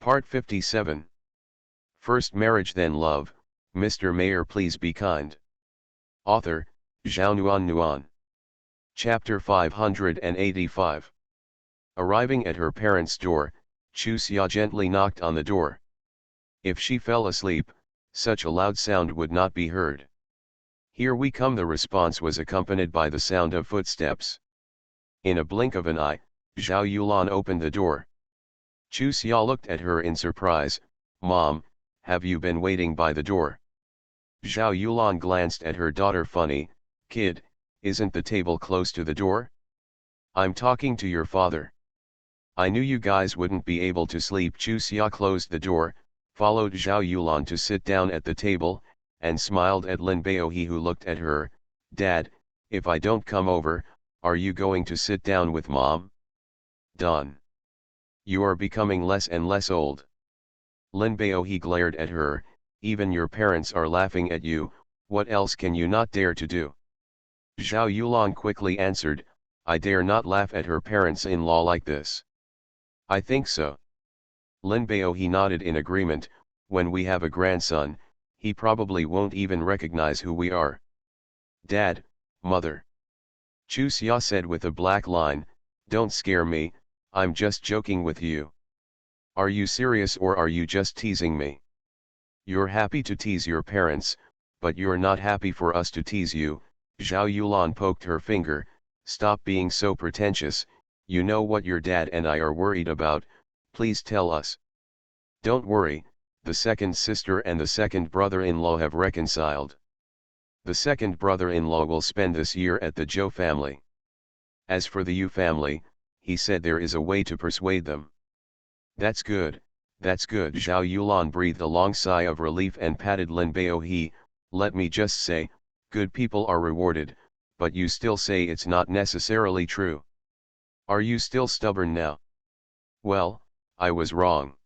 Part 57. First Marriage Then Love, Mr. Mayor Please Be Kind. Author, Zhao Nuan. Chapter 585. Arriving at her parents' door, Chu Xia gently knocked on the door. If she fell asleep, such a loud sound would not be heard. "Here we come." The response was accompanied by the sound of footsteps. In a blink of an eye, Zhao Yulan opened the door. Chu Xia looked at her in surprise. "Mom, have you been waiting by the door?" Zhao Yulan glanced at her daughter. "Funny, kid, isn't the table close to the door?" "I'm talking to your father." "I knew you guys wouldn't be able to sleep." Chu Xia closed the door, followed Zhao Yulan to sit down at the table, and smiled at Lin Baohe, who looked at her. "Dad, if I don't come over, are you going to sit down with Mom?" "Done. You are becoming less and less old." Lin Baohe glared at her. "Even your parents are laughing at you, what else can you not dare to do?" Zhao Yulan quickly answered, "I dare not laugh at her parents-in-law like this." "I think so." Lin Baohe nodded in agreement. "When we have a grandson, he probably won't even recognize who we are." "Dad, Mother," Chu Xia said with a black line, "don't scare me, I'm just joking with you." "Are you serious or are you just teasing me?" "You're happy to tease your parents, but you're not happy for us to tease you." Zhao Yulan poked her finger. "Stop being so pretentious, you know what your dad and I are worried about, please tell us." "Don't worry, the second sister and the second brother-in-law have reconciled. The second brother-in-law will spend this year at the Zhou family. As for the Yu family, he said there is a way to persuade them." That's good, that's good." Zhao Yulan breathed a long sigh of relief and patted Lin Baohe. "Let me just say, good people are rewarded, but you still say it's not necessarily true. Are you still stubborn now?" "Well, I was wrong."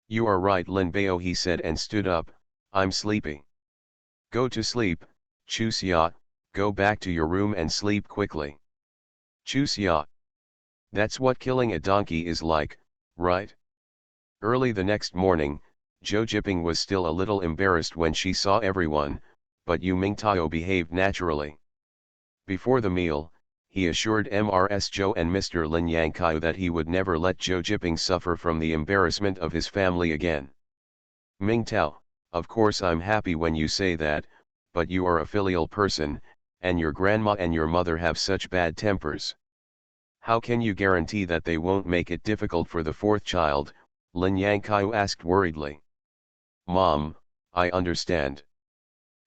"You are right," Lin Baohe said and stood up. "I'm sleepy." "Go to sleep, Chu Xia, go back to your room and sleep quickly." "Chu Xia. That's what killing a donkey is like, right?" Early the next morning, Zhou Jiping was still a little embarrassed when she saw everyone, but Yu Mingtao behaved naturally. Before the meal, he assured Mrs. Zhou and Mr. Lin Yangkai that he would never let Zhou Jiping suffer from the embarrassment of his family again. "Mingtao, of course I'm happy when you say that, but you are a filial person, and your grandma and your mother have such bad tempers. How can you guarantee that they won't make it difficult for the fourth child?" Lin Yangkai asked worriedly. "Mom, I understand.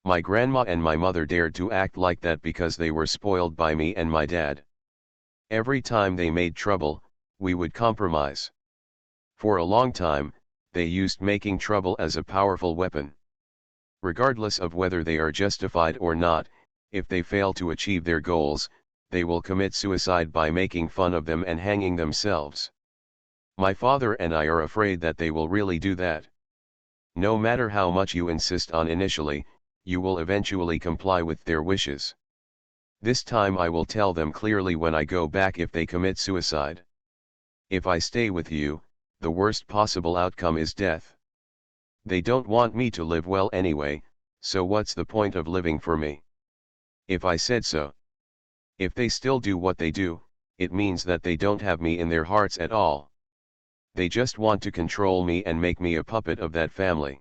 My grandma and my mother dared to act like that because they were spoiled by me and my dad. Every time they made trouble, we would compromise. For a long time, they used making trouble as a powerful weapon. Regardless of whether they are justified or not, if they fail to achieve their goals, they will commit suicide by making fun of them and hanging themselves. My father and I are afraid that they will really do that. No matter how much you insist on initially, you will eventually comply with their wishes. This time I will tell them clearly when I go back if they commit suicide. If I stay with you, the worst possible outcome is death. They don't want me to live well anyway, so what's the point of living for me? If I said so. If they still do what they do, it means that they don't have me in their hearts at all. They just want to control me and make me a puppet of that family.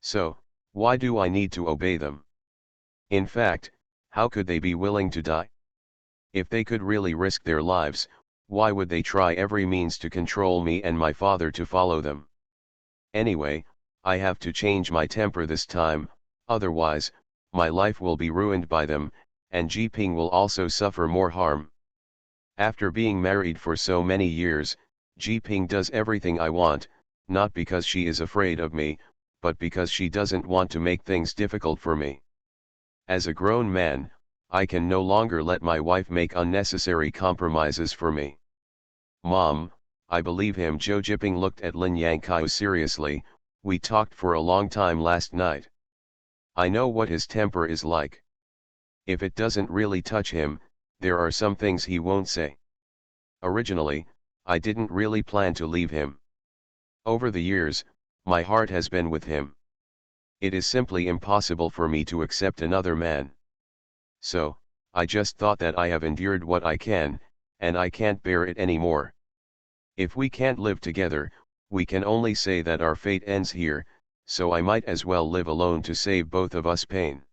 So, why do I need to obey them? In fact, how could they be willing to die? If they could really risk their lives, why would they try every means to control me and my father to follow them? Anyway, I have to change my temper this time, otherwise, my life will be ruined by them, and Jiping will also suffer more harm. After being married for so many years, Jiping does everything I want, not because she is afraid of me, but because she doesn't want to make things difficult for me. As a grown man, I can no longer let my wife make unnecessary compromises for me." "Mom, I believe him." Zhou Jiping looked at Lin Yangkai seriously. "We talked for a long time last night. I know what his temper is like. If it doesn't really touch him, there are some things he won't say. Originally, I didn't really plan to leave him. Over the years, my heart has been with him. It is simply impossible for me to accept another man. So, I just thought that I have endured what I can, and I can't bear it anymore. If we can't live together, we can only say that our fate ends here, so I might as well live alone to save both of us pain.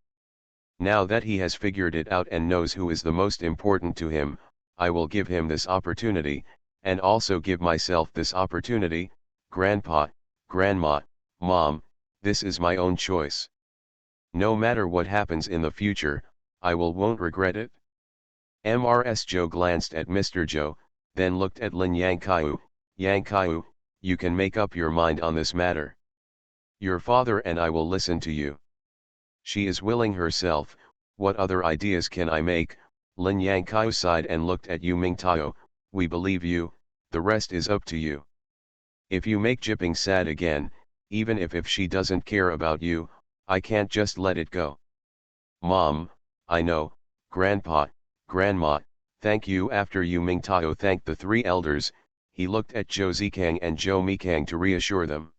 Now that he has figured it out and knows who is the most important to him, I will give him this opportunity, and also give myself this opportunity. Grandpa, Grandma, Mom, this is my own choice. No matter what happens in the future, I won't regret it. Mrs. Joe glanced at Mr. Joe, then looked at Lin Yangkaiu. Yangkaiu, you can make up your mind on this matter. Your father and I will listen to you. She is willing herself, what other ideas can I make? Lin Yangkaiu sighed and looked at Yu Mingtao. We believe you, the rest is up to you. If you make Jipping sad again, even if she doesn't care about you, I can't just let it go. Mom, I know, Grandpa, Grandma, thank you. After Yu Mingtao thanked the three elders, he looked at Zhou Zikang and Zhou Mikang to reassure them.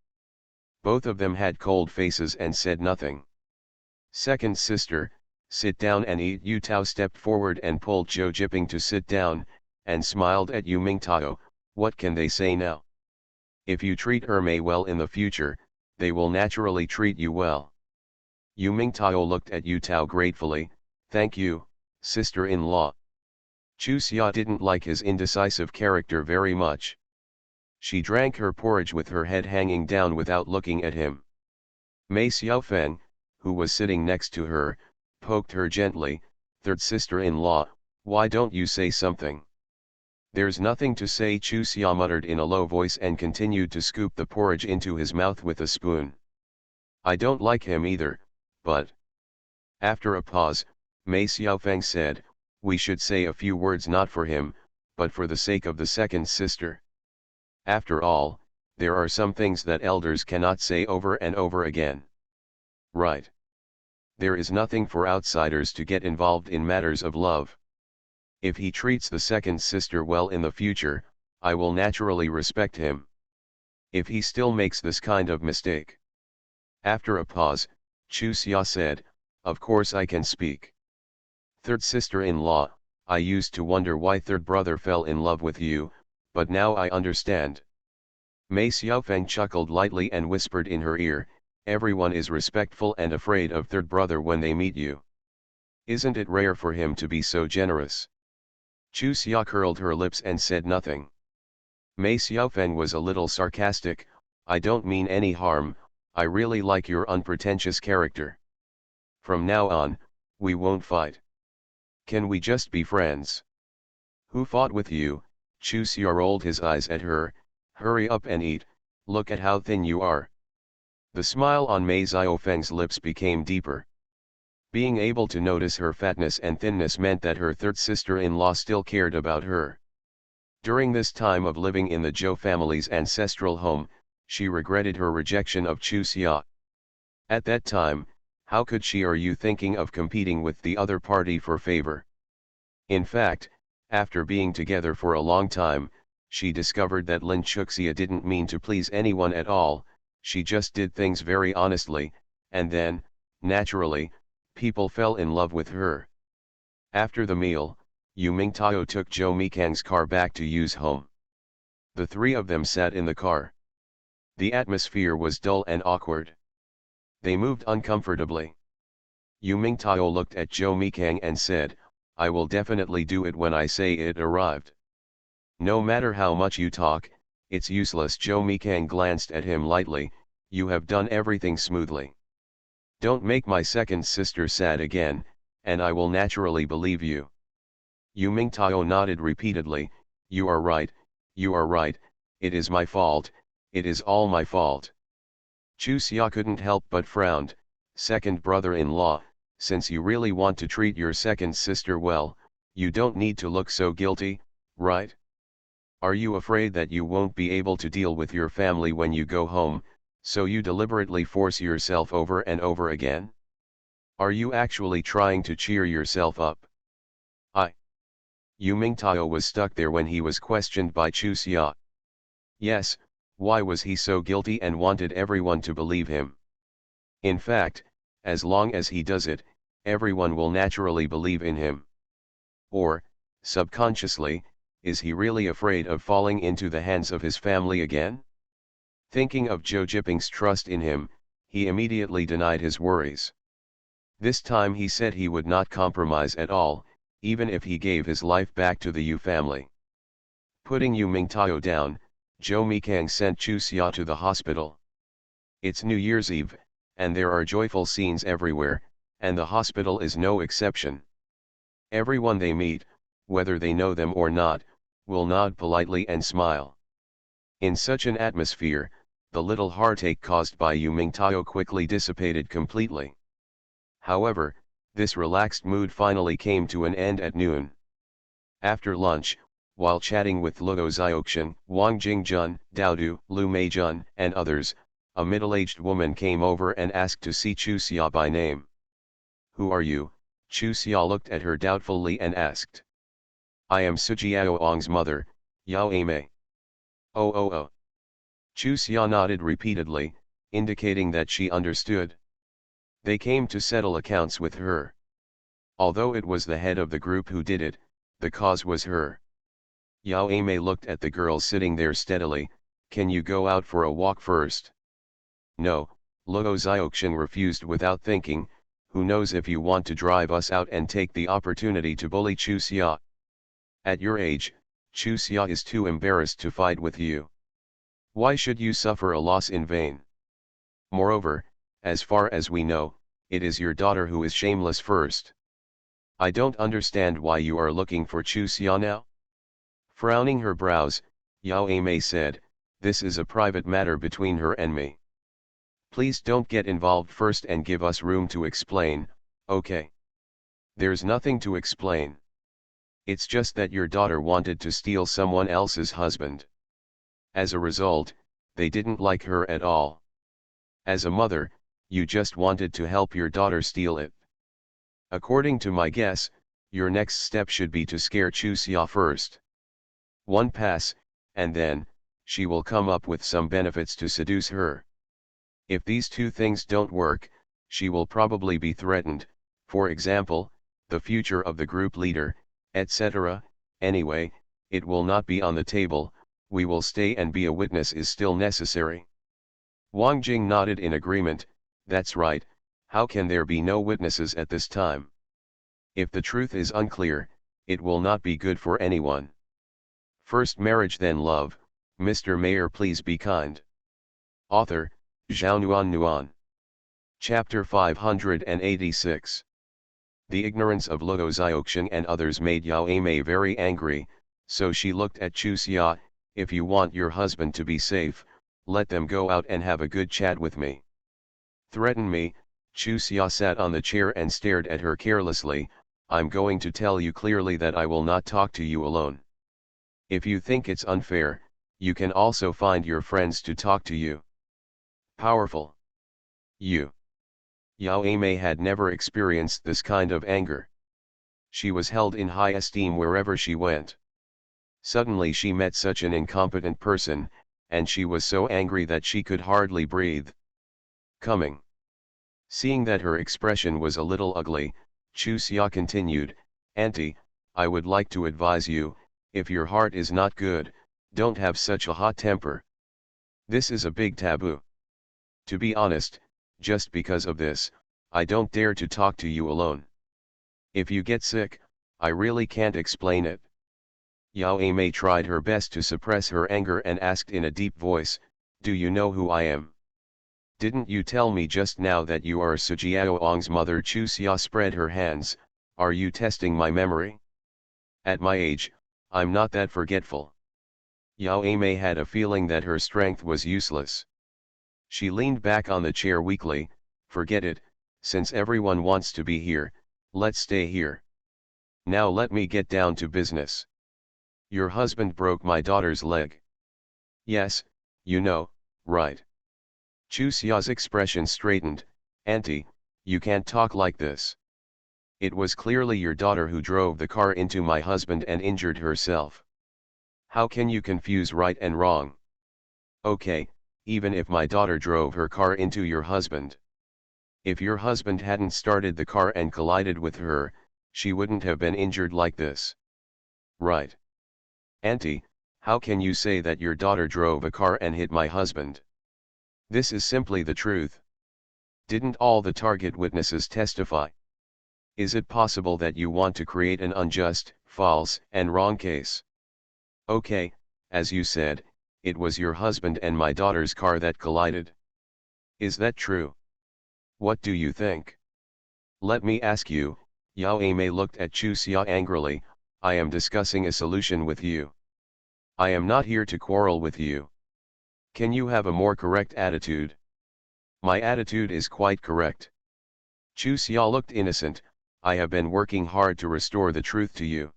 Both of them had cold faces and said nothing. Second sister, sit down and eat. Yu Tao stepped forward and pulled Zhou Jipping to sit down, and smiled at Yu Mingtao. What can they say now? If you treat Ermei well in the future, they will naturally treat you well. Yu Mingtao looked at Yu Tao gratefully. Thank you, sister-in-law. Chu Xia didn't like his indecisive character very much. She drank her porridge with her head hanging down without looking at him. Mei Xiaofeng, who was sitting next to her, poked her gently. Third sister-in-law, why don't you say something? There's nothing to say, Chu Xia muttered in a low voice and continued to scoop the porridge into his mouth with a spoon. I don't like him either, but... After a pause, Mei Xiaofeng said, we should say a few words not for him, but for the sake of the second sister. After all, there are some things that elders cannot say over and over again. Right. There is nothing for outsiders to get involved in matters of love. If he treats the second sister well in the future, I will naturally respect him. If he still makes this kind of mistake. After a pause, Chu Xia said, of course I can speak. Third sister-in-law, I used to wonder why third brother fell in love with you, but now I understand. Mei Xiaofeng chuckled lightly and whispered in her ear, everyone is respectful and afraid of third brother when they meet you. Isn't it rare for him to be so generous? Chu Xia curled her lips and said nothing. Mei Xiaofeng was a little sarcastic, I don't mean any harm, I really like your unpretentious character. From now on, we won't fight. Can we just be friends? Who fought with you? Chu Xia rolled his eyes at her, hurry up and eat, look at how thin you are. The smile on Mei Xiaofeng's lips became deeper. Being able to notice her fatness and thinness meant that her third sister-in-law still cared about her. During this time of living in the Zhou family's ancestral home, she regretted her rejection of Chu Xia. At that time, how could she or you thinking of competing with the other party for favor? In fact, after being together for a long time, she discovered that Lin Chuxia didn't mean to please anyone at all, she just did things very honestly, and then, naturally, people fell in love with her. After the meal, Yu Mingtao took Zhou Mikang's car back to Yu's home. The three of them sat in the car. The atmosphere was dull and awkward. They moved uncomfortably. Yu Mingtao looked at Zhou Mikang and said, I will definitely do it when I say it arrived. No matter how much you talk, it's useless. Zhou Mikang glanced at him lightly, you have done everything smoothly. Don't make my second sister sad again, and I will naturally believe you. Yu Mingtao nodded repeatedly, you are right, it is my fault, it is all my fault. Chu Xia couldn't help but frowned, second brother-in-law, since you really want to treat your second sister well, you don't need to look so guilty, right? Are you afraid that you won't be able to deal with your family when you go home, so you deliberately force yourself over and over again? Are you actually trying to cheer yourself up? Yu Mingtao was stuck there when he was questioned by Chu Xia. Yes, Why was he so guilty and wanted everyone to believe him? In fact, as long as he does it, everyone will naturally believe in him. Or, subconsciously, is he really afraid of falling into the hands of his family again? Thinking of Joe Jipping's trust in him, he immediately denied his worries. This time he said he would not compromise at all, even if he gave his life back to the Yu family. Putting Yu Mingtao down, Zhou Mikang sent Chu Xia to the hospital. It's New Year's Eve, and there are joyful scenes everywhere, and the hospital is no exception. Everyone they meet, whether they know them or not, will nod politely and smile. In such an atmosphere, the little heartache caused by Yu Mingtao quickly dissipated completely. However, this relaxed mood finally came to an end at noon. After lunch, while chatting with Luo Xiaoxian, Wang Jingjun, Dao Du, Lu Meijun, and others, a middle-aged woman came over and asked to see Chu Xia by name. "Who are you?" Chu Xia looked at her doubtfully and asked. "I am Sujiao Ong's mother, Yao Aimei." Oh. Chu Xia nodded repeatedly, indicating that she understood. They came to settle accounts with her. Although it was the head of the group who did it, the cause was her. Yao Aimei looked at the girls sitting there steadily. "Can you go out for a walk first?" "No," Luo Xiaoxian refused without thinking. "Who knows if you want to drive us out and take the opportunity to bully Chu Xia? At your age, Chu Xia is too embarrassed to fight with you. Why should you suffer a loss in vain? Moreover, as far as we know, it is your daughter who is shameless first. I don't understand why you are looking for Chu Xia now." Frowning her brows, Yao Aimei said, "This is a private matter between her and me. Please don't get involved first and give us room to explain, okay?" "There's nothing to explain. It's just that your daughter wanted to steal someone else's husband. As a result, they didn't like her at all. As a mother, you just wanted to help your daughter steal it. According to my guess, your next step should be to scare Chu Xia first. One pass, and then, she will come up with some benefits to seduce her. If these two things don't work, she will probably be threatened, for example, the future of the group leader, etc. Anyway, it will not be on the table. We will stay and be a witness is still necessary." Wang Jing nodded in agreement. "That's right, how can there be no witnesses at this time? If the truth is unclear, it will not be good for anyone. First marriage then love. Mr. Mayor, please be kind." Author, Zhao Nuan. Chapter 586. The ignorance of Luo Xiaoxian and others made Yao Aimei very angry, so she looked at Chu Xia. "If you want your husband to be safe, let them go out and have a good chat with me." "Threaten me?" Chu Xia sat on the chair and stared at her carelessly. "I'm going to tell you clearly that I will not talk to you alone. If you think it's unfair, you can also find your friends to talk to you." Powerful. You. Yao Aimei had never experienced this kind of anger. She was held in high esteem wherever she went. Suddenly she met such an incompetent person, and she was so angry that she could hardly breathe. Coming. Seeing that her expression was a little ugly, Chu Xia continued, "Auntie, I would like to advise you, if your heart is not good, don't have such a hot temper. This is a big taboo. To be honest, just because of this, I don't dare to talk to you alone. If you get sick, I really can't explain it." Yao Aimei tried her best to suppress her anger and asked in a deep voice, "Do you know who I am? Didn't you tell me just now that you are Sujiao Ong's mother?" Chu Xia spread her hands. "Are you testing my memory? At my age, I'm not that forgetful." Yao Aimei had a feeling that her strength was useless. She leaned back on the chair weakly. "Forget it, since everyone wants to be here, let's stay here. Now let me get down to business. Your husband broke my daughter's leg." "Yes, you know, right?" Chu Xia's expression straightened. "Auntie, you can't talk like this. It was clearly your daughter who drove the car into my husband and injured herself. How can you confuse right and wrong?" Okay, even if my daughter drove her car into your husband. If your husband hadn't started the car and collided with her, she wouldn't have been injured like this. Right. Auntie, how can you say that your daughter drove a car and hit my husband? This is simply the truth. Didn't all the target witnesses testify? Is it possible that you want to create an unjust, false, and wrong case? Okay, as you said, it was your husband and my daughter's car that collided. Is that true? What do you think? Let me ask you, Yao Mei looked at Chu Xia angrily, I am discussing a solution with you. I am not here to quarrel with you. Can you have a more correct attitude? My attitude is quite correct. Chu Xia looked innocent, I have been working hard to restore the truth to you.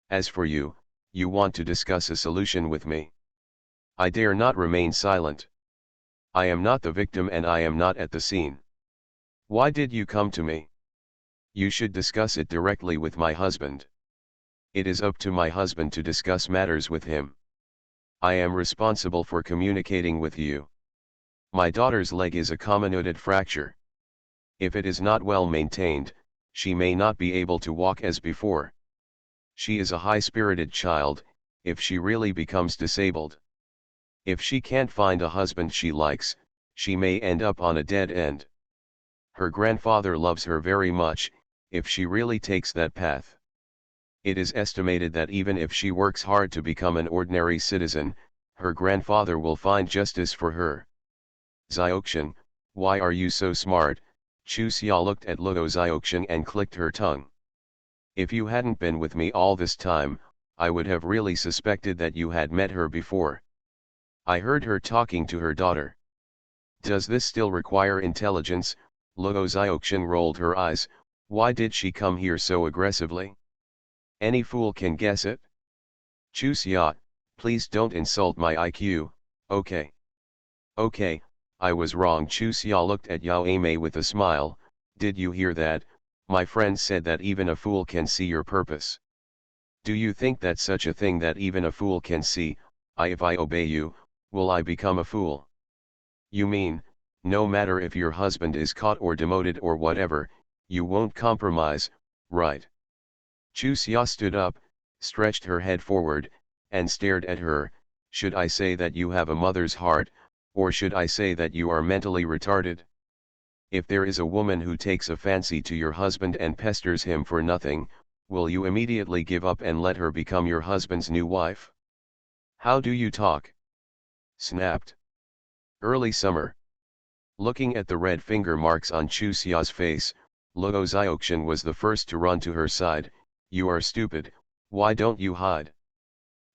As for you, you want to discuss a solution with me. I dare not remain silent. I am not the victim and I am not at the scene. Why did you come to me? You should discuss it directly with my husband. It is up to my husband to discuss matters with him. I am responsible for communicating with you. My daughter's leg is a comminuted fracture. If it is not well maintained, she may not be able to walk as before. She is a high-spirited child, if she really becomes disabled. If she can't find a husband she likes, she may end up on a dead end. Her grandfather loves her very much, if she really takes that path. It is estimated that even if she works hard to become an ordinary citizen, her grandfather will find justice for her. Xiaoxian, why are you so smart? Chu Xia looked at Luo Xiaoxian and clicked her tongue. If you hadn't been with me all this time, I would have really suspected that you had met her before. I heard her talking to her daughter. Does this still require intelligence? Luo Xiaoxian rolled her eyes, why did she come here so aggressively? Any fool can guess it. Chu Xia, please don't insult my IQ, okay? Okay, I was wrong. Chu Xia looked at Yao Mei with a smile, did you hear that? My friend said that even a fool can see your purpose. Do you think that such a thing that even a fool can see, if I obey you, will I become a fool? You mean, no matter if your husband is caught or demoted or whatever, you won't compromise, right? Chu Xia stood up, stretched her head forward, and stared at her. Should I say that you have a mother's heart, or should I say that you are mentally retarded? If there is a woman who takes a fancy to your husband and pesters him for nothing, will you immediately give up and let her become your husband's new wife? How do you talk? Snapped. Early summer. Looking at the red finger marks on Chu Xia's face, Luo Xiaoxian was the first to run to her side. You are stupid, why don't you hide?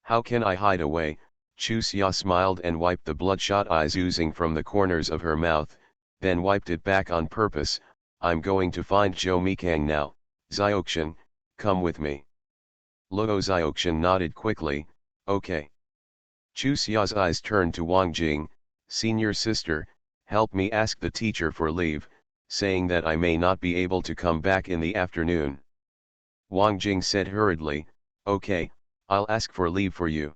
How can I hide away? Chu Xia smiled and wiped the bloodshot eyes oozing from the corners of her mouth, then wiped it back on purpose. I'm going to find Zhou Mikang now. Xiaoxian, come with me. Luo Xiaoxian nodded quickly, okay. Chu Xia's eyes turned to Wang Jing, senior sister, help me ask the teacher for leave, saying that I may not be able to come back in the afternoon. Wang Jing said hurriedly, okay, I'll ask for leave for you.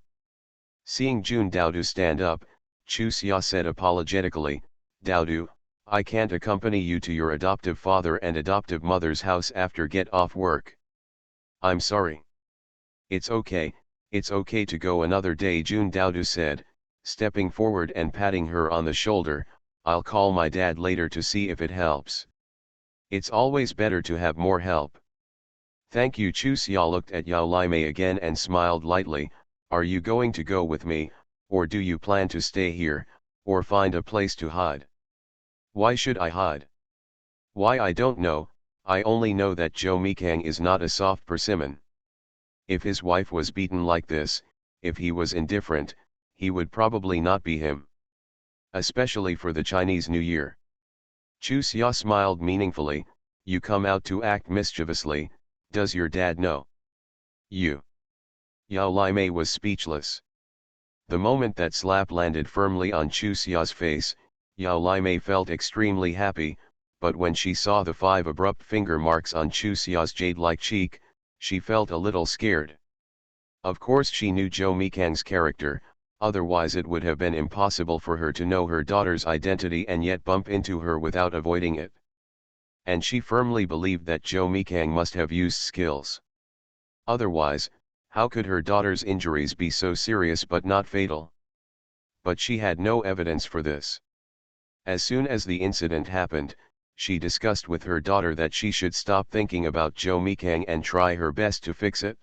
Seeing Jun Daodu stand up, Chu Xia said apologetically, Daodu, I can't accompany you to your adoptive father and adoptive mother's house after get off work. I'm sorry. It's okay to go another day, Jun Daodu said, stepping forward and patting her on the shoulder. I'll call my dad later to see if it helps. It's always better to have more help. Thank you. Chu Xia looked at Yao Limei again and smiled lightly. Are you going to go with me, or do you plan to stay here, or find a place to hide? Why should I hide? Why, I don't know, I only know that Zhou Mikang is not a soft persimmon. If his wife was beaten like this, if he was indifferent, he would probably not be him. Especially for the Chinese New Year. Chu Xia smiled meaningfully, you come out to act mischievously, does your dad know? You. Yao Limei was speechless. The moment that slap landed firmly on Chu Xia's face, Yao Limei felt extremely happy, but when she saw the 5 abrupt finger marks on Chu Xia's jade-like cheek, she felt a little scared. Of course she knew Zhou Mikang's character, otherwise it would have been impossible for her to know her daughter's identity and yet bump into her without avoiding it. And she firmly believed that Jo Mikang must have used skills. Otherwise, how could her daughter's injuries be so serious but not fatal? But she had no evidence for this. As soon as the incident happened, she discussed with her daughter that she should stop thinking about Jo Mikang and try her best to fix it.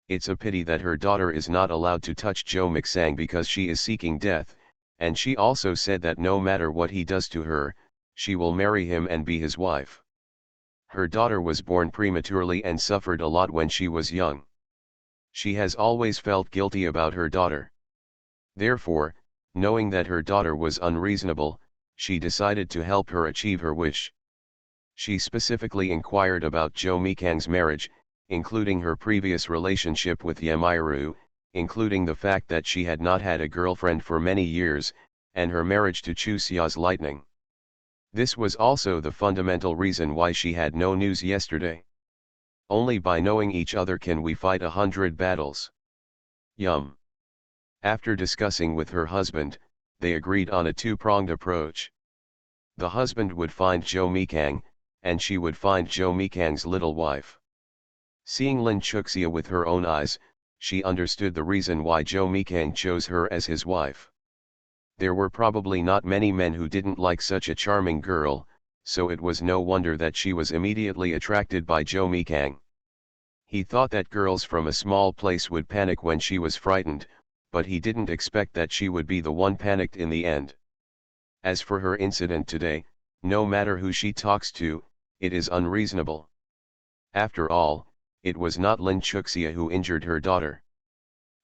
It's a pity that her daughter is not allowed to touch Jo Mikang because she is seeking death, and she also said that no matter what he does to her, she will marry him and be his wife. Her daughter was born prematurely and suffered a lot when she was young. She has always felt guilty about her daughter. Therefore, knowing that her daughter was unreasonable, she decided to help her achieve her wish. She specifically inquired about Jo Mikang's marriage, including her previous relationship with Yamiru, including the fact that she had not had a girlfriend for many years, and her marriage to Chusea's lightning. This was also the fundamental reason why she had no news yesterday. Only by knowing each other can we fight 100 battles. Yum. After discussing with her husband, they agreed on a two-pronged approach. The husband would find Jo Mikang, and she would find Jo Mikang's little wife. Seeing Lin Chuxia with her own eyes, she understood the reason why Jo Mikang chose her as his wife. There were probably not many men who didn't like such a charming girl, so it was no wonder that she was immediately attracted by Jo Mikang. He thought that girls from a small place would panic when she was frightened, but he didn't expect that she would be the one panicked in the end. As for her incident today, no matter who she talks to, it is unreasonable. After all, it was not Lin Chuxia who injured her daughter.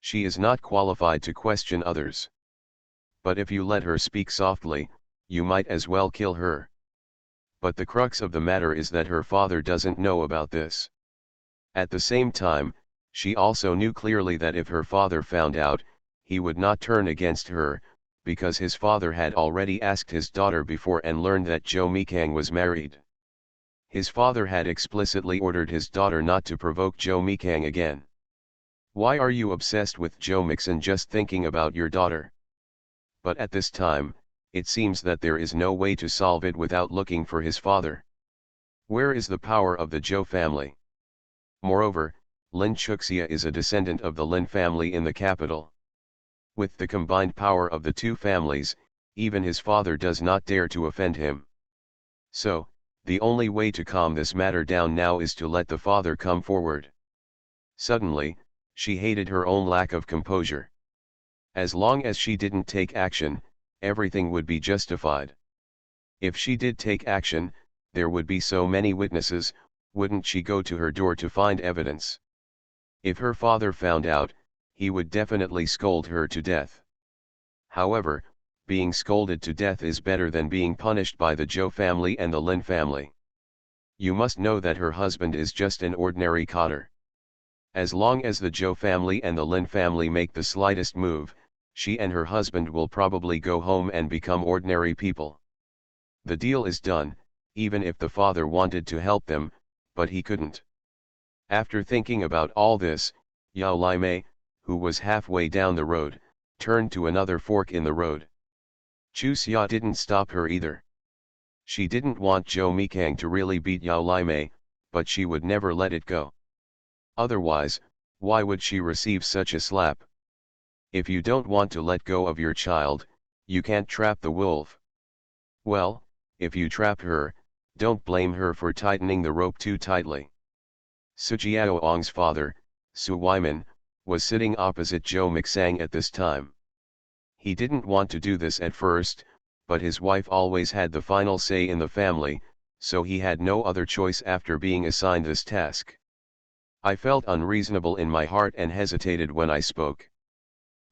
She is not qualified to question others. But if you let her speak softly, you might as well kill her. But the crux of the matter is that her father doesn't know about this. At the same time, she also knew clearly that if her father found out, he would not turn against her, because his father had already asked his daughter before and learned that Jo Mikang was married. His father had explicitly ordered his daughter not to provoke Jo Mikang again. Why are you obsessed with Jo Mikang just thinking about your daughter? But at this time, it seems that there is no way to solve it without looking for his father. Where is the power of the Jo family? Moreover, Lin Chuxia is a descendant of the Lin family in the capital. With the combined power of the two families, even his father does not dare to offend him. So, the only way to calm this matter down now is to let the father come forward. Suddenly, she hated her own lack of composure. As long as she didn't take action, everything would be justified. If she did take action, there would be so many witnesses, wouldn't she go to her door to find evidence? If her father found out, he would definitely scold her to death. However, being scolded to death is better than being punished by the Jo family and the Lin family. You must know that her husband is just an ordinary cotter. As long as the Jo family and the Lin family make the slightest move, she and her husband will probably go home and become ordinary people. The deal is done, even if the father wanted to help them, but he couldn't. After thinking about all this, Yao Laimei, who was halfway down the road, turned to another fork in the road. Chuseia didn't stop her either. She didn't want Jo Mikang to really beat Yao Laimei, but she would never let it go. Otherwise, why would she receive such a slap? If you don't want to let go of your child, you can't trap the wolf. Well, if you trap her, don't blame her for tightening the rope too tightly. Su Jiaoang's father, Su Weiman, was sitting opposite Jo Mikang at this time. He didn't want to do this at first, but his wife always had the final say in the family, so he had no other choice after being assigned this task. I felt unreasonable in my heart and hesitated when I spoke.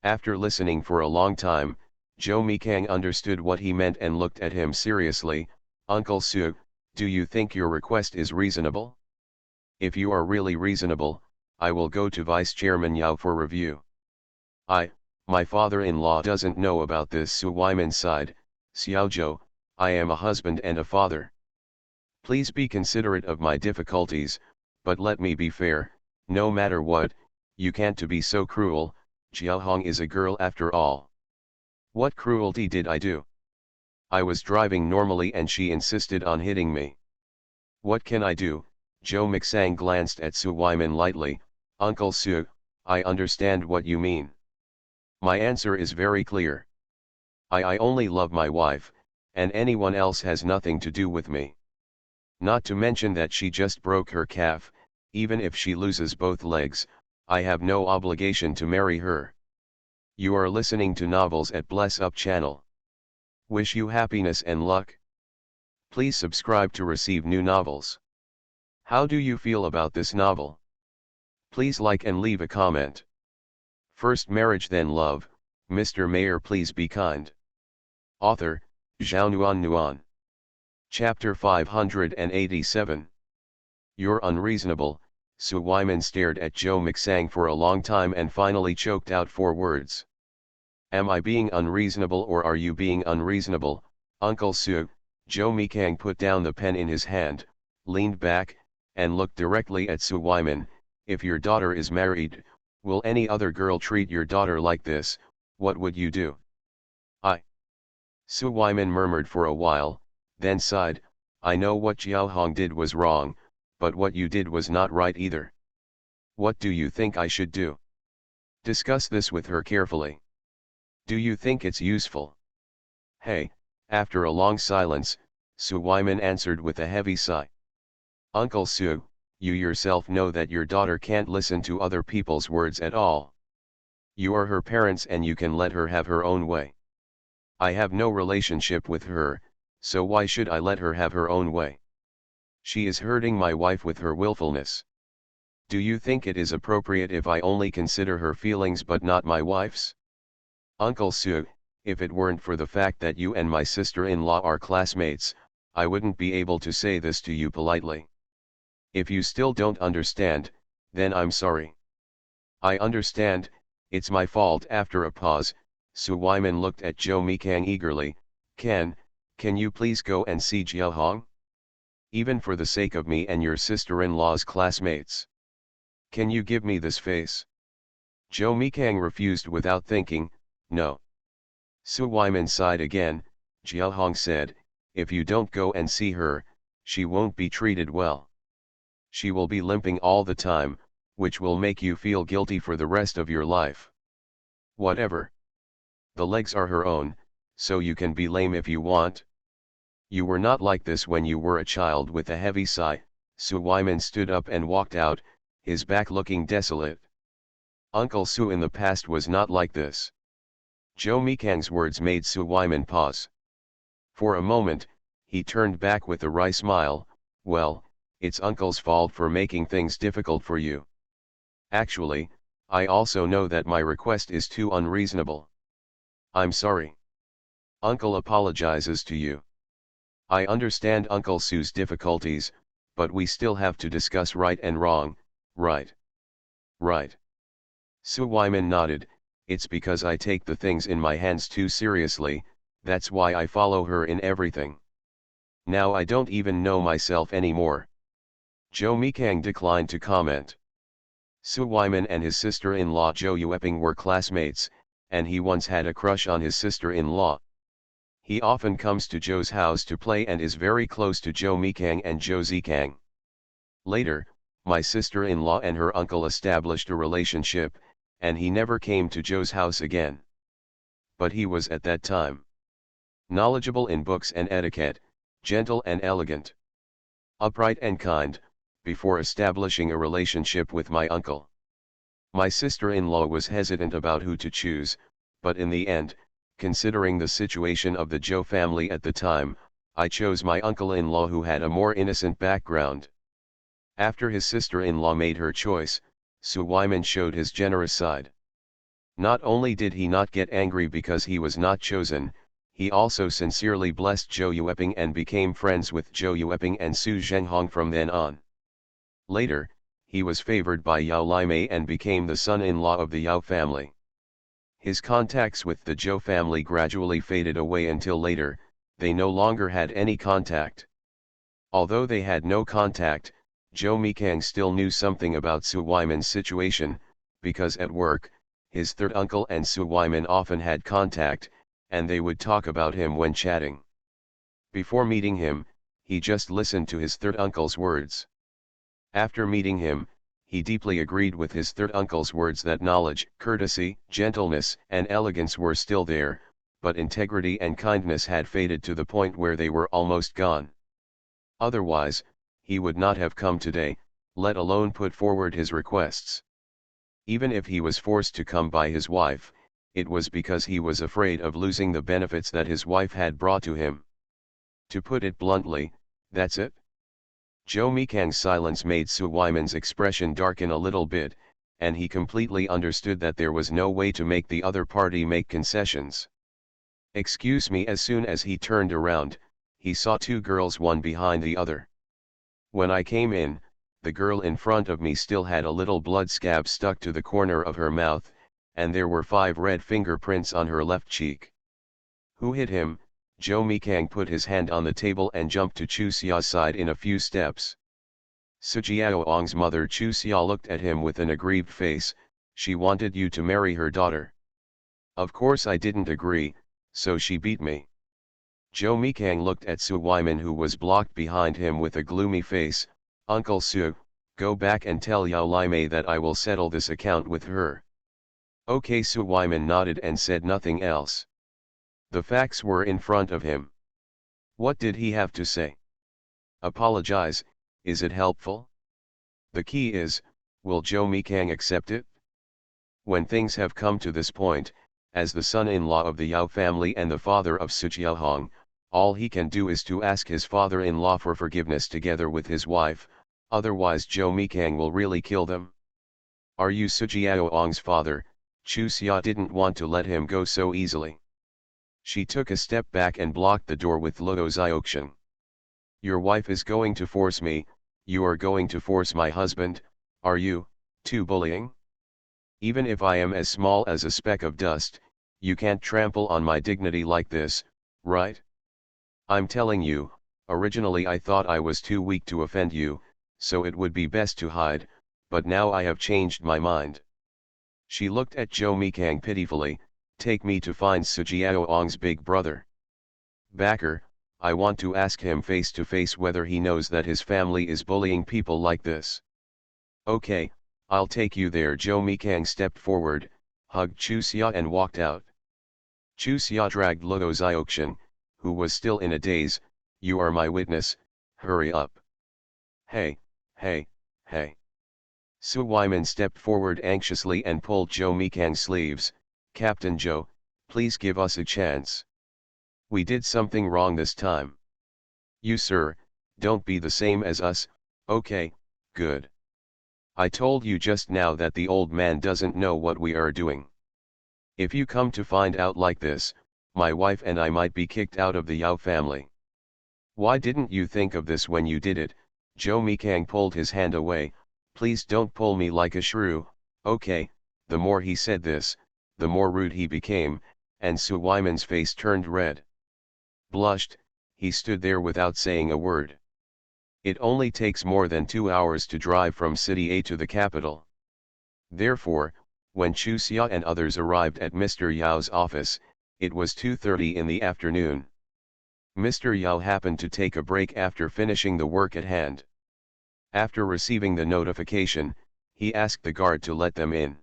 After listening for a long time, Jo Mikang understood what he meant and looked at him seriously. Uncle Su, do you think your request is reasonable? If you are really reasonable, I will go to Vice Chairman Yao for review. My father-in-law doesn't know about this. Su Weiman sighed. Xiaozhou, I am a husband and a father. Please be considerate of my difficulties, but let me be fair, no matter what, you can't to be so cruel. Jiaohong is a girl after all. What cruelty did I do? I was driving normally and she insisted on hitting me. What can I do? Zhou Mixang glanced at Su Weiman lightly. Uncle Su, I understand what you mean. My answer is very clear. I only love my wife, and anyone else has nothing to do with me. Not to mention that she just broke her calf. Even if she loses both legs, I have no obligation to marry her. You are listening to novels at Bless Up channel. Wish you happiness and luck. Please subscribe to receive new novels. How do you feel about this novel? Please like and leave a comment. First marriage then love, Mr. Mayor please be kind. Author, Zhao Nuan. Chapter 587. You're unreasonable. Su Weiman stared at Zhou Mixang for a long time and finally choked out 4 words. Am I being unreasonable or are you being unreasonable, Uncle Su? Zhou Mixang put down the pen in his hand, leaned back, and looked directly at Su Weiman. If your daughter is married, will any other girl treat your daughter like this? What would you do? Su Weiman murmured for a while, then sighed. I know what Jiaohong did was wrong, but what you did was not right either. What do you think I should do? Discuss this with her carefully. Do you think it's useful? Hey, after a long silence, Su Weiman answered with a heavy sigh. Uncle Su, you yourself know that your daughter can't listen to other people's words at all. You are her parents and you can let her have her own way. I have no relationship with her, so why should I let her have her own way? She is hurting my wife with her willfulness. Do you think it is appropriate if I only consider her feelings but not my wife's? Uncle Su, if it weren't for the fact that you and my sister-in-law are classmates, I wouldn't be able to say this to you politely. If you still don't understand, then I'm sorry. I understand, it's my fault. After a pause, Su Weiman looked at Zhou Mixang eagerly. Can you please go and see Jiaohong? Even for the sake of me and your sister-in-law's classmates. Can you give me this face? Zhou Mixang refused without thinking. No. Su Weiman sighed again. Jiaohong said, if you don't go and see her, she won't be treated well. She will be limping all the time, which will make you feel guilty for the rest of your life. Whatever. The legs are her own, so you can be lame if you want. You were not like this when you were a child. With a heavy sigh, Su Weiman stood up and walked out, his back looking desolate. Uncle Su in the past was not like this. Zhou Mixang's words made Su Weiman pause. For a moment, he turned back with a wry smile. Well, it's Uncle's fault for making things difficult for you. Actually, I also know that my request is too unreasonable. I'm sorry. Uncle apologizes to you. I understand Uncle Su's difficulties, but we still have to discuss right and wrong, right? Right. Su Weiman nodded. It's because I take the things in my hands too seriously, that's why I follow her in everything. Now I don't even know myself anymore. Zhou Mixang declined to comment. Su Weiman and his sister-in-law Zhou Yueping were classmates, and he once had a crush on his sister-in-law. He often comes to Zhou's house to play and is very close to Zhou Mixang and Zhou Zikang. Later, my sister-in-law and her uncle established a relationship, and he never came to Zhou's house again. But he was at that time knowledgeable in books and etiquette, gentle and elegant, upright and kind, before establishing a relationship with my uncle. My sister-in-law was hesitant about who to choose, but in the end, considering the situation of the Zhou family at the time, I chose my uncle-in-law who had a more innocent background. After his sister-in-law made her choice, Su Weiman showed his generous side. Not only did he not get angry because he was not chosen, he also sincerely blessed Zhou Yueping and became friends with Zhou Yueping and Su Zhenghong from then on. Later, he was favored by Yao Limei and became the son-in-law of the Yao family. His contacts with the Zhou family gradually faded away until later, they no longer had any contact. Although they had no contact, Zhou Mixang still knew something about Su Weiman's situation, because at work, his third uncle and Su Weiman often had contact, and they would talk about him when chatting. Before meeting him, he just listened to his third uncle's words. After meeting him, he deeply agreed with his third uncle's words that knowledge, courtesy, gentleness, and elegance were still there, but integrity and kindness had faded to the point where they were almost gone. Otherwise, he would not have come today, let alone put forward his requests. Even if he was forced to come by his wife, it was because he was afraid of losing the benefits that his wife had brought to him. To put it bluntly, that's it. Joe Mikang's silence made Su Weiman's expression darken a little bit, and he completely understood that there was no way to make the other party make concessions. Excuse me. As soon as he turned around, he saw two girls, one behind the other. When I came in, the girl in front of me still had a little blood scab stuck to the corner of her mouth, and there were 5 red fingerprints on her left cheek. Who hit him? Joe Mikang put his hand on the table and jumped to Chu Xia's side in a few steps. Sujiaoang's mother Chu Xia looked at him with an aggrieved face. She wanted you to marry her daughter. Of course I didn't agree, so she beat me. Joe Mikang looked at Su Weiman, who was blocked behind him, with a gloomy face. Uncle Su, go back and tell Yao Limei that I will settle this account with her. Okay. Su Weiman nodded and said nothing else. The facts were in front of him. What did he have to say? Apologize, is it helpful? The key is, will Joe Mikang accept it? When things have come to this point, as the son-in-law of the Yao family and the father of Sujiaohong, all he can do is to ask his father-in-law for forgiveness together with his wife, otherwise Joe Mikang will really kill them. Are you Sujiaohong's father? Chu Xia didn't want to let him go so easily. She took a step back and blocked the door with Luo Zioxian. Your wife is going to force me, you are going to force my husband, are you, too bullying? Even if I am as small as a speck of dust, you can't trample on my dignity like this, right? I'm telling you, originally I thought I was too weak to offend you, so it would be best to hide, but now I have changed my mind. She looked at Joe Mikang pitifully. Take me to find Sujiaoang's big brother. Backer, I want to ask him face to face whether he knows that his family is bullying people like this. Okay, I'll take you there. Joe Mikang stepped forward, hugged Chu Xia and walked out. Chu Xia dragged Luo Zioxian, who was still in a daze. You are my witness, hurry up. Hey, hey, hey. Su Weiman stepped forward anxiously and pulled Joe Mikang's sleeves. Captain Joe, please give us a chance. We did something wrong this time. You, sir, don't be the same as us. Okay, good. I told you just now that the old man doesn't know what we are doing. If you come to find out like this, my wife and I might be kicked out of the Yao family. Why didn't you think of this when you did it? Joe Mikang pulled his hand away. Please don't pull me like a shrew, okay? The more he said this, the more rude he became, and Su Weiman's face turned red. Blushed, he stood there without saying a word. It only takes more than 2 hours to drive from City A to the capital. Therefore, when Chu Xia and others arrived at Mr. Yao's office, it was 2:30 in the afternoon. Mr. Yao happened to take a break after finishing the work at hand. After receiving the notification, he asked the guard to let them in.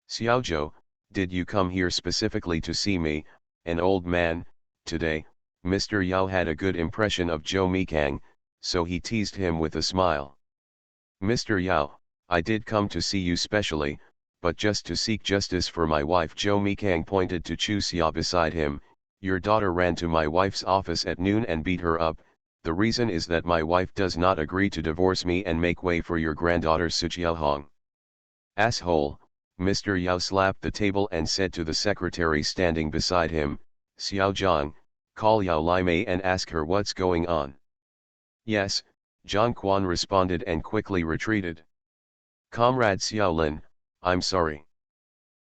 Xiaozhou, did you come here specifically to see me, an old man, today? Mr. Yao had a good impression of Joe Mikang, so he teased him with a smile. Mr. Yao, I did come to see you specially, but just to seek justice for my wife. Joe Mikang pointed to Chu Xia beside him. Your daughter ran to my wife's office at noon and beat her up. The reason is that my wife does not agree to divorce me and make way for your granddaughter Sujiaohong. Asshole, Mr. Yao slapped the table and said to the secretary standing beside him, Xiaozhang, call Yao Limei and ask her what's going on. Yes, Zhang Quan responded and quickly retreated. Comrade Xiaolin, I'm sorry.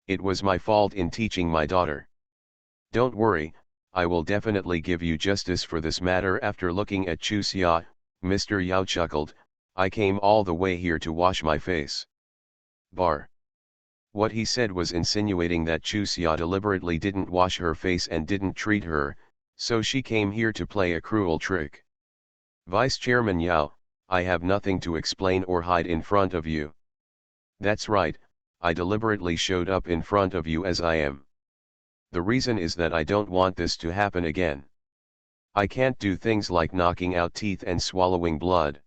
It was my fault in teaching my daughter. Don't worry, I will definitely give you justice for this matter. After looking at Chu Xia, Mr. Yao chuckled, I came all the way here to wash my face. Bar. What he said was insinuating that Chu Xia deliberately didn't wash her face and didn't treat her, so she came here to play a cruel trick. Vice Chairman Yao, I have nothing to explain or hide in front of you. That's right, I deliberately showed up in front of you as I am. The reason is that I don't want this to happen again. I can't do things like knocking out teeth and swallowing blood.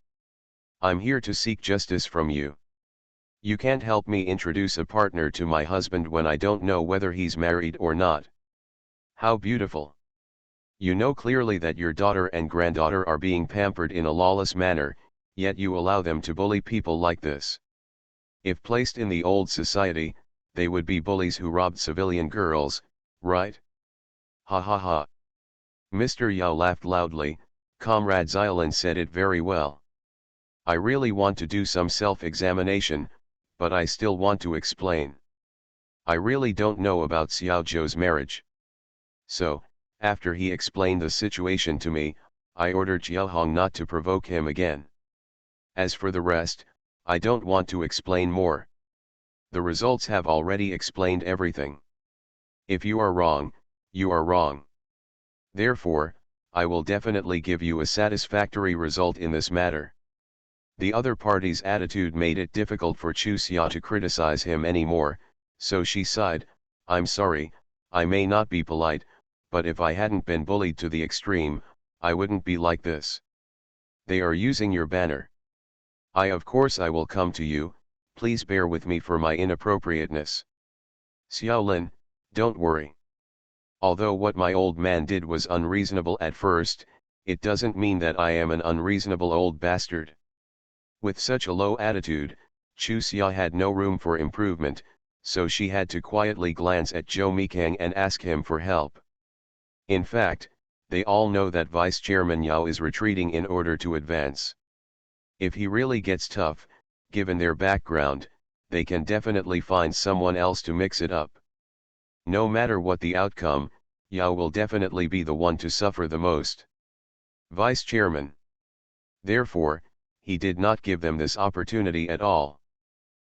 I'm here to seek justice from you. You can't help me introduce a partner to my husband when I don't know whether he's married or not. How beautiful. You know clearly that your daughter and granddaughter are being pampered in a lawless manner, yet you allow them to bully people like this. If placed in the old society, they would be bullies who robbed civilian girls, right? Ha ha ha. Mr. Yao laughed loudly. Comrade Xiaolin said it very well. I really want to do some self-examination, but I still want to explain. I really don't know about Xiao Zhou's marriage. So, after he explained the situation to me, I ordered Xiao Hong not to provoke him again. As for the rest, I don't want to explain more. The results have already explained everything. If you are wrong, you are wrong. Therefore, I will definitely give you a satisfactory result in this matter. The other party's attitude made it difficult for Chu Xia to criticize him anymore, so she sighed, I'm sorry, I may not be polite, but if I hadn't been bullied to the extreme, I wouldn't be like this. They are using your banner. Of course I will come to you, please bear with me for my inappropriateness. Xiaolin, don't worry. Although what my old man did was unreasonable at first, it doesn't mean that I am an unreasonable old bastard. With such a low attitude, Chu Xia had no room for improvement, so she had to quietly glance at Zhou Mikang and ask him for help. In fact, they all know that Vice Chairman Yao is retreating in order to advance. If he really gets tough, given their background, they can definitely find someone else to mix it up. No matter what the outcome, Yao will definitely be the one to suffer the most. Vice Chairman. Therefore, he did not give them this opportunity at all.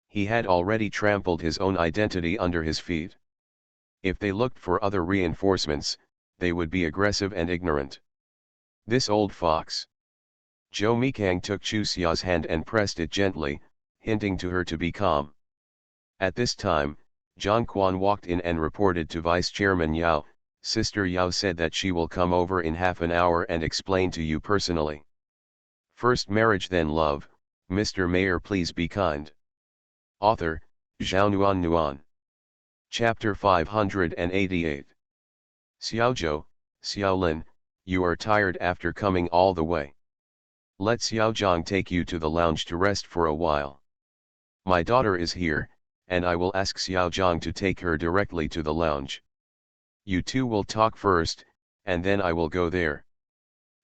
He had already trampled his own identity under his feet. If they looked for other reinforcements, they would be aggressive and ignorant. This old fox. Zhou Mikang took Chu Xia's hand and pressed it gently, hinting to her to be calm. At this time, Zhang Quan walked in and reported to Vice Chairman Yao, Sister Yao said that she will come over in half an hour and explain to you personally. First marriage then love, Mr. Mayor please be kind. Author, Zhao Nuan Nuan. Chapter 588. Xiaozhou, Xiaolin, you are tired after coming all the way. Let Xiaozhang take you to the lounge to rest for a while. My daughter is here, and I will ask Xiaozhang to take her directly to the lounge. You two will talk first, and then I will go there.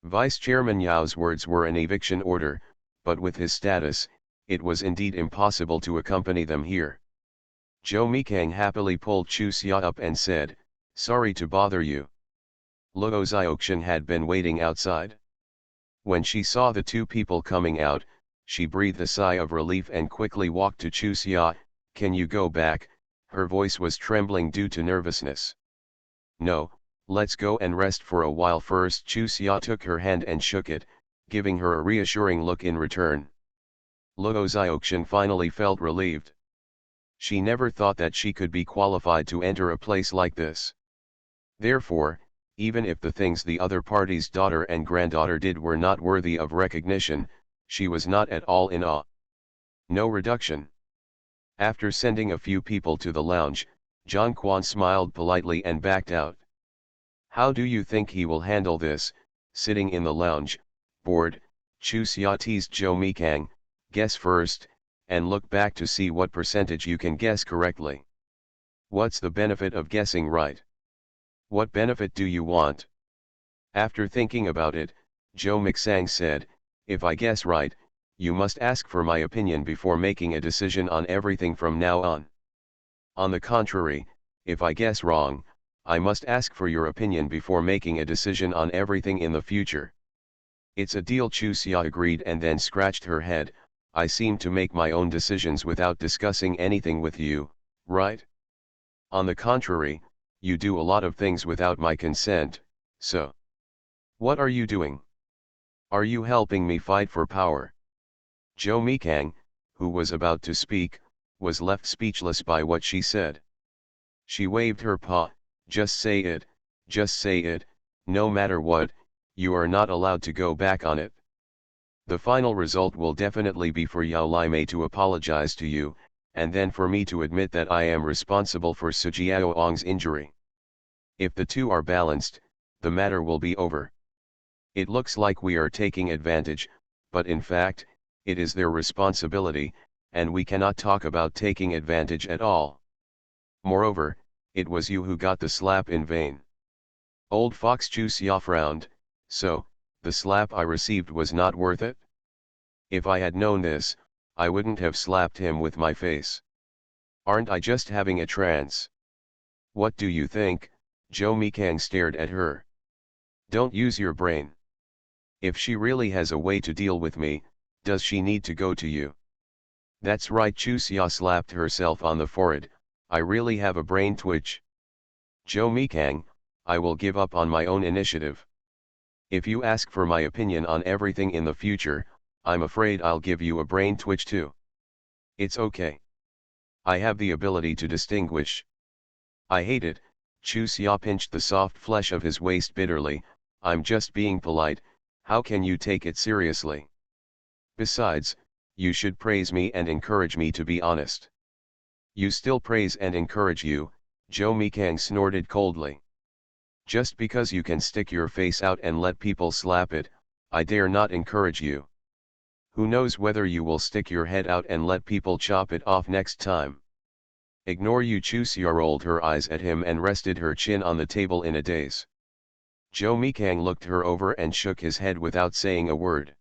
Vice Chairman Yao's words were an eviction order, but with his status, it was indeed impossible to accompany them here. Zhou Mikang happily pulled Chu Xia up and said, sorry to bother you. Luo Xiaoxian had been waiting outside. When she saw the two people coming out, she breathed a sigh of relief and quickly walked to Chu Xia. Can you go back? Her voice was trembling due to nervousness. No, let's go and rest for a while first. Chu Xia took her hand and shook it, giving her a reassuring look in return. Luo Xiaoxian finally felt relieved. She never thought that she could be qualified to enter a place like this. Therefore, even if the things the other party's daughter and granddaughter did were not worthy of recognition, she was not at all in awe. No reduction. After sending a few people to the lounge, Zhang Quan smiled politely and backed out. How do you think he will handle this, sitting in the lounge, bored? Chu Xia teased Zhou Mikang, guess first, and look back to see what percentage you can guess correctly. What's the benefit of guessing right? What benefit do you want? After thinking about it, Zhou Mixang said, if I guess right, you must ask for my opinion before making a decision on everything from now on. On the contrary, if I guess wrong, I must ask for your opinion before making a decision on everything in the future. It's a deal. Chu Xia agreed and then scratched her head. I seem to make my own decisions without discussing anything with you, right? On the contrary, you do a lot of things without my consent, so. What are you doing? Are you helping me fight for power? Jo Mikang, who was about to speak, was left speechless by what she said. She waved her paw. Just say it, no matter what, you are not allowed to go back on it. The final result will definitely be for Yao Limei to apologize to you, and then for me to admit that I am responsible for Sujiao Ong's injury. If the two are balanced, the matter will be over. It looks like we are taking advantage, but in fact, it is their responsibility, and we cannot talk about taking advantage at all. Moreover, it was you who got the slap in vain. Old Fox Chu Xia frowned. So, the slap I received was not worth it? If I had known this, I wouldn't have slapped him with my face. Aren't I just having a trance? What do you think? Jo Mikang stared at her. Don't use your brain. If she really has a way to deal with me, does she need to go to you? That's right, Chu Xia slapped herself on the forehead. I really have a brain twitch. Jo Mikang, I will give up on my own initiative. If you ask for my opinion on everything in the future, I'm afraid I'll give you a brain twitch too. It's okay. I have the ability to distinguish. I hate it. Chu Xia pinched the soft flesh of his waist bitterly. I'm just being polite, how can you take it seriously? Besides, you should praise me and encourage me to be honest. You still praise and encourage you, Jo Mikang snorted coldly. Just because you can stick your face out and let people slap it, I dare not encourage you. Who knows whether you will stick your head out and let people chop it off next time. Ignore you. Chu Xia rolled her eyes at him and rested her chin on the table in a daze. Jo Mikang looked her over and shook his head without saying a word.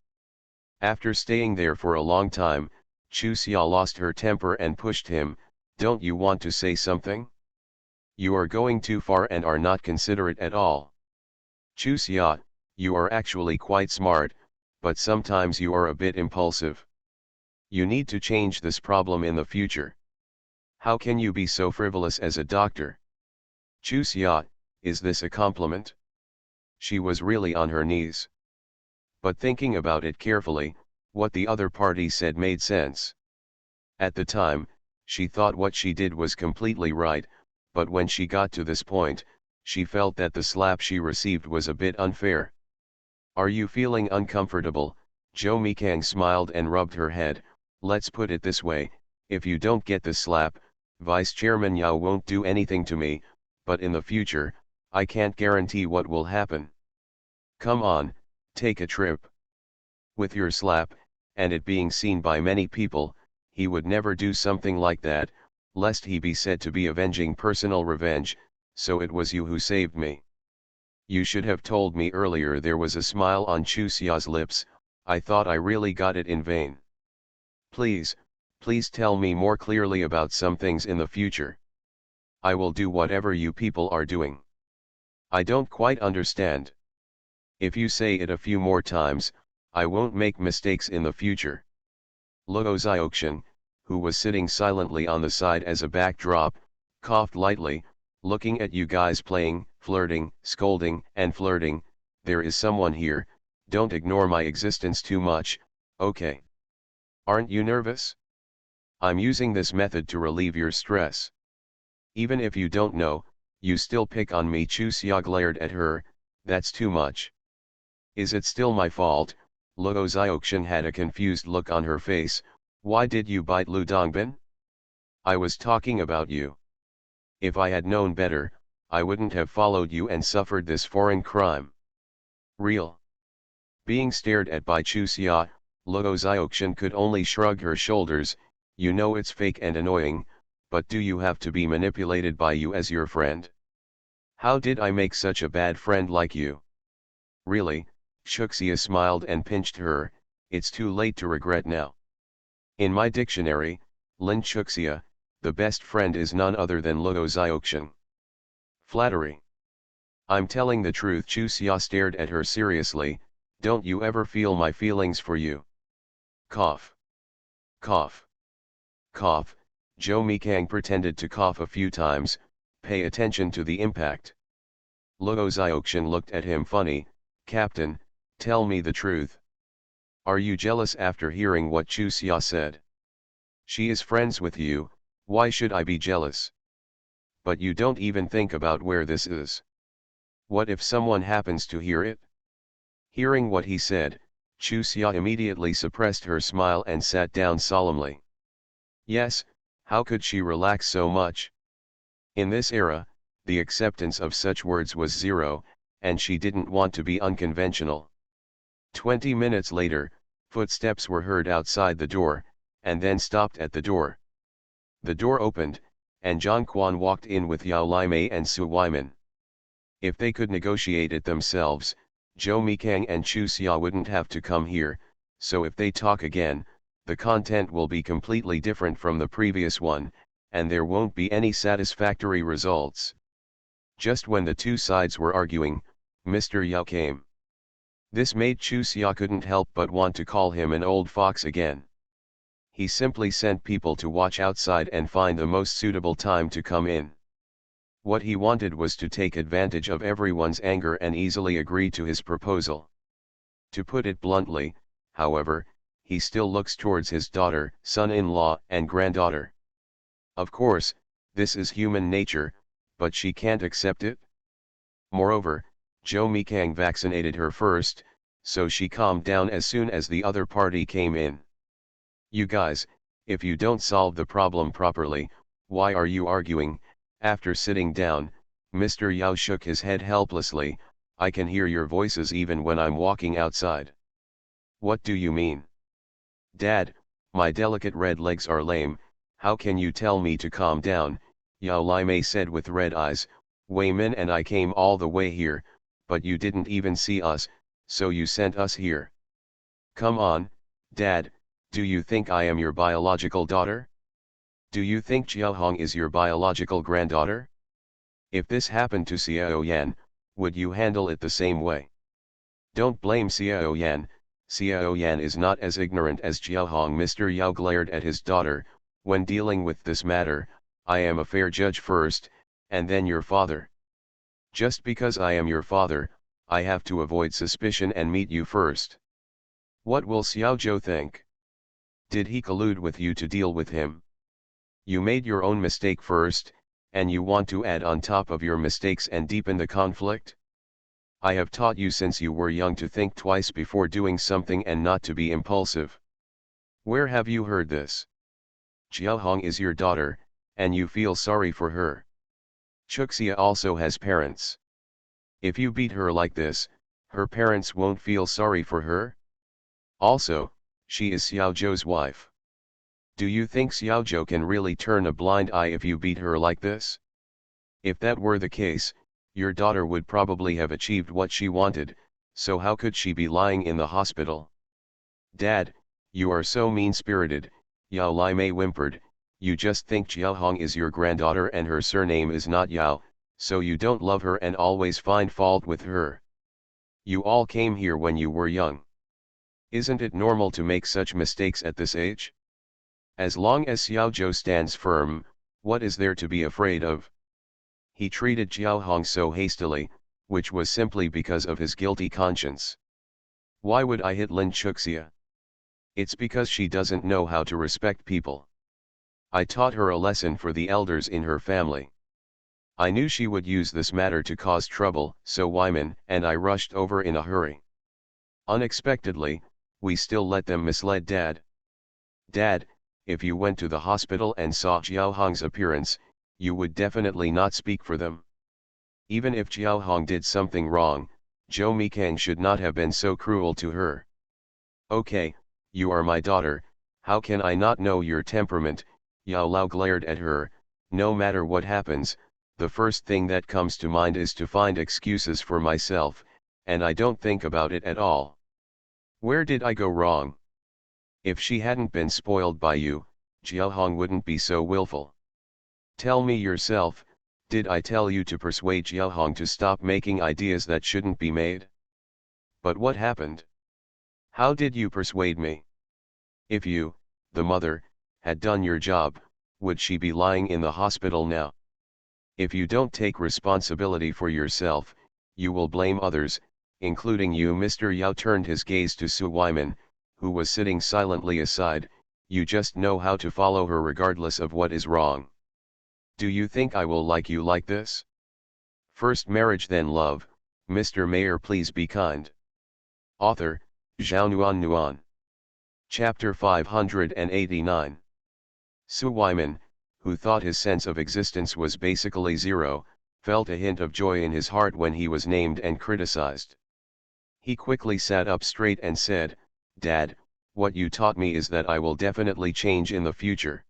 After staying there for a long time, Chu Xia lost her temper and pushed him. Don't you want to say something? You are going too far and are not considerate at all. Chu Xia, you are actually quite smart, but sometimes you are a bit impulsive. You need to change this problem in the future. How can you be so frivolous as a doctor? Chu Xia, is this a compliment? She was really on her knees. But thinking about it carefully, what the other party said made sense. At the time, she thought what she did was completely right, but when she got to this point, she felt that the slap she received was a bit unfair. Are you feeling uncomfortable? Jo Mikang smiled and rubbed her head. Let's put it this way, if you don't get the slap, Vice Chairman Yao won't do anything to me, but in the future, I can't guarantee what will happen. Come on, take a trip. With your slap, and it being seen by many people, he would never do something like that, lest he be said to be avenging personal revenge, so it was you who saved me. You should have told me earlier. There was a smile on Chu Xia's lips. I thought I really got it in vain. Please tell me more clearly about some things in the future. I will do whatever you people are doing. I don't quite understand. If you say it a few more times, I won't make mistakes in the future. Luo Xiaoxian, who was sitting silently on the side as a backdrop, coughed lightly. Looking at you guys playing, flirting, scolding, and flirting, there is someone here. Don't ignore my existence too much, okay? Aren't you nervous? I'm using this method to relieve your stress. Even if you don't know, you still pick on me. Chu Xia glared at her. That's too much. Is it still my fault? Luo Xiaoxian had a confused look on her face. Why did you bite Lu Dongbin? I was talking about you. If I had known better, I wouldn't have followed you and suffered this foreign crime. Real. Being stared at by Chu Xia, Luo Xiaoxian could only shrug her shoulders. You know it's fake and annoying, but do you have to be manipulated by you as your friend? How did I make such a bad friend like you? Really? Chuxia smiled and pinched her. It's too late to regret now. In my dictionary, Lin Chuxia, the best friend is none other than Luo Xiaoxian. Flattery. I'm telling the truth. Chu Xia stared at her seriously. Don't you ever feel my feelings for you? Cough. Cough. Cough. Zhou Mikang pretended to cough a few times. Pay attention to the impact. Luo Xiaoxian looked at him funny. Captain, tell me the truth. Are you jealous after hearing what Chu Xia said? She is friends with you, why should I be jealous? But you don't even think about where this is. What if someone happens to hear it? Hearing what he said, Chu Xia immediately suppressed her smile and sat down solemnly. Yes, how could she relax so much? In this era, the acceptance of such words was zero, and she didn't want to be unconventional. 20 minutes later, footsteps were heard outside the door, and then stopped at the door. The door opened, and Zhang Quan walked in with Yao Limei and Su Weiman. If they could negotiate it themselves, Zhou Mikang and Chu Xia wouldn't have to come here, so if they talk again, the content will be completely different from the previous one, and there won't be any satisfactory results. Just when the two sides were arguing, Mr. Yao came. This made Chu Xia couldn't help but want to call him an old fox again. He simply sent people to watch outside and find the most suitable time to come in. What he wanted was to take advantage of everyone's anger and easily agree to his proposal. To put it bluntly, however, he still looks towards his daughter, son-in-law, and granddaughter. Of course, this is human nature, but she can't accept it. Moreover, Zhou Mikang vaccinated her first, so she calmed down as soon as the other party came in. You guys, if you don't solve the problem properly, why are you arguing? After sitting down, Mr. Yao shook his head helplessly. I can hear your voices even when I'm walking outside. What do you mean? Dad, my delicate red legs are lame, how can you tell me to calm down? Yao Limei said with red eyes. Wei Min and I came all the way here, but you didn't even see us, so you sent us here. Come on, Dad, do you think I am your biological daughter? Do you think Jiaohong is your biological granddaughter? If this happened to Xiao Yan, would you handle it the same way? Don't blame Xiao Yan, Xiao Yan is not as ignorant as Jiaohong. Mr. Yao glared at his daughter. When dealing with this matter, I am a fair judge first, and then your father. Just because I am your father, I have to avoid suspicion and meet you first. What will Xiao Zhou think? Did he collude with you to deal with him? You made your own mistake first, and you want to add on top of your mistakes and deepen the conflict? I have taught you since you were young to think twice before doing something and not to be impulsive. Where have you heard this? Jiaohong is your daughter, and you feel sorry for her. Chuxia also has parents. If you beat her like this, her parents won't feel sorry for her? Also, she is Xiao Zhou's wife. Do you think Xiao Zhou can really turn a blind eye if you beat her like this? If that were the case, your daughter would probably have achieved what she wanted, so how could she be lying in the hospital? Dad, you are so mean-spirited, Yao Limei whimpered. You just think Jiaohong is your granddaughter and her surname is not Yao, so you don't love her and always find fault with her. You all came here when you were young. Isn't it normal to make such mistakes at this age? As long as Xiao Zhou stands firm, what is there to be afraid of? He treated Jiaohong so hastily, which was simply because of his guilty conscience. Why would I hit Lin Chuxia? It's because she doesn't know how to respect people. I taught her a lesson for the elders in her family. I knew she would use this matter to cause trouble, so Wyman and I rushed over in a hurry. Unexpectedly, we still let them mislead Dad. Dad, if you went to the hospital and saw Jiaohong's appearance, you would definitely not speak for them. Even if Jiaohong did something wrong, Zhou Mikang should not have been so cruel to her. Okay, you are my daughter, how can I not know your temperament? Yao Lao glared at her. No matter what happens, the first thing that comes to mind is to find excuses for myself, and I don't think about it at all. Where did I go wrong? If she hadn't been spoiled by you, Jiaohong wouldn't be so willful. Tell me yourself, did I tell you to persuade Jiaohong to stop making ideas that shouldn't be made? But what happened? How did you persuade me? If you, the mother, had done your job, would she be lying in the hospital now? If you don't take responsibility for yourself, you will blame others, including you. Mr. Yao turned his gaze to Su Weiman, who was sitting silently aside. You just know how to follow her regardless of what is wrong. Do you think I will like you like this? First marriage then love. Mr. Mayor, please be kind. Author, Zhao Nuan Nuan. Chapter 589. Su Weiman, who thought his sense of existence was basically zero, felt a hint of joy in his heart when he was named and criticized. He quickly sat up straight and said, "Dad, what you taught me is that I will definitely change in the future.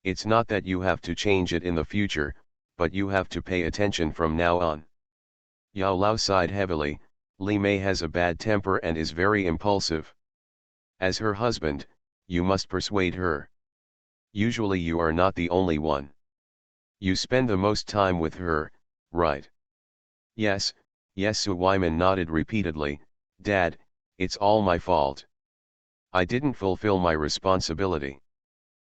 It's not that you have to change it in the future, but you have to pay attention from now on." Yao Lao sighed heavily. Li Mei has a bad temper and is very impulsive. As her husband, you must persuade her. Usually you are not the only one. You spend the most time with her, right? Yes, yes. Su Weiman nodded repeatedly. Dad, it's all my fault. I didn't fulfill my responsibility.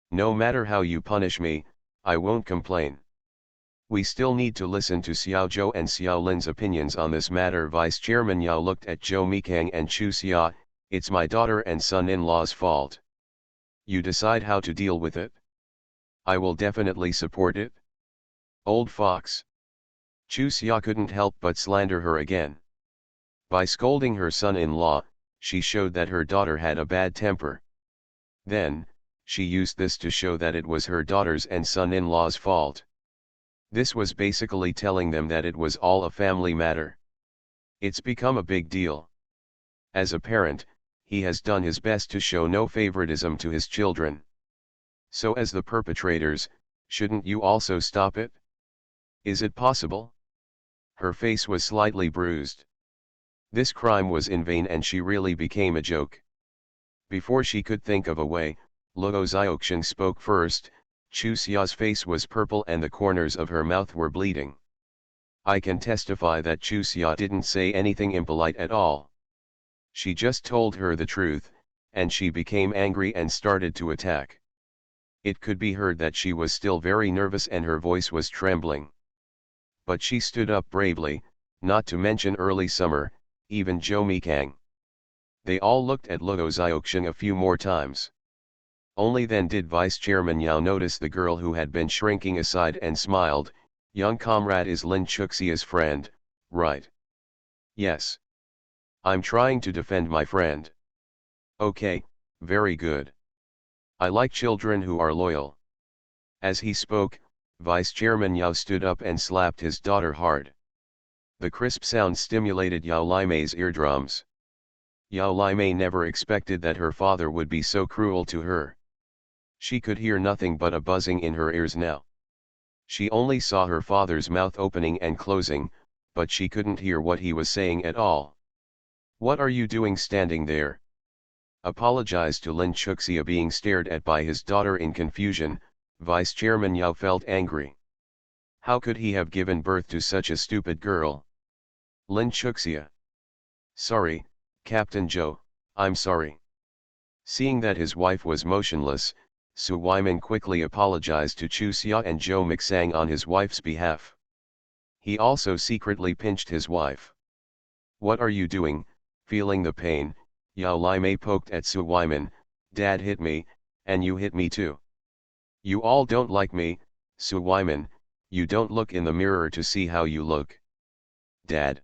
No matter how you punish me, I won't complain. We still need to listen to Xiao Zhou and Xiao Lin's opinions on this matter. Vice Chairman Yao looked at Zhou Mikang and Chu Xia. It's my daughter and son-in-law's fault. You decide how to deal with it. I will definitely support it. Old fox. Chu Xia couldn't help but slander her again. By scolding her son-in-law, she showed that her daughter had a bad temper. Then, she used this to show that it was her daughter's and son-in-law's fault. This was basically telling them that it was all a family matter. It's become a big deal. As a parent, he has done his best to show no favoritism to his children. So as the perpetrators, shouldn't you also stop it? Is it possible? Her face was slightly bruised. This crime was in vain and she really became a joke. Before she could think of a way, Luo Xiaoqiang spoke first. Chu Xia's face was purple and the corners of her mouth were bleeding. I can testify that Chu Xia didn't say anything impolite at all. She just told her the truth, and she became angry and started to attack. It could be heard that she was still very nervous and her voice was trembling. But she stood up bravely, not to mention early summer, even Zhou Mikang. They all looked at Luo Xiaoqiang a few more times. Only then did Vice Chairman Yao notice the girl who had been shrinking aside and smiled. Young comrade is Lin Chuxia's friend, right? Yes. I'm trying to defend my friend. Okay, very good. I like children who are loyal. As he spoke, Vice Chairman Yao stood up and slapped his daughter hard. The crisp sound stimulated Yao Limei's eardrums. Yao Limei never expected that her father would be so cruel to her. She could hear nothing but a buzzing in her ears now. She only saw her father's mouth opening and closing, but she couldn't hear what he was saying at all. What are you doing standing there? Apologized to Lin Chuxia being stared at by his daughter in confusion. Vice Chairman Yao felt angry. How could he have given birth to such a stupid girl? Lin Chuxia. Sorry, Captain Zhou, I'm sorry. Seeing that his wife was motionless, Su Weiman quickly apologized to Chu Xia and Zhou Mixang on his wife's behalf. He also secretly pinched his wife. What are you doing? Feeling the pain, Yao Limei poked at Su Weiman. Dad hit me, and you hit me too. You all don't like me, Su Weiman. You don't look in the mirror to see how you look. Dad.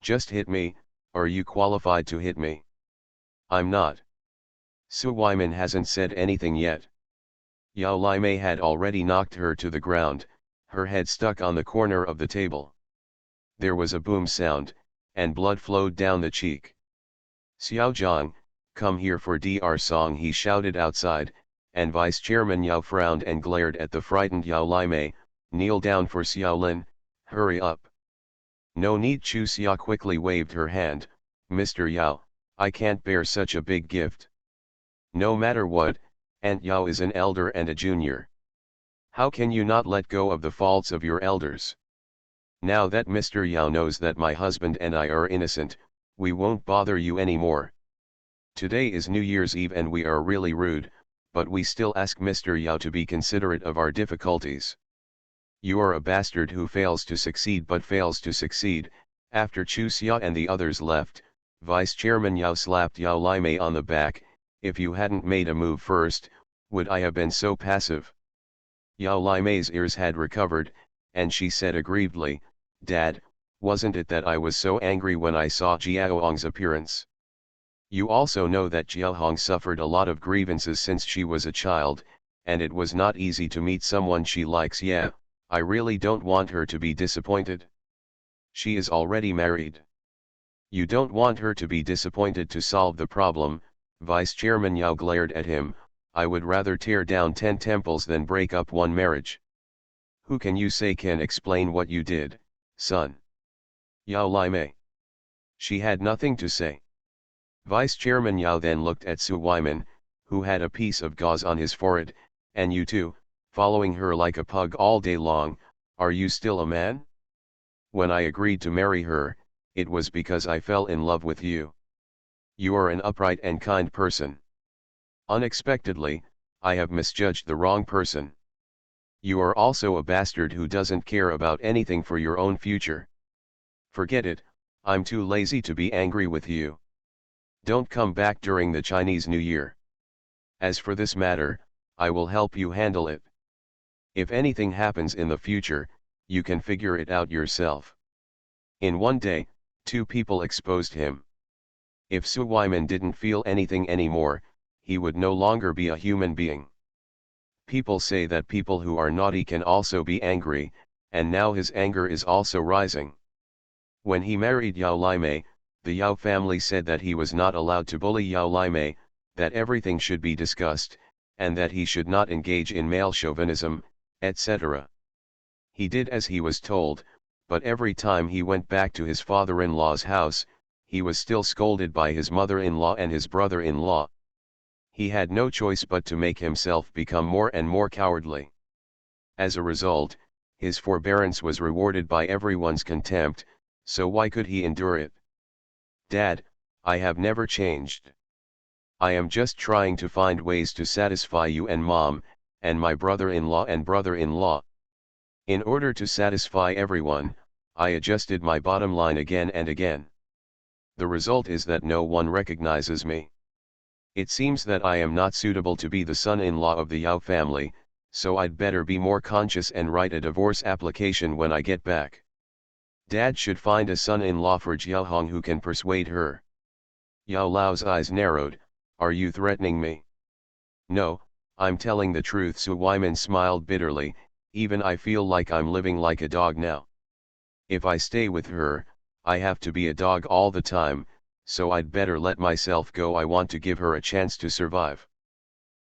Just hit me. Are you qualified to hit me? I'm not. Su Weiman hasn't said anything yet. Yao Limei had already knocked her to the ground, her head stuck on the corner of the table. There was a boom sound, and blood flowed down the cheek. Xiao Zhang, come here for Dr. Song, he shouted outside, and Vice Chairman Yao frowned and glared at the frightened Yao Limei. Kneel down for Xiao Lin, hurry up. No need. Chu Xia quickly waved her hand. Mr. Yao, I can't bear such a big gift. No matter what, Aunt Yao is an elder and a junior. How can you not let go of the faults of your elders? Now that Mr. Yao knows that my husband and I are innocent, we won't bother you anymore. Today is New Year's Eve and we are really rude, but we still ask Mr. Yao to be considerate of our difficulties. You are a bastard who fails to succeed but fails to succeed." After Chu Xia and the others left, Vice Chairman Yao slapped Yao Limei on the back. "If you hadn't made a move first, would I have been so passive?" Yao Limei's ears had recovered, and she said aggrievedly, "Dad, wasn't it that I was so angry when I saw Jiaohong's appearance? You also know that Jiaohong suffered a lot of grievances since she was a child, and it was not easy to meet someone she likes. Yeah, I really don't want her to be disappointed. She is already married. You don't want her to be disappointed to solve the problem." Vice Chairman Yao glared at him. "I would rather tear down 10 temples than break up one marriage. Who can you say can explain what you did, son?" Yao Limei. She had nothing to say. Vice Chairman Yao then looked at Su Weiman, who had a piece of gauze on his forehead. "And you too, following her like a pug all day long, are you still a man? When I agreed to marry her, it was because I fell in love with you. You are an upright and kind person. Unexpectedly, I have misjudged the wrong person. You are also a bastard who doesn't care about anything for your own future. Forget it, I'm too lazy to be angry with you. Don't come back during the Chinese New Year. As for this matter, I will help you handle it. If anything happens in the future, you can figure it out yourself." In one day, 2 people exposed him. If Su Weiman didn't feel anything anymore, he would no longer be a human being. People say that people who are naughty can also be angry, and now his anger is also rising. When he married Yao Limei, the Yao family said that he was not allowed to bully Yao Limei, that everything should be discussed, and that he should not engage in male chauvinism, etc. He did as he was told, but every time he went back to his father-in-law's house, he was still scolded by his mother-in-law and his brother-in-law. He had no choice but to make himself become more and more cowardly. As a result, his forbearance was rewarded by everyone's contempt, so why could he endure it? "Dad, I have never changed. I am just trying to find ways to satisfy you and Mom, and my brother-in-law and brother-in-law. In order to satisfy everyone, I adjusted my bottom line again and again. The result is that no one recognizes me. It seems that I am not suitable to be the son-in-law of the Yao family, so I'd better be more conscious and write a divorce application when I get back. Dad should find a son-in-law for Jiaohong who can persuade her." Yao Lao's eyes narrowed. "Are you threatening me?" "No, I'm telling the truth." Su Weiman smiled bitterly. "Even I feel like I'm living like a dog now. If I stay with her, I have to be a dog all the time, so I'd better let myself go. I want to give her a chance to survive.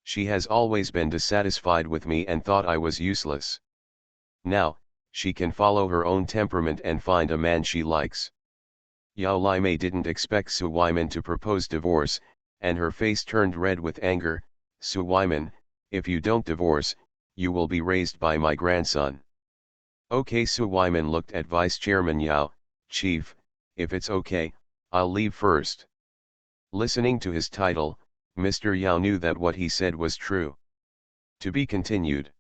She has always been dissatisfied with me and thought I was useless. Now, she can follow her own temperament and find a man she likes." Yao Limei didn't expect Su Weiman to propose divorce, and her face turned red with anger. "Su Weiman, if you don't divorce, you will be raised by my grandson." "Okay." Su Weiman looked at Vice Chairman Yao. "Chief, if it's okay, I'll leave first." Listening to his title, Mr. Yao knew that what he said was true. To be continued.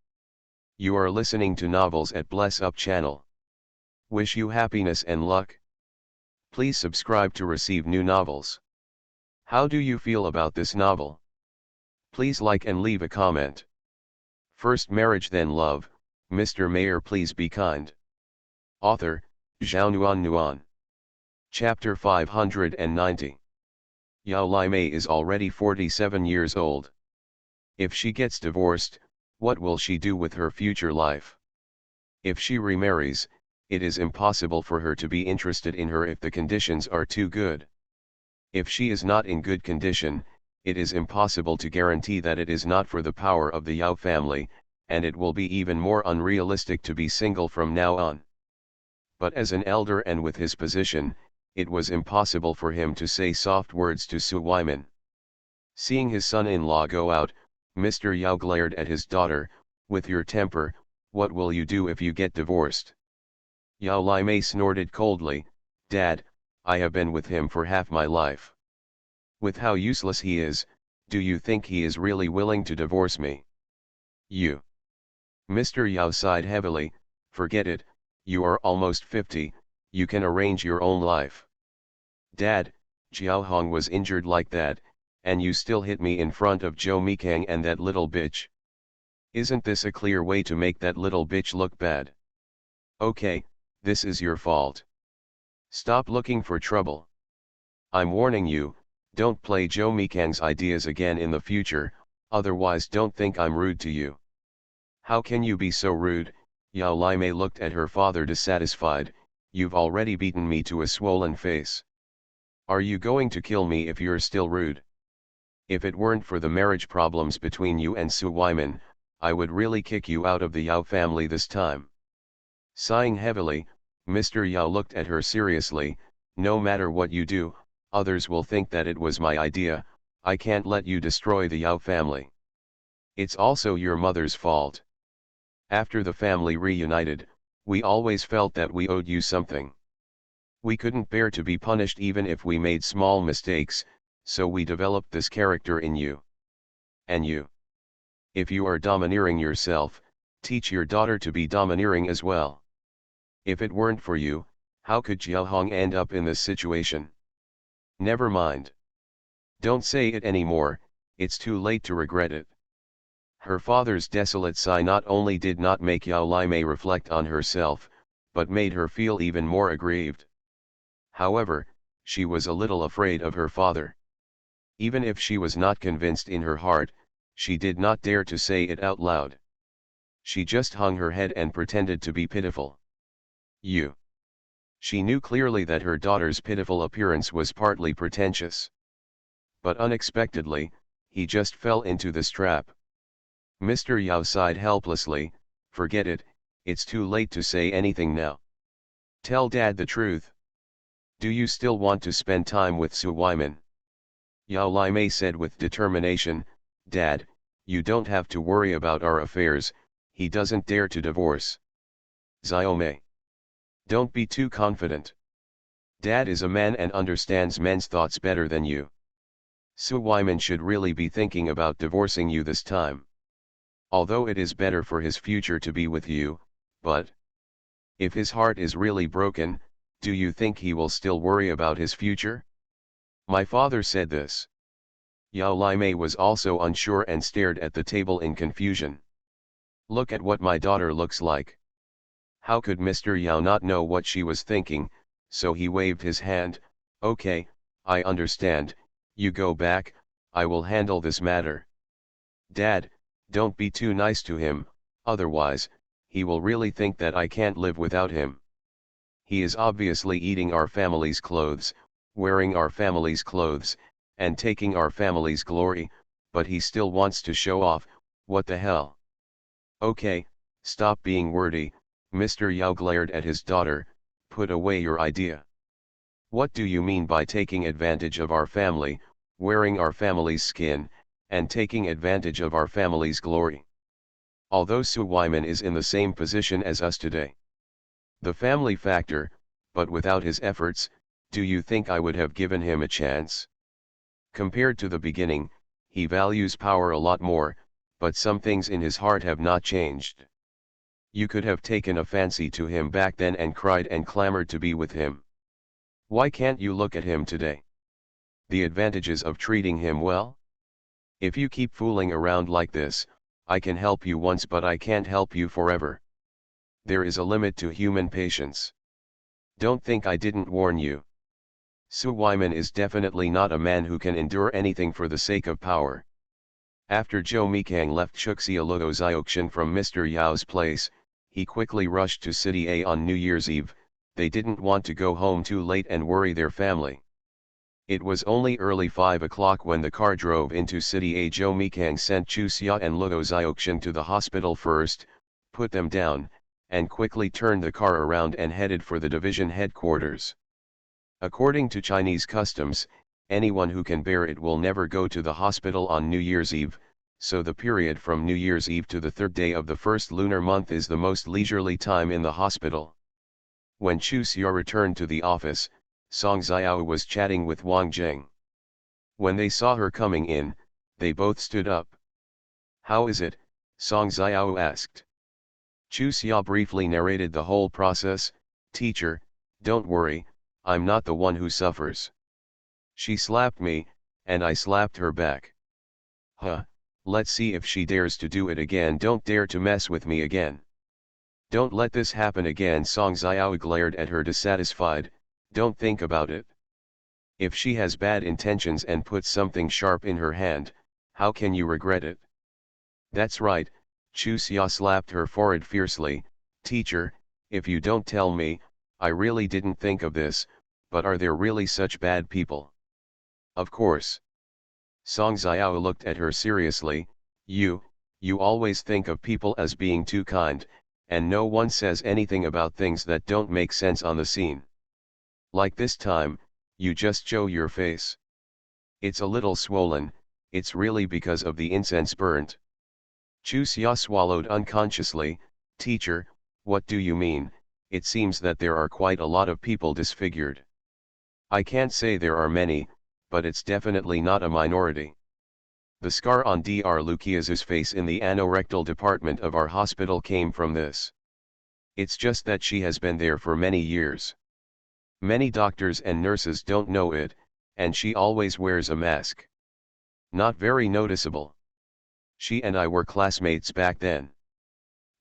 You are listening to Novels at Bless Up channel. Wish you happiness and luck. Please subscribe to receive new novels. How do you feel about this novel? Please like and leave a comment. First Marriage Then Love, Mr. Mayor Please Be Kind. Author, Zhao Nuan. Chapter 590. Yao Limei is already 47 years old. If she gets divorced, what will she do with her future life? If she remarries, it is impossible for her to be interested in her if the conditions are too good. If she is not in good condition, it is impossible to guarantee that it is not for the power of the Yao family, and it will be even more unrealistic to be single from now on. But as an elder and with his position, it was impossible for him to say soft words to Su Weiman. Seeing his son-in-law go out, Mr. Yao glared at his daughter. "With your temper, what will you do if you get divorced?" Yao Limei snorted coldly. "Dad, I have been with him for half my life. With how useless he is, Do you think he is really willing to divorce me? You. Mr. Yao sighed heavily. Forget it, you are almost 50, you can arrange your own life. Dad, Jiao Hong was injured like that, and you still hit me in front of Zhou Mikang and that little bitch. Isn't this a clear way to make that little bitch look bad? Okay, this is your fault. Stop looking for trouble. I'm warning you, don't play Zhou Mikang's ideas again in the future, otherwise don't think I'm rude to you. How can you be so rude? Yao Laimei looked at her father dissatisfied. You've already beaten me to a swollen face. Are you going to kill me if you're still rude? If it weren't for the marriage problems between you and Su Weiman, I would really kick you out of the Yao family this time. Sighing heavily, Mr. Yao looked at her seriously. No matter what you do, others will think that it was my idea. I can't let you destroy the Yao family. It's also your mother's fault. After the family reunited, we always felt that we owed you something. We couldn't bear to be punished even if we made small mistakes, so we developed this character in you. And you. If you are domineering yourself, teach your daughter to be domineering as well. If it weren't for you, how could Jiao Hong end up in this situation? Never mind. Don't say it anymore, it's too late to regret it. Her father's desolate sigh not only did not make Yao Laimei reflect on herself, but made her feel even more aggrieved. However, she was a little afraid of her father. Even if she was not convinced in her heart, she did not dare to say it out loud. She just hung her head and pretended to be pitiful. You. She knew clearly that her daughter's pitiful appearance was partly pretentious. But unexpectedly, he just fell into this trap. Mr. Yao sighed helplessly. Forget it, it's too late to say anything now. Tell Dad the truth. Do you still want to spend time with Su Weiman? Yao Laimei said with determination. Dad, you don't have to worry about our affairs, he doesn't dare to divorce. Xiaomei. Don't be too confident. Dad is a man and understands men's thoughts better than you. Su Weiman should really be thinking about divorcing you this time. Although it is better for his future to be with you, but if his heart is really broken, do you think he will still worry about his future? My father said this. Yao Laimei was also unsure and stared at the table in confusion. Look at what my daughter looks like. How could Mr. Yao not know what she was thinking, so he waved his hand. Okay, I understand, you go back, I will handle this matter. Dad, don't be too nice to him, otherwise, he will really think that I can't live without him. He is obviously eating our family's clothes, wearing our family's clothes, and taking our family's glory, but he still wants to show off. What the hell? Okay, stop being wordy. Mr. Yao glared at his daughter. Put away your idea. What do you mean by taking advantage of our family, wearing our family's skin, and taking advantage of our family's glory? Although Su Weiman is in the same position as us today. The family factor, but without his efforts, do you think I would have given him a chance? Compared to the beginning, he values power a lot more, but some things in his heart have not changed. You could have taken a fancy to him back then and cried and clamored to be with him. Why can't you look at him today? The advantages of treating him well? If you keep fooling around like this, I can help you once but I can't help you forever. There is a limit to human patience. Don't think I didn't warn you. Su Weiman is definitely not a man who can endure anything for the sake of power. After Zhou Mikang left Chuxia Luo Xiaoxian from Mr. Yao's place, he quickly rushed to City A on New Year's Eve. They didn't want to go home too late and worry their family. It was only early 5 o'clock when the car drove into City A. Zhou Mikang sent Chu Xia and Luo Xiaoxian to the hospital first, put them down, and quickly turned the car around and headed for the division headquarters. According to Chinese customs, anyone who can bear it will never go to the hospital on New Year's Eve, so the period from New Year's Eve to the third day of the first lunar month is the most leisurely time in the hospital. When Chu Xia returned to the office, Song Xiao was chatting with Wang Jing. When they saw her coming in, They both stood up. How is it? Song Xiao asked. Chu Xia briefly narrated the whole process. Teacher, don't worry, I'm not the one who suffers. She slapped me, and I slapped her back. Huh, let's see if she dares to do it again. Don't dare to mess with me again. Don't let this happen again. Song Xiao glared at her dissatisfied. Don't think about it. If she has bad intentions and puts something sharp in her hand, how can you regret it? That's right, Chu Xia slapped her forehead fiercely. Teacher, if you don't tell me, I really didn't think of this, but are there really such bad people? Of course. Song Xiao looked at her seriously. You always think of people as being too kind, and no one says anything about things that don't make sense on the scene. Like this time, you just show your face. It's a little swollen, it's really because of the incense burnt. Chu Xia swallowed unconsciously. Teacher, what do you mean? It seems that there are quite a lot of people disfigured. I can't say there are many, but it's definitely not a minority. The scar on Dr. Luquia's face in the anorectal department of our hospital came from this. It's just that she has been there for many years. Many doctors and nurses don't know it, and she always wears a mask. Not very noticeable. She and I were classmates back then.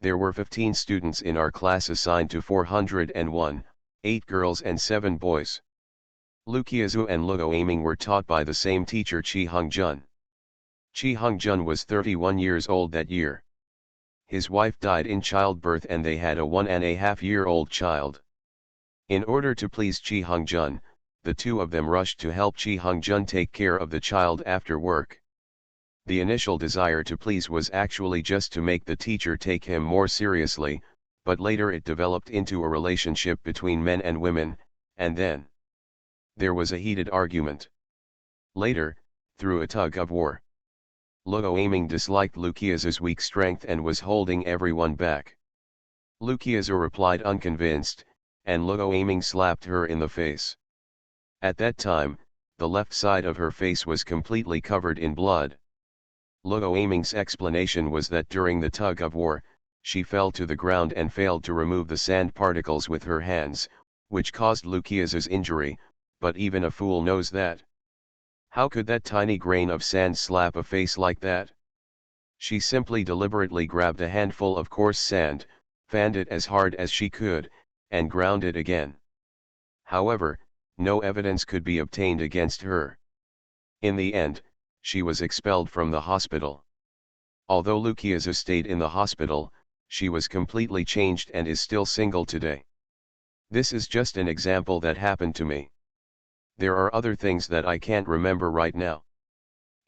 There were 15 students in our class assigned to 401, 8 girls and 7 boys. Luqiazu and Luoaming were taught by the same teacher Chi Hongjun. Chi Hongjun was 31 years old that year. His wife died in childbirth and they had a 1.5-year-old child. In order to please Chi Hongjun, the two of them rushed to help Chi Hongjun take care of the child after work. The initial desire to please was actually just to make the teacher take him more seriously, but later it developed into a relationship between men and women, and then there was a heated argument. Later, through a tug of war, Luoaming disliked Luqiazu's weak strength and was holding everyone back. Luqiazu replied unconvinced, and Luoaming slapped her in the face. At that time, the left side of her face was completely covered in blood. Luoaming's explanation was that during the tug of war, she fell to the ground and failed to remove the sand particles with her hands, which caused Luqiazu's injury, but even a fool knows that. How could that tiny grain of sand slap a face like that? She simply deliberately grabbed a handful of coarse sand, fanned it as hard as she could, and ground it again. However, no evidence could be obtained against her. In the end, she was expelled from the hospital. Although Luqiazu stayed in the hospital, she was completely changed and is still single today. This is just an example that happened to me. There are other things that I can't remember right now.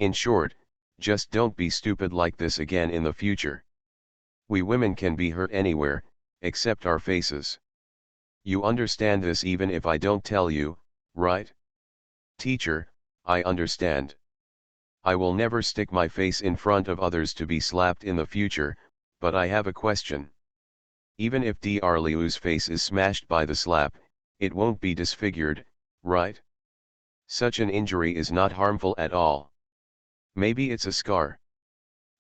In short, just don't be stupid like this again in the future. We women can be hurt anywhere, except our faces. You understand this even if I don't tell you, right? Teacher, I understand. I will never stick my face in front of others to be slapped in the future, but I have a question. Even if Dr. Liu's face is smashed by the slap, it won't be disfigured, right? Such an injury is not harmful at all. Maybe it's a scar.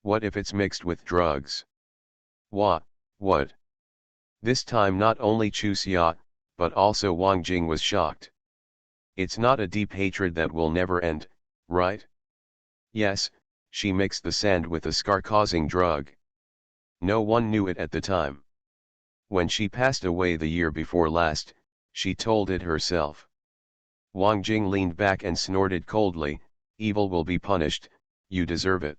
What if it's mixed with drugs? What? This time not only Chu Xia, but also Wang Jing was shocked. It's not a deep hatred that will never end, right? Yes, she mixed the sand with a scar-causing drug. No one knew it at the time. When she passed away the year before last, she told it herself. Wang Jing leaned back and snorted coldly, "Evil will be punished, you deserve it."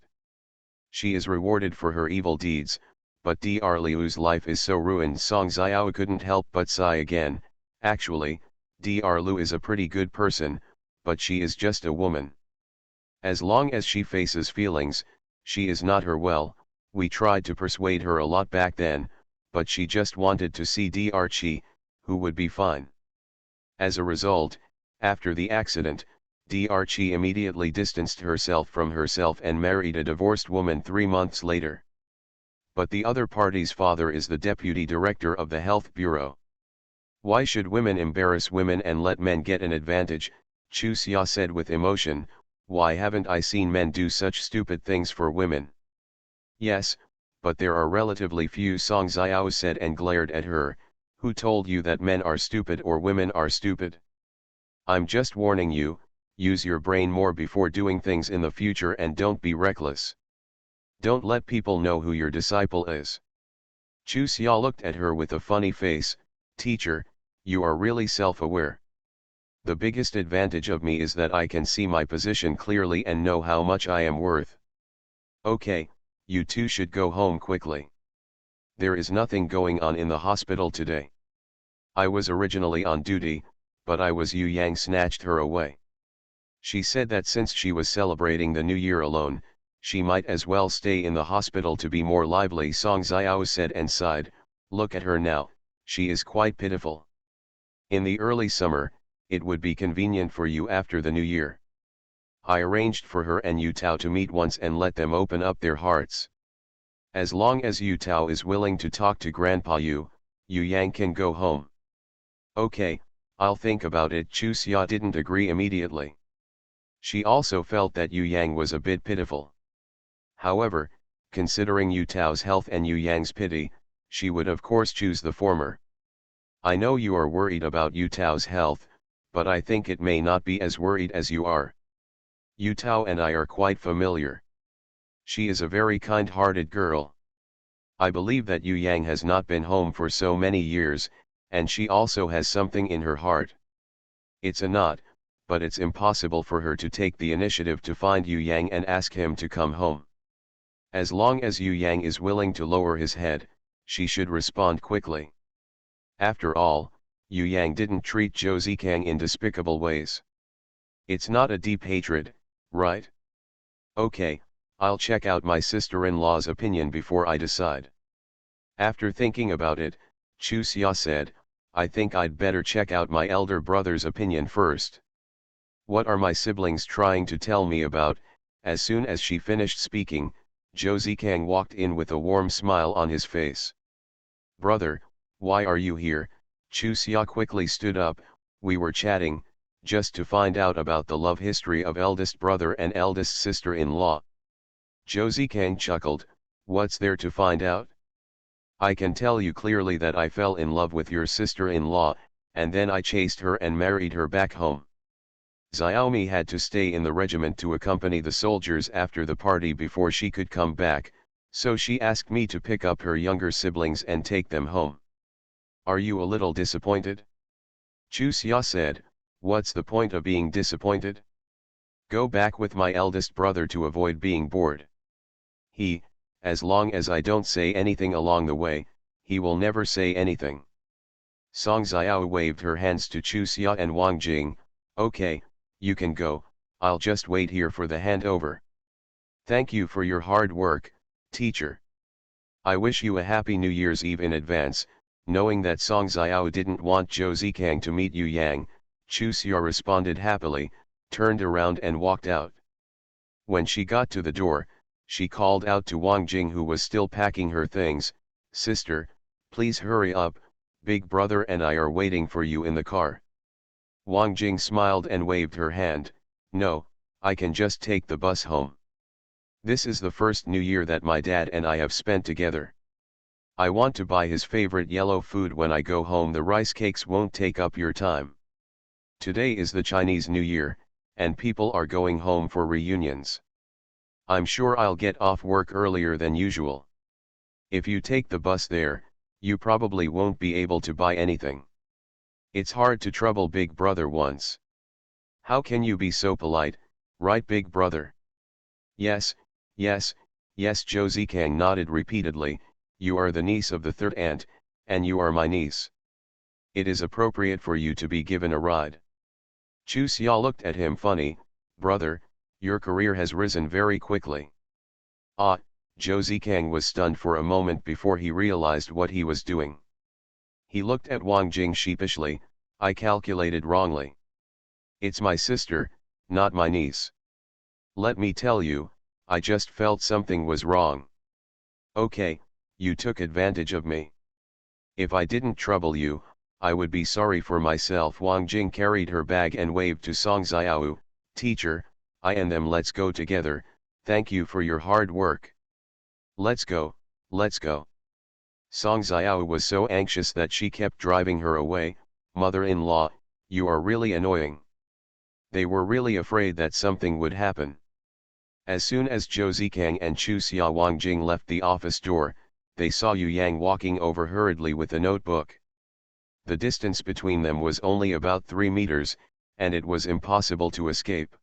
She is rewarded for her evil deeds, but Dr. Liu's life is so ruined. Song Xiao couldn't help but sigh again. Actually, Dr. Liu is a pretty good person, but she is just a woman. As long as she faces feelings, she is not her well. We tried to persuade her a lot back then, but she just wanted to see Dr. Chi, who would be fine. As a result, after the accident, Dr. Chi immediately distanced herself from herself and married a divorced woman 3 months later. But the other party's father is the deputy director of the health bureau. Why should women embarrass women and let men get an advantage? Chu Xia said with emotion. Why haven't I seen men do such stupid things for women? Yes, but there are relatively few. Song Xiao said and glared at her. Who told you that men are stupid or women are stupid? I'm just warning you, use your brain more before doing things in the future and don't be reckless. Don't let people know who your disciple is. Chu Xia looked at her with a funny face. Teacher, you are really self-aware. The biggest advantage of me is that I can see my position clearly and know how much I am worth. Okay, you two should go home quickly. There is nothing going on in the hospital today. I was originally on duty, but Yu Yang snatched her away. She said that since she was celebrating the new year alone, she might as well stay in the hospital to be more lively. Song Xiao said and sighed, look at her now, she is quite pitiful. In the early summer, it would be convenient for you after the new year. I arranged for her and Yu Tao to meet once and let them open up their hearts. As long as Yu Tao is willing to talk to Grandpa Yu Yang can go home. Okay, I'll think about it. Chu Xia didn't agree immediately. She also felt that Yu Yang was a bit pitiful. However, considering Yu Tao's health and Yu Yang's pity, she would of course choose the former. I know you are worried about Yu Tao's health, but I think it may not be as worried as you are. Yu Tao and I are quite familiar. She is a very kind-hearted girl. I believe that Yu Yang has not been home for so many years, and she also has something in her heart. It's a knot, but it's impossible for her to take the initiative to find Yu Yang and ask him to come home. As long as Yu Yang is willing to lower his head, she should respond quickly. After all, Yu Yang didn't treat Josei Kang in despicable ways. It's not a deep hatred, right? Okay, I'll check out my sister-in-law's opinion before I decide. After thinking about it, Chu Xia said, I think I'd better check out my elder brother's opinion first. What are my siblings trying to tell me about? As soon as she finished speaking, Josei Kang walked in with a warm smile on his face. Brother, why are you here? Chu Xia quickly stood up. We were chatting, just to find out about the love history of eldest brother and eldest sister-in-law. Josei Kang chuckled, what's there to find out? I can tell you clearly that I fell in love with your sister-in-law, and then I chased her and married her back home. Xiaomi had to stay in the regiment to accompany the soldiers after the party before she could come back, so she asked me to pick up her younger siblings and take them home. Are you a little disappointed? Chu Xia said, what's the point of being disappointed? Go back with my eldest brother to avoid being bored. As long as I don't say anything along the way, he will never say anything. Song Xiao waved her hands to Chu Xia and Wang Jing, okay, you can go, I'll just wait here for the handover. Thank you for your hard work, teacher. I wish you a happy New Year's Eve in advance. Knowing that Song Xiao didn't want Josei Kang to meet Yu Yang, Chu Xia responded happily, turned around and walked out. When she got to the door, she called out to Wang Jing, who was still packing her things, Sister, please hurry up, Big Brother and I are waiting for you in the car. Wang Jing smiled and waved her hand, no, I can just take the bus home. This is the first New Year that my dad and I have spent together. I want to buy his favorite yellow food when I go home. The rice cakes won't take up your time. Today is the Chinese New Year, and people are going home for reunions. I'm sure I'll get off work earlier than usual. If you take the bus there, you probably won't be able to buy anything. It's hard to trouble Big Brother once. How can you be so polite, right Big Brother? Yes, Josei Kang nodded repeatedly. You are the niece of the third aunt, and you are my niece. It is appropriate for you to be given a ride. Chu Xia looked at him funny, brother, your career has risen very quickly. Ah, Josei Kang was stunned for a moment before he realized what he was doing. He looked at Wang Jing sheepishly, I calculated wrongly. It's my sister, not my niece. Let me tell you, I just felt something was wrong. Okay, you took advantage of me. If I didn't trouble you, I would be sorry for myself. Wang Jing carried her bag and waved to Song Xiao, teacher, I and them let's go together, thank you for your hard work. Let's go, let's go. Song Xiao was so anxious that she kept driving her away. Mother-in-law, you are really annoying. They were really afraid that something would happen. As soon as Zhou Zikang and Chu Xia Wangjing left the office door, they saw Yu Yang walking over hurriedly with a notebook. The distance between them was only about 3 meters, and it was impossible to escape.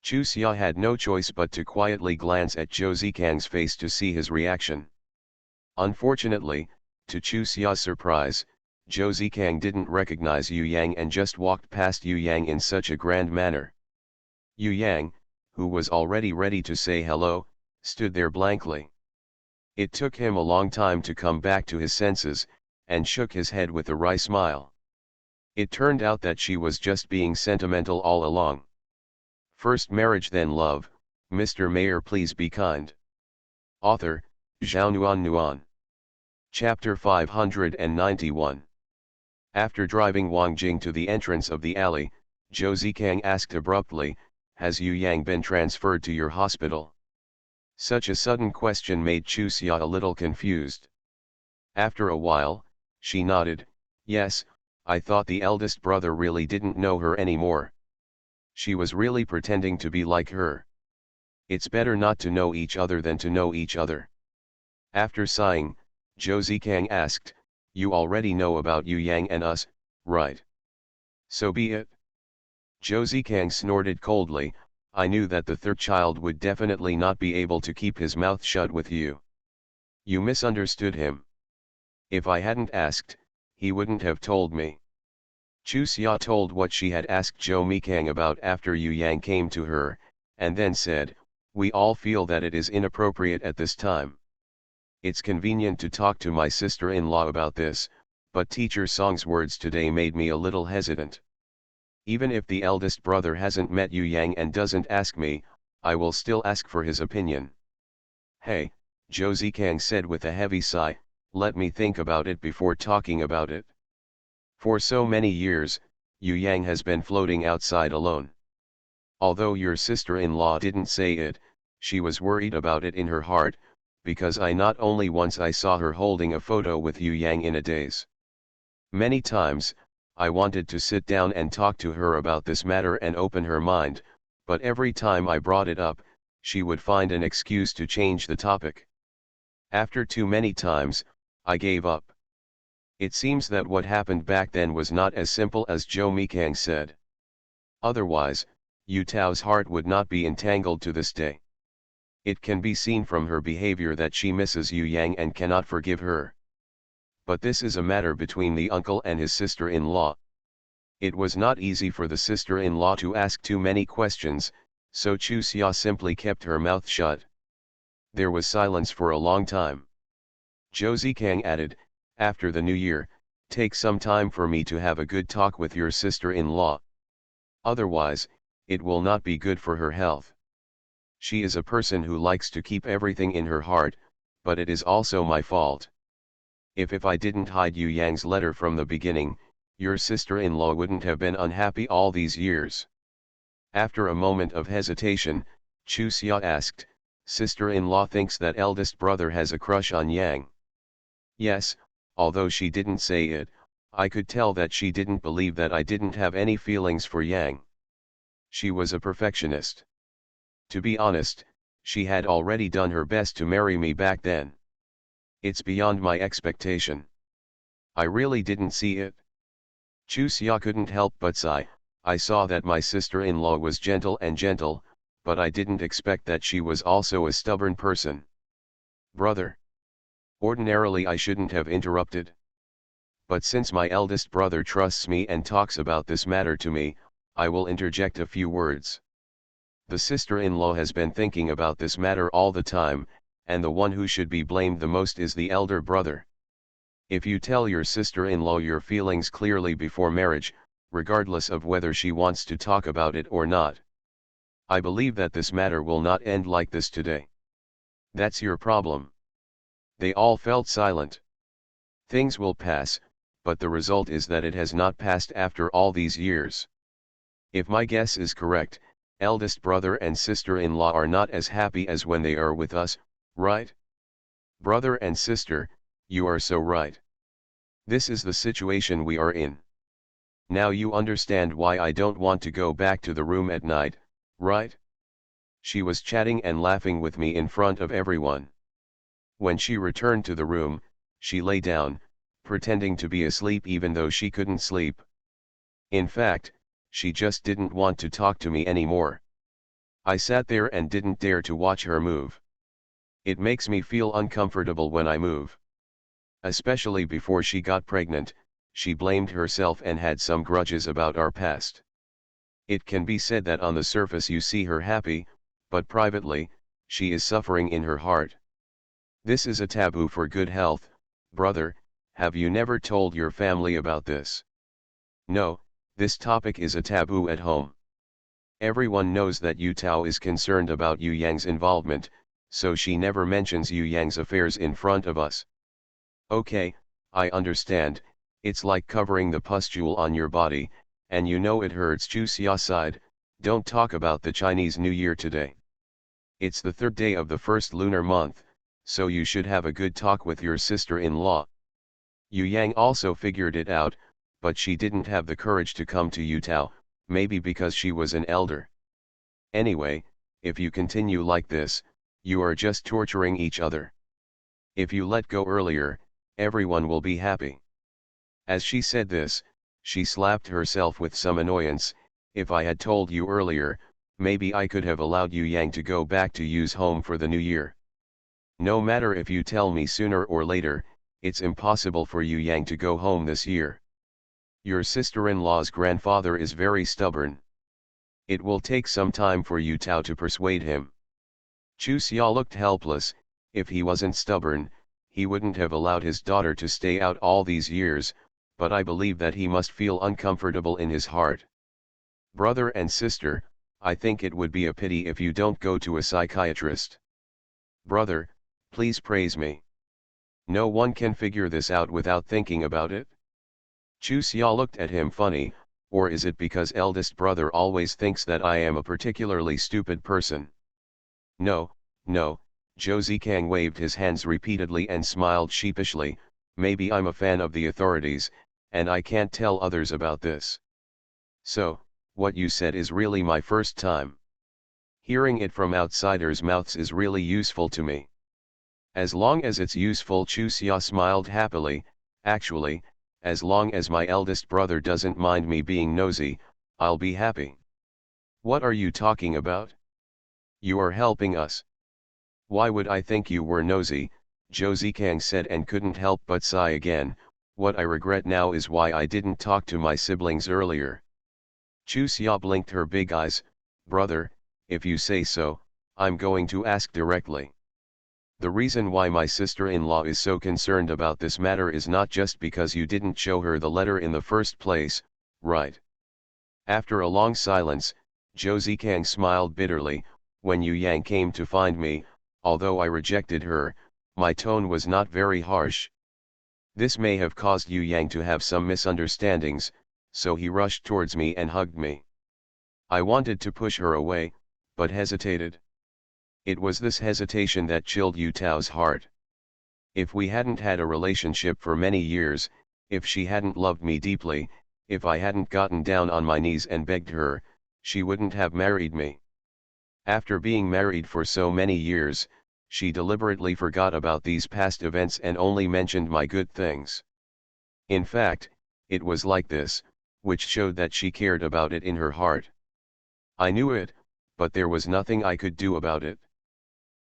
Chu Xia had no choice but to quietly glance at Zhou Zikang's face to see his reaction. Unfortunately, to Chu Xia's surprise, Zhou Zikang didn't recognize Yu Yang and just walked past Yu Yang in such a grand manner. Yu Yang, who was already ready to say hello, stood there blankly. It took him a long time to come back to his senses, and shook his head with a wry smile. It turned out that she was just being sentimental all along. First marriage then love, Mr. Mayor please be kind. Author, Zhao Nuan. Chapter 591. After driving Wang Jing to the entrance of the alley, Zhou Zikang asked abruptly, has Yu Yang been transferred to your hospital? Such a sudden question made Chu Xia a little confused. After a while, she nodded, yes, I thought the eldest brother really didn't know her anymore. She was really pretending to be like her. It's better not to know each other than to know each other. After sighing, Zhou Zikang asked, you already know about Yu Yang and us, right? So be it. Zhou Zikang snorted coldly, I knew that the third child would definitely not be able to keep his mouth shut with you. You misunderstood him. If I hadn't asked, he wouldn't have told me. Chu Xia told what she had asked Zhou Mikang about after Yu Yang came to her, and then said, we all feel that it is inappropriate at this time. It's convenient to talk to my sister-in-law about this, but Teacher Song's words today made me a little hesitant. Even if the eldest brother hasn't met Yu Yang and doesn't ask me, I will still ask for his opinion. Hey, Zhou Zikang said with a heavy sigh, let me think about it before talking about it. For so many years, Yu Yang has been floating outside alone. Although your sister-in-law didn't say it, she was worried about it in her heart, because not only once I saw her holding a photo with Yu Yang in a daze. Many times, I wanted to sit down and talk to her about this matter and open her mind, but every time I brought it up, she would find an excuse to change the topic. After too many times, I gave up. It seems that what happened back then was not as simple as Zhou Mikang said. Otherwise, Yu Tao's heart would not be entangled to this day. It can be seen from her behavior that she misses Yu Yang and cannot forgive her. But this is a matter between the uncle and his sister-in-law. It was not easy for the sister-in-law to ask too many questions, so Chu Xia simply kept her mouth shut. There was silence for a long time. Zhou Zikang added, after the new year, take some time for me to have a good talk with your sister-in-law. Otherwise, it will not be good for her health. She is a person who likes to keep everything in her heart, but it is also my fault. If I didn't hide Yu Yang's letter from the beginning, your sister-in-law wouldn't have been unhappy all these years. After a moment of hesitation, Chu Xia asked, sister-in-law thinks that eldest brother has a crush on Yang. Yes, although she didn't say it, I could tell that she didn't believe that I didn't have any feelings for Yang. She was a perfectionist. To be honest, she had already done her best to marry me back then. It's beyond my expectation. I really didn't see it. Chu Xia couldn't help but sigh, I saw that my sister-in-law was gentle, but I didn't expect that she was also a stubborn person. Brother. Ordinarily I shouldn't have interrupted. But since my eldest brother trusts me and talks about this matter to me, I will interject a few words. The sister-in-law has been thinking about this matter all the time, and the one who should be blamed the most is the elder brother. If you tell your sister-in-law your feelings clearly before marriage, regardless of whether she wants to talk about it or not, I believe that this matter will not end like this today. That's your problem. They all felt silent. Things will pass, but the result is that it has not passed after all these years. If my guess is correct, Eldest brother and sister-in-law are not as happy as when they are with us, right? Brother and sister, you are so right. This is the situation we are in. Now you understand why I don't want to go back to the room at night, right? She was chatting and laughing with me in front of everyone. When she returned to the room, she lay down, pretending to be asleep even though she couldn't sleep. In fact, she just didn't want to talk to me anymore. I sat there and didn't dare to watch her move. It makes me feel uncomfortable when I move. Especially before she got pregnant, she blamed herself and had some grudges about our past. It can be said that on the surface you see her happy, but privately, she is suffering in her heart. This is a taboo for good health, brother. Have you never told your family about this? No, this topic is a taboo at home. Everyone knows that Yu Tao is concerned about Yu Yang's involvement, so she never mentions Yu Yang's affairs in front of us. Okay, I understand, it's like covering the pustule on your body, and you know it hurts. Chu Xia sighed, don't talk about the Chinese New Year today. It's the third day of the first lunar month, so you should have a good talk with your sister-in-law. Yu Yang also figured it out, but she didn't have the courage to come to Yu Tao, maybe because she was an elder. Anyway, if you continue like this, you are just torturing each other. If you let go earlier, everyone will be happy. As she said this, she slapped herself with some annoyance. If I had told you earlier, maybe I could have allowed Yu Yang to go back to Yu's home for the new year. No matter if you tell me sooner or later, it's impossible for Yu Yang to go home this year. Your sister-in-law's grandfather is very stubborn. It will take some time for Yu Tao to persuade him. Chu Xia looked helpless. If he wasn't stubborn, he wouldn't have allowed his daughter to stay out all these years, but I believe that he must feel uncomfortable in his heart. Brother and sister, I think it would be a pity if you don't go to a psychiatrist. Brother, please praise me. No one can figure this out without thinking about it. Chu Xia looked at him funny, or is it because eldest brother always thinks that I am a particularly stupid person? No, no, Josei Kang waved his hands repeatedly and smiled sheepishly, maybe I'm a fan of the authorities, and I can't tell others about this. So, what you said is really my first time. Hearing it from outsiders' mouths is really useful to me. As long as it's useful, Chu Xia smiled happily. Actually, as long as my eldest brother doesn't mind me being nosy, I'll be happy. What are you talking about? You are helping us. Why would I think you were nosy? Josei Kang said and couldn't help but sigh again. What I regret now is why I didn't talk to my siblings earlier. Chu Xia blinked her big eyes. Brother, if you say so, I'm going to ask directly. The reason why my sister-in-law is so concerned about this matter is not just because you didn't show her the letter in the first place, right? After a long silence, Josei Kang smiled bitterly. When Yu Yang came to find me, although I rejected her, my tone was not very harsh. This may have caused Yu Yang to have some misunderstandings, so he rushed towards me and hugged me. I wanted to push her away, but hesitated. It was this hesitation that chilled Yu Tao's heart. If we hadn't had a relationship for many years, if she hadn't loved me deeply, if I hadn't gotten down on my knees and begged her, she wouldn't have married me. After being married for so many years, she deliberately forgot about these past events and only mentioned my good things. In fact, it was like this, which showed that she cared about it in her heart. I knew it, but there was nothing I could do about it.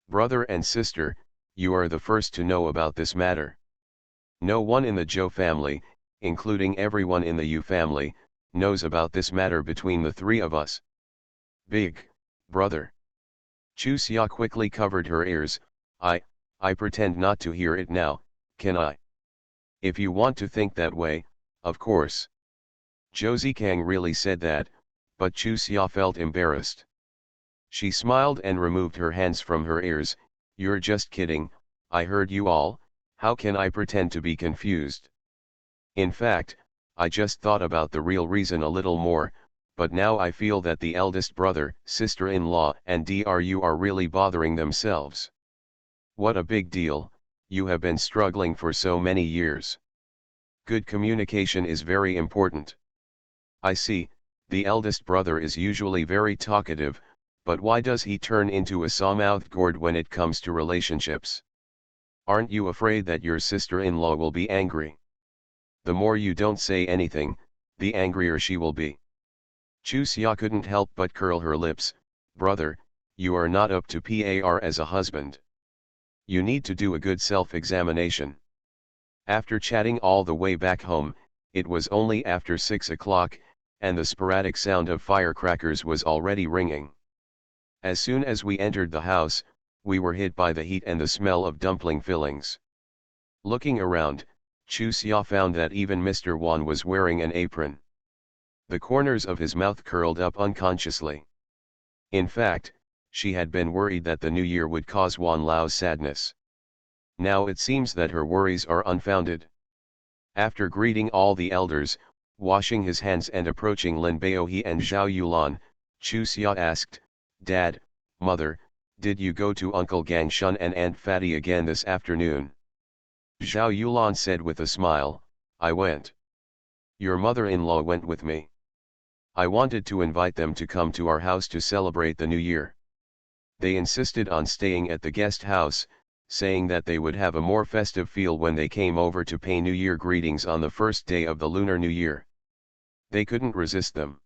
Brother and sister, you are the first to know about this matter. No one in the Zhou family, including everyone in the Yu family, knows about this matter between the three of us. Big brother. Chu Xia quickly covered her ears. I pretend not to hear it now, can I? If you want to think that way, of course. Josei Kang really said that, but Chu Xia felt embarrassed. She smiled and removed her hands from her ears. You're just kidding, I heard you all, how can I pretend to be confused? In fact, I just thought about the real reason a little more. but now I feel that the eldest brother, sister-in-law and Dru are really bothering themselves. What a big deal, you have been struggling for so many years. Good communication is very important. I see, the eldest brother is usually very talkative, but why does he turn into a sawmouthed gourd when it comes to relationships? Aren't you afraid that your sister-in-law will be angry? The more you don't say anything, the angrier she will be. Chusia couldn't help but curl her lips. Brother, you are not up to par as a husband. You need to do a good self-examination. After chatting all the way back home, it was only after 6 o'clock, and the sporadic sound of firecrackers was already ringing. As soon as we entered the house, we were hit by the heat and the smell of dumpling fillings. Looking around, Chusia found that even Mr. Wan was wearing an apron. The corners of his mouth curled up unconsciously. In fact, she had been worried that the new year would cause Wan Lao's sadness. Now it seems that her worries are unfounded. After greeting all the elders, washing his hands and approaching Lin Baohe and Zhao Yulan, Chusia asked, Dad, Mother, did you go to Uncle Gangshun and Aunt Fatty again this afternoon? Zhao Yulan said with a smile, I went. Your mother-in-law went with me. I wanted to invite them to come to our house to celebrate the new year. They insisted on staying at the guest house, saying that they would have a more festive feel when they came over to pay New Year greetings on the first day of the Lunar New Year. They couldn't resist them.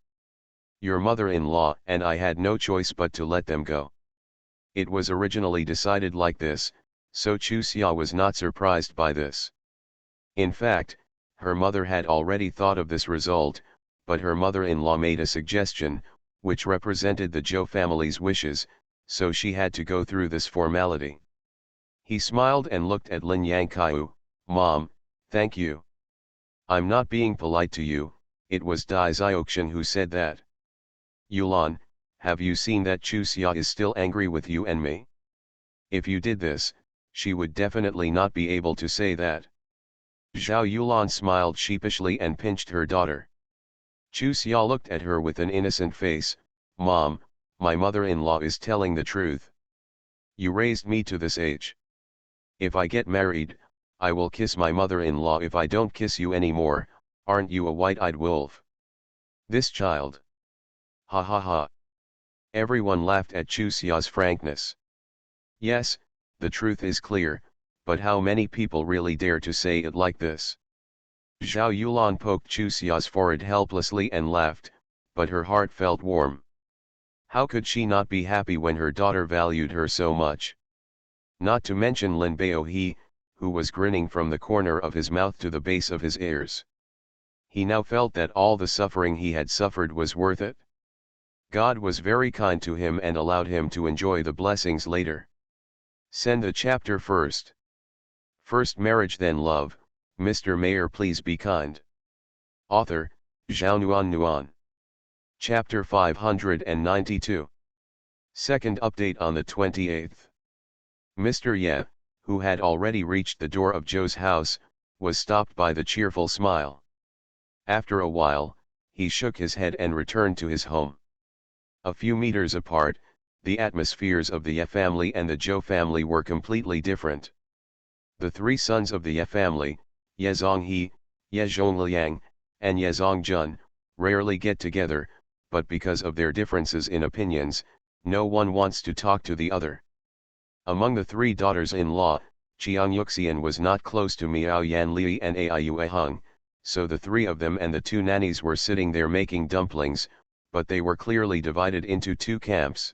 Your mother-in-law and I had no choice but to let them go. It was originally decided like this, so Chusia was not surprised by this. In fact, her mother had already thought of this result, but her mother-in-law made a suggestion, which represented the Zhou family's wishes, so she had to go through this formality. He smiled and looked at Lin Yangqiu, Mom, thank you. I'm not being polite to you, it was Dai Xiaoxian who said that. Yulan, have you seen that Chusia is still angry with you and me? If you did this, she would definitely not be able to say that. Zhao Yulan smiled sheepishly and pinched her daughter. Chusia looked at her with an innocent face, Mom, my mother-in-law is telling the truth. You raised me to this age. If I get married, I will kiss my mother-in-law if I don't kiss you anymore, aren't you a white-eyed wolf? This child. Ha ha ha. Everyone laughed at Chusia's frankness. Yes, the truth is clear, but how many people really dare to say it like this? Zhao Yulan poked Chusia's forehead helplessly and laughed, but her heart felt warm. How could she not be happy when her daughter valued her so much? Not to mention Lin Baohe, who was grinning from the corner of his mouth to the base of his ears. He now felt that all the suffering he had suffered was worth it. God was very kind to him and allowed him to enjoy the blessings later. Send the chapter first. First marriage then love, Mr. Mayor please be kind. Author, Zhao Nuan. Chapter 592. Second update on the 28th. Mr. Ye, who had already reached the door of Zhou's house, was stopped by the cheerful smile. After a while, he shook his head and returned to his home. A few meters apart, the atmospheres of the Ye family and the Zhou family were completely different. The three sons of the Ye family, Ye Zhonghe, Ye Zhongliang, and Ye Zongjun, rarely get together, but because of their differences in opinions, no one wants to talk to the other. Among the three daughters-in-law, Chiang Yuxian was not close to Miao Yanli and Aiyue Hung, so the three of them and the two nannies were sitting there making dumplings, but they were clearly divided into two camps.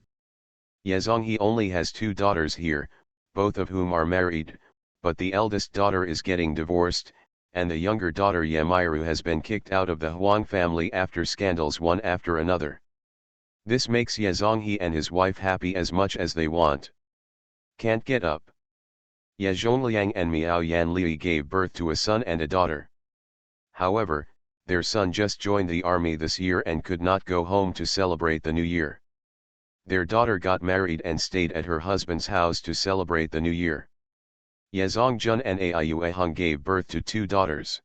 Ye Zhonghe only has two daughters here, both of whom are married, but the eldest daughter is getting divorced, and the younger daughter Ye Meiru has been kicked out of the Huang family after scandals one after another. This makes Ye Zhonghe and his wife happy as much as they want. Can't get up. Ye Zhongliang and Miao Yanli gave birth to a son and a daughter. However, their son just joined the army this year and could not go home to celebrate the new year. Their daughter got married and stayed at her husband's house to celebrate the new year. Ye Zongjun and Aiyue Hung gave birth to two daughters.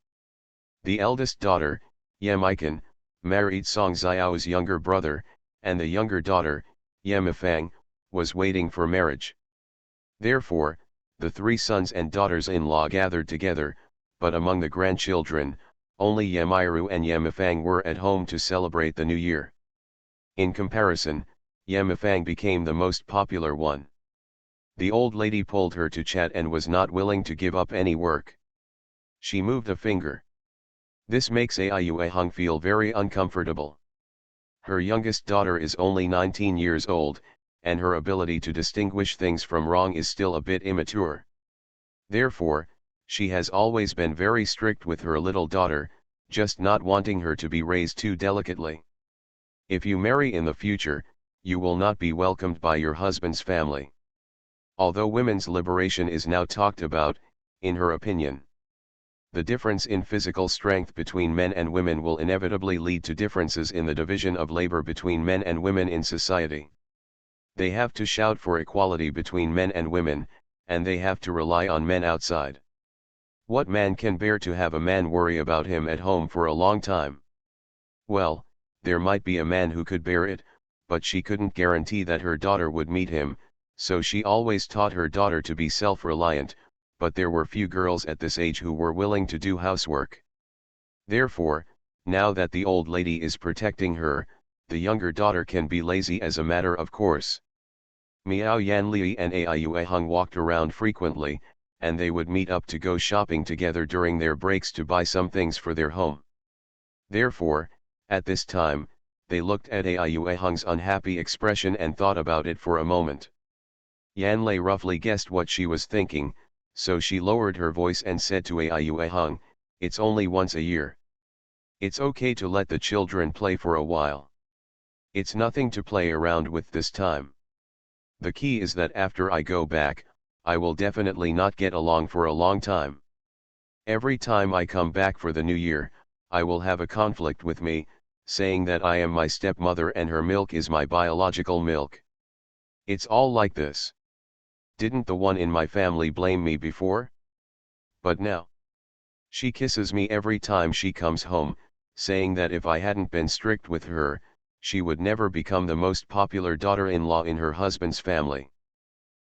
The eldest daughter, Ye Meikan, married Song Xiao's younger brother, and the younger daughter, Yemifang, was waiting for marriage. Therefore, the three sons and daughters-in-law gathered together, but among the grandchildren, only Yemiru and Yemifang were at home to celebrate the new year. In comparison, Yemifang became the most popular one. The old lady pulled her to chat and was not willing to give up any work. She moved a finger. This makes Aiyuehung feel very uncomfortable. Her youngest daughter is only 19 years old, and her ability to distinguish things from wrong is still a bit immature. Therefore, she has always been very strict with her little daughter, just not wanting her to be raised too delicately. If you marry in the future, you will not be welcomed by your husband's family. Although women's liberation is now talked about, in her opinion, the difference in physical strength between men and women will inevitably lead to differences in the division of labor between men and women in society. They have to shout for equality between men and women, and they have to rely on men outside. What man can bear to have a man worry about him at home for a long time? Well, there might be a man who could bear it, but she couldn't guarantee that her daughter would meet him, so she always taught her daughter to be self-reliant, but there were few girls at this age who were willing to do housework. Therefore, now that the old lady is protecting her, the younger daughter can be lazy as a matter of course. Miao Yanli and Aiyuehung walked around frequently, and they would meet up to go shopping together during their breaks to buy some things for their home. Therefore, at this time, they looked at Aiyuehung's unhappy expression and thought about it for a moment. Yanlei roughly guessed what she was thinking, so she lowered her voice and said to Aiyuehung, "It's only once a year. It's okay to let the children play for a while. It's nothing to play around with this time. The key is that after I go back, I will definitely not get along for a long time. Every time I come back for the new year, I will have a conflict with me, saying that I am my stepmother and her milk is my biological milk. It's all like this. Didn't the one in my family blame me before? But now, she kisses me every time she comes home, saying that if I hadn't been strict with her, she would never become the most popular daughter-in-law in her husband's family.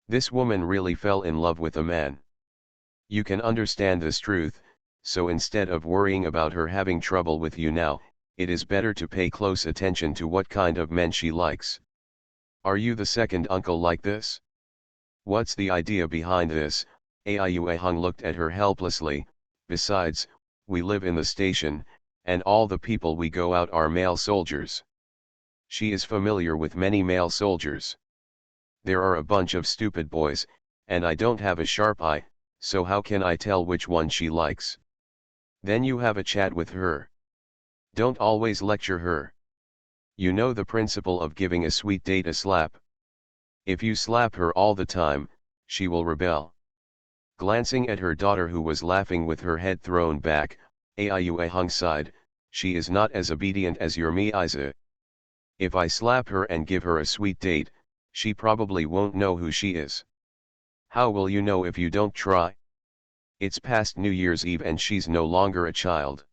This woman really fell in love with a man. You can understand this truth, so instead of worrying about her having trouble with you now, it is better to pay close attention to what kind of men she likes. Are you the second uncle like this? What's the idea behind this?" Aiyuehung looked at her helplessly. "Besides, we live in the station, and all the people we go out are male soldiers. She is familiar with many male soldiers. There are a bunch of stupid boys, and I don't have a sharp eye, so how can I tell which one she likes? Then you have a chat with her. Don't always lecture her. You know the principle of giving a sweet date a slap. If you slap her all the time, she will rebel." Glancing at her daughter who was laughing with her head thrown back, Aiyuehung sighed, "She is not as obedient as your Miiza. If I slap her and give her a sweet date, she probably won't know who she is. How will you know if you don't try? It's past New Year's Eve and she's no longer a child.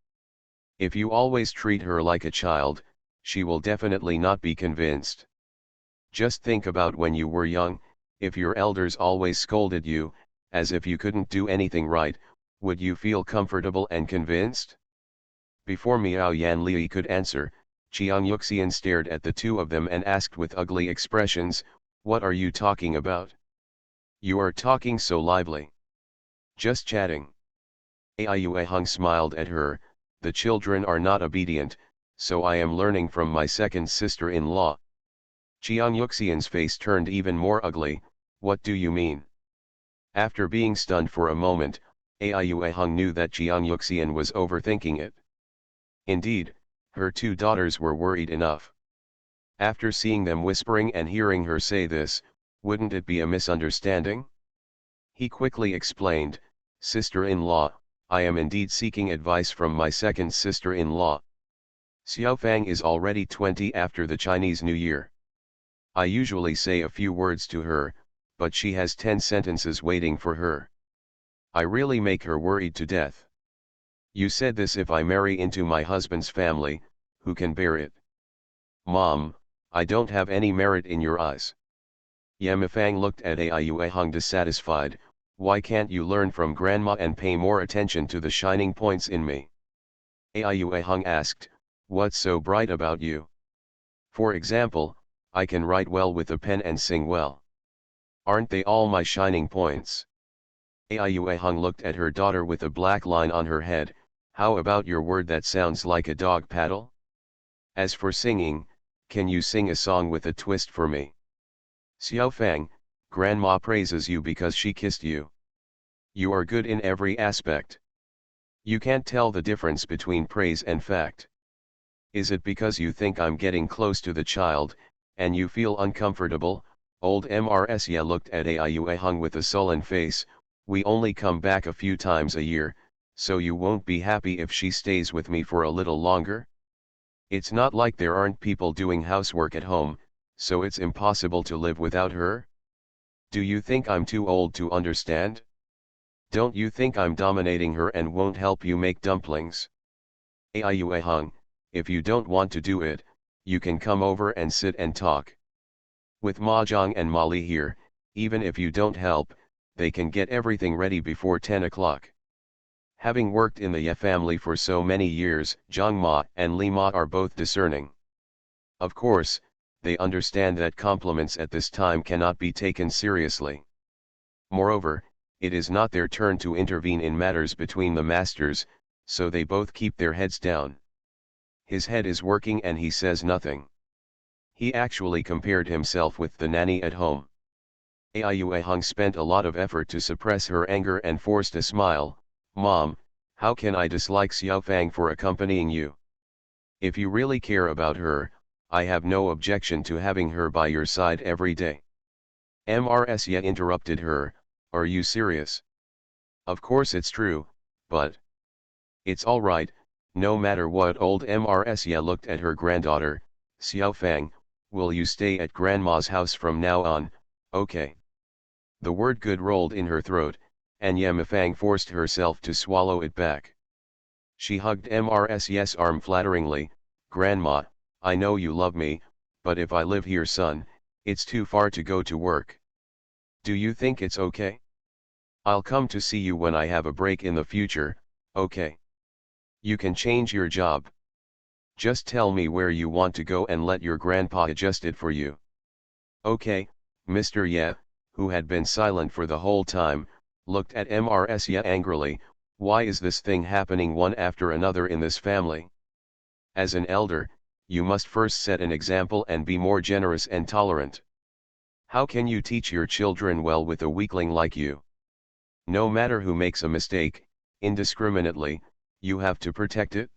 If you always treat her like a child, she will definitely not be convinced. Just think about when you were young, if your elders always scolded you, as if you couldn't do anything right, would you feel comfortable and convinced?" Before Miao Yanli could answer, Chiang Yuxian stared at the two of them and asked with ugly expressions, "What are you talking about? You are talking so lively." "Just chatting." Aiyuehung smiled at her, "The children are not obedient, so I am learning from my second sister-in-law." Chiang Yuxian's face turned even more ugly. "What do you mean?" After being stunned for a moment, Aiyuehung knew that Chiang Yuxian was overthinking it. Indeed, her two daughters were worried enough. After seeing them whispering and hearing her say this, wouldn't it be a misunderstanding? He quickly explained, "Sister-in-law, I am indeed seeking advice from my second sister-in-law. Xiaofang is already 20 after the Chinese New Year. I usually say a few words to her, but she has 10 sentences waiting for her. I really make her worried to death. You said this if I marry into my husband's family, who can bear it? Mom, I don't have any merit in your eyes. Yamifang looked at Aiyuehung dissatisfied. Why can't you learn from grandma and pay more attention to the shining points in me? Aiyuehung asked, what's so bright about you? For example, I can write well with a pen and sing well. Aren't they all my shining points? Aiyuehung looked at her daughter with a black line on her head. How about your word that sounds like a dog paddle? As for singing, can you sing a song with a twist for me? Xiaofang, grandma praises you because she kissed you. You are good in every aspect. You can't tell the difference between praise and fact. Is it because you think I'm getting close to the child, and you feel uncomfortable? Old Mrsya looked at Aiyuehung with a sullen face. We only come back a few times a year, so you won't be happy if she stays with me for a little longer? It's not like there aren't people doing housework at home, so it's impossible to live without her? Do you think I'm too old to understand? Don't you think I'm dominating her and won't help you make dumplings? Aiyuehung, if you don't want to do it, you can come over and sit and talk. With Mahjong and Molly here, even if you don't help, they can get everything ready before 10 o'clock. Having worked in the Ye family for so many years, Zhang Ma and Li Ma are both discerning. Of course, they understand that compliments at this time cannot be taken seriously. Moreover, it is not their turn to intervene in matters between the masters, so they both keep their heads down. His head is working and he says nothing. He actually compared himself with the nanny at home. Aiyuehung spent a lot of effort to suppress her anger and forced a smile. Mom, how can I dislike Xiaofang for accompanying you? If you really care about her, I have no objection to having her by your side every day. Mrsya interrupted her, are you serious? Of course it's true, but it's all right, no matter what. Old Mrsya looked at her granddaughter. Xiaofang, will you stay at grandma's house from now on? Okay. The word good rolled in her throat, and Yamifang forced herself to swallow it back. She hugged Mrsya's arm flatteringly. Grandma, I know you love me, but if I live here, son, it's too far to go to work. Do you think it's okay? I'll come to see you when I have a break in the future, okay? You can change your job. Just tell me where you want to go and let your grandpa adjust it for you. Okay. Mr. Ye, who had been silent for the whole time, looked at Mrsya angrily. Why is this thing happening one after another in this family? As an elder, you must first set an example and be more generous and tolerant. How can you teach your children well with a weakling like you? No matter who makes a mistake, indiscriminately, you have to protect it.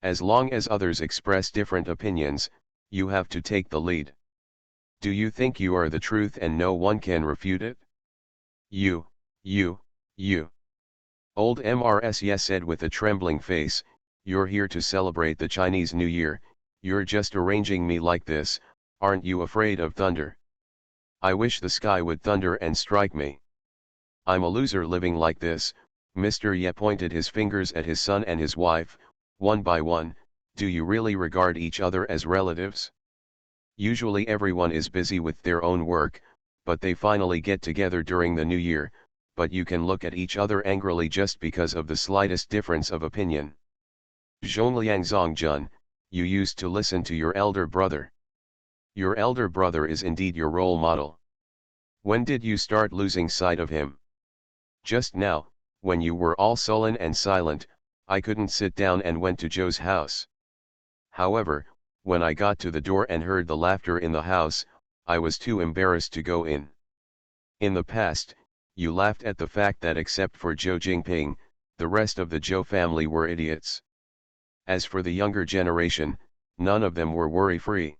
As long as others express different opinions, you have to take the lead. Do you think you are the truth and no one can refute it? You. Old Mrsya said with a trembling face, you're here to celebrate the Chinese New Year, you're just arranging me like this, aren't you afraid of thunder? I wish the sky would thunder and strike me. I'm a loser living like this. Mr. Ye pointed his fingers at his son and his wife, one by one. Do you really regard each other as relatives? Usually everyone is busy with their own work, but they finally get together during the New Year, but you can look at each other angrily just because of the slightest difference of opinion. Zhongliang Zongjun, you used to listen to your elder brother. Your elder brother is indeed your role model. When did you start losing sight of him? Just now, when you were all sullen and silent, I couldn't sit down and went to Joe's house. However, when I got to the door and heard the laughter in the house, I was too embarrassed to go in. In the past, you laughed at the fact that except for Zhou Jingping, the rest of the Zhou family were idiots. As for the younger generation, none of them were worry-free.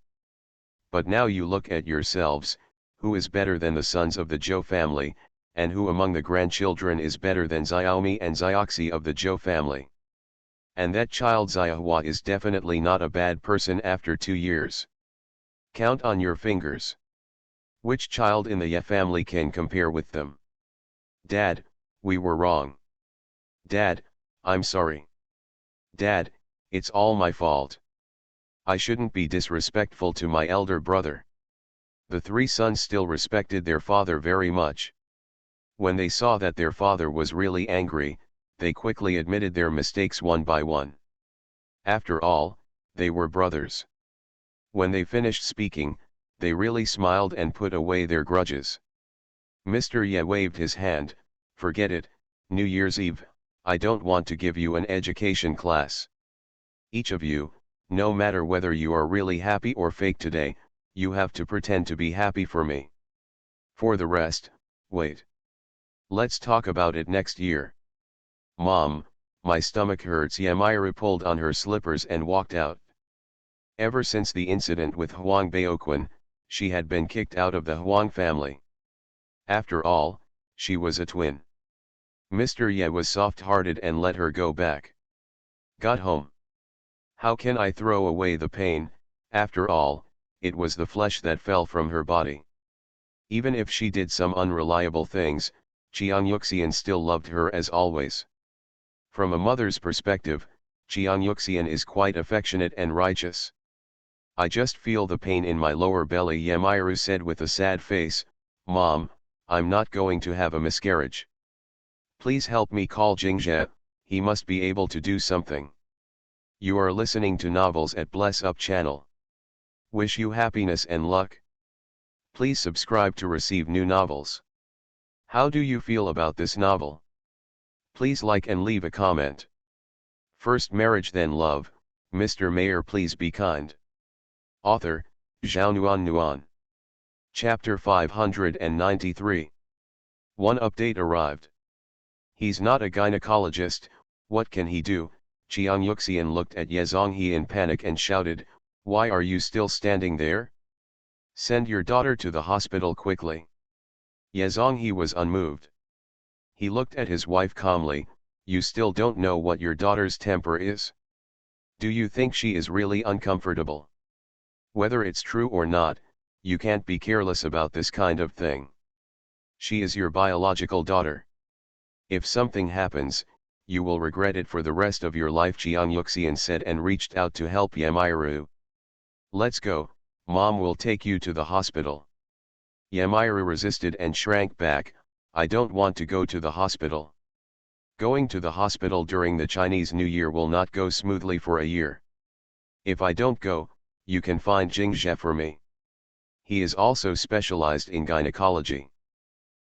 But now you look at yourselves, who is better than the sons of the Zhou family, and who among the grandchildren is better than Xiaomi and Xiaoxi of the Zhou family? And that child Xiahua is definitely not a bad person after 2 years. Count on your fingers. Which child in the Ye family can compare with them? Dad, we were wrong. Dad, I'm sorry. Dad, it's all my fault. I shouldn't be disrespectful to my elder brother. The three sons still respected their father very much. When they saw that their father was really angry, they quickly admitted their mistakes one by one. After all, they were brothers. When they finished speaking, they really smiled and put away their grudges. Mr. Ye waved his hand. Forget it, New Year's Eve, I don't want to give you an education class. Each of you, no matter whether you are really happy or fake today, you have to pretend to be happy for me. For the rest, wait. Let's talk about it next year. Mom, my stomach hurts. Yamiru pulled on her slippers and walked out. Ever since the incident with Huang Baoquan, she had been kicked out of the Huang family. After all, she was a twin. Mr. Ye was soft-hearted and let her go back. Got home. How can I throw away the pain? After all, it was the flesh that fell from her body. Even if she did some unreliable things, Chiang Yuxian still loved her as always. From a mother's perspective, Chiang Yuxian is quite affectionate and righteous. I just feel the pain in my lower belly, Yamiru said with a sad face. Mom, I'm not going to have a miscarriage. Please help me call Jingzhe, he must be able to do something. You are listening to Novels at Bless Up channel. Wish you happiness and luck. Please subscribe to receive new novels. How do you feel about this novel? Please like and leave a comment. First Marriage Then Love, Mr. Mayor Please Be Kind. Author, Zhao Nuan. Chapter 593. One update arrived. He's not a gynecologist, what can he do? Chiang Yuxian looked at Ye Zhonghe in panic and shouted, why are you still standing there? Send your daughter to the hospital quickly. Ye Zhonghe was unmoved. He looked at his wife calmly, you still don't know what your daughter's temper is? Do you think she is really uncomfortable? Whether it's true or not, you can't be careless about this kind of thing. She is your biological daughter. If something happens, you will regret it for the rest of your life, Chiang Yuxian said and reached out to help Yamiru. Let's go, Mom will take you to the hospital. Yamiru resisted and shrank back, I don't want to go to the hospital. Going to the hospital during the Chinese New Year will not go smoothly for a year. If I don't go, you can find Jingzhe for me. He is also specialized in gynecology.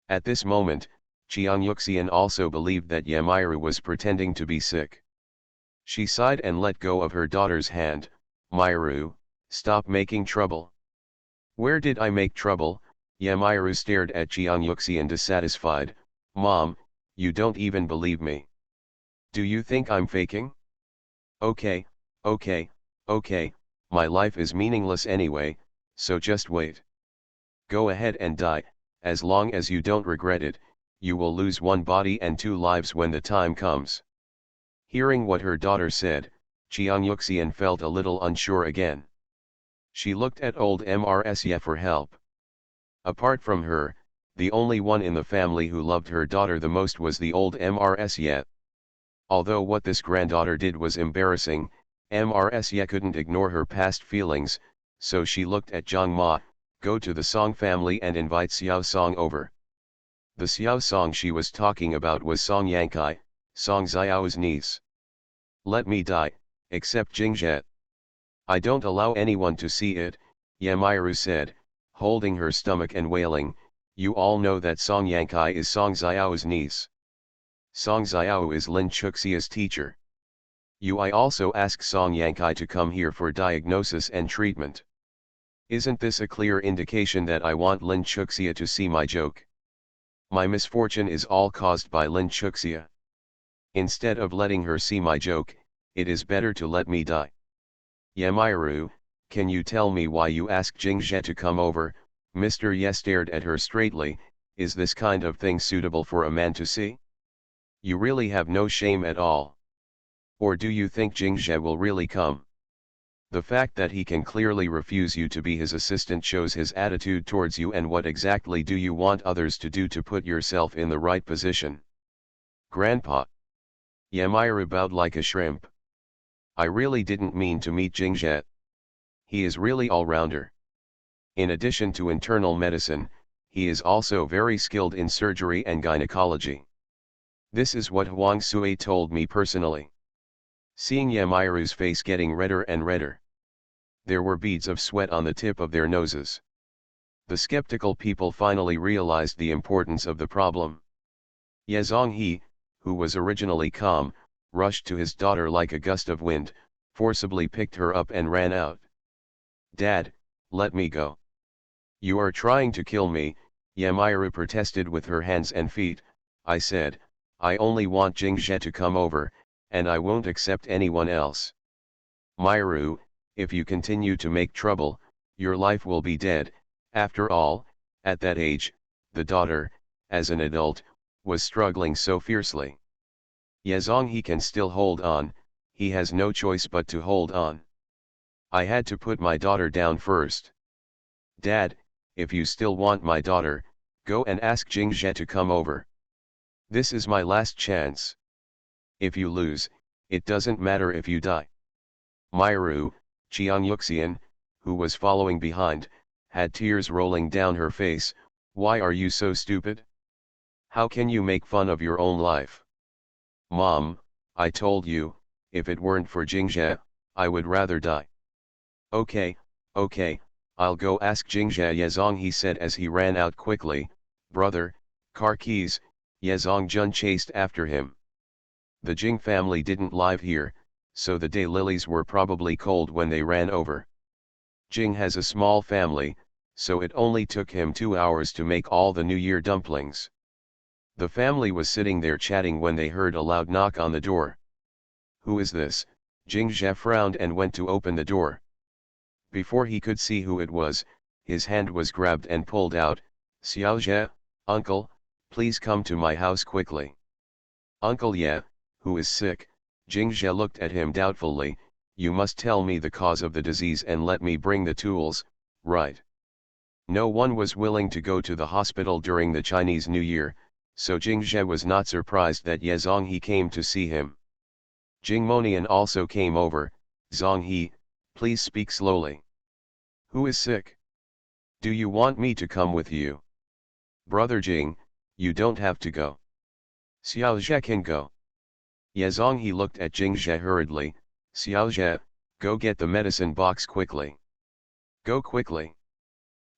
At this moment, Chiang Yuxian also believed that Yamiru was pretending to be sick. She sighed and let go of her daughter's hand. Miru, stop making trouble. Where did I make trouble? Yamiru stared at Chiang Yuxian dissatisfied. Mom, you don't even believe me. Do you think I'm faking? Okay, my life is meaningless anyway, so just wait. Go ahead and die, as long as you don't regret it, you will lose one body and two lives when the time comes. Hearing what her daughter said, Chiang Yuxian felt a little unsure again. She looked at old Mrs. for help. Apart from her, the only one in the family who loved her daughter the most was the old Mrs. Although what this granddaughter did was embarrassing, Mrs. couldn't ignore her past feelings, so she looked at Zhang Ma, go to the Song family and invite Xiao Song over. The Xiao Song she was talking about was Song Yankai, Song Xiao's niece. Let me die, except Jingzhe. I don't allow anyone to see it, Yamiru said, holding her stomach and wailing, you all know that Song Yankai is Song Xiao's niece. Song Xiao is Lin Chuxia's teacher. I also ask Song Yankai to come here for diagnosis and treatment. Isn't this a clear indication that I want Lin Chuxia to see my joke? My misfortune is all caused by Lin Chuxia. Instead of letting her see my joke, it is better to let me die. Yamiru, can you tell me why you asked Jingzhe to come over? Mr. Ye stared at her straightly, is this kind of thing suitable for a man to see? You really have no shame at all. Or do you think Jingzhe will really come? The fact that he can clearly refuse you to be his assistant shows his attitude towards you, and what exactly do you want others to do to put yourself in the right position? Grandpa. Yamiru bowed like a shrimp. I really didn't mean to meet Jingzhe. He is really all-rounder. In addition to internal medicine, he is also very skilled in surgery and gynecology. This is what Huang Sui told me personally. Seeing Yamiru's face getting redder and redder. There were beads of sweat on the tip of their noses. The skeptical people finally realized the importance of the problem. Ye Zhonghe, who was originally calm, rushed to his daughter like a gust of wind, forcibly picked her up and ran out. "Dad, let me go. You are trying to kill me," Yamiru protested with her hands and feet. "I said, I only want Jingzhe to come over, and I won't accept anyone else. Miru, if you continue to make trouble, your life will be dead." After all, at that age, the daughter, as an adult, was struggling so fiercely. Ye Zhonghe can still hold on, he has no choice but to hold on. I had to put my daughter down first. "Dad, if you still want my daughter, go and ask Jingzhe to come over. This is my last chance. If you lose, it doesn't matter if you die." Miru, Chiang Yuxian, who was following behind, had tears rolling down her face. "Why are you so stupid? How can you make fun of your own life? Mom, I told you, if it weren't for Jingzhe, I would rather die." Okay, I'll go ask Jingzhe," Ye Zhonghe said as he ran out quickly. "Brother, car keys." Ye Zongjun chased after him. The Jing family didn't live here, so the daylilies were probably cold when they ran over. Jing has a small family, so it only took him 2 hours to make all the New Year dumplings. The family was sitting there chatting when they heard a loud knock on the door. "Who is this?" Jingzhe frowned and went to open the door. Before he could see who it was, his hand was grabbed and pulled out. "Xiaozhe, uncle, please come to my house quickly." "Uncle Ye, who is sick?" Jingzhe looked at him doubtfully. "You must tell me the cause of the disease and let me bring the tools, right?" No one was willing to go to the hospital during the Chinese New Year, so Jingzhe was not surprised that Ye Zhonghe came to see him. Jing Monian also came over. "Zhonghe, please speak slowly. Who is sick? Do you want me to come with you?" "Brother Jing, you don't have to go. Xiaozhe can go." Ye Zhonghe looked at Jingzhe hurriedly. "Xiaozhe, go get the medicine box quickly. Go quickly."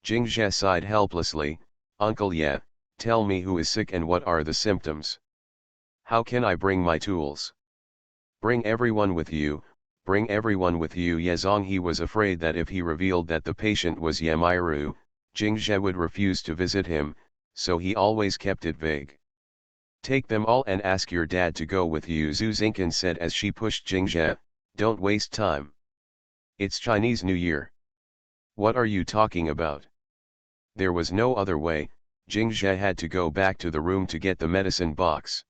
Jingzhe sighed helplessly. "Uncle Ye, tell me who is sick and what are the symptoms. How can I bring my tools?" "Bring everyone with you, bring everyone with you." Ye Zhonghe was afraid that if he revealed that the patient was Yamiru, Jingzhe would refuse to visit him, so he always kept it vague. "Take them all and ask your dad to go with you," Zhu Xingkan said as she pushed Jingzhe. "Don't waste time. It's Chinese New Year. What are you talking about?" There was no other way. Jingzhe had to go back to the room to get the medicine box.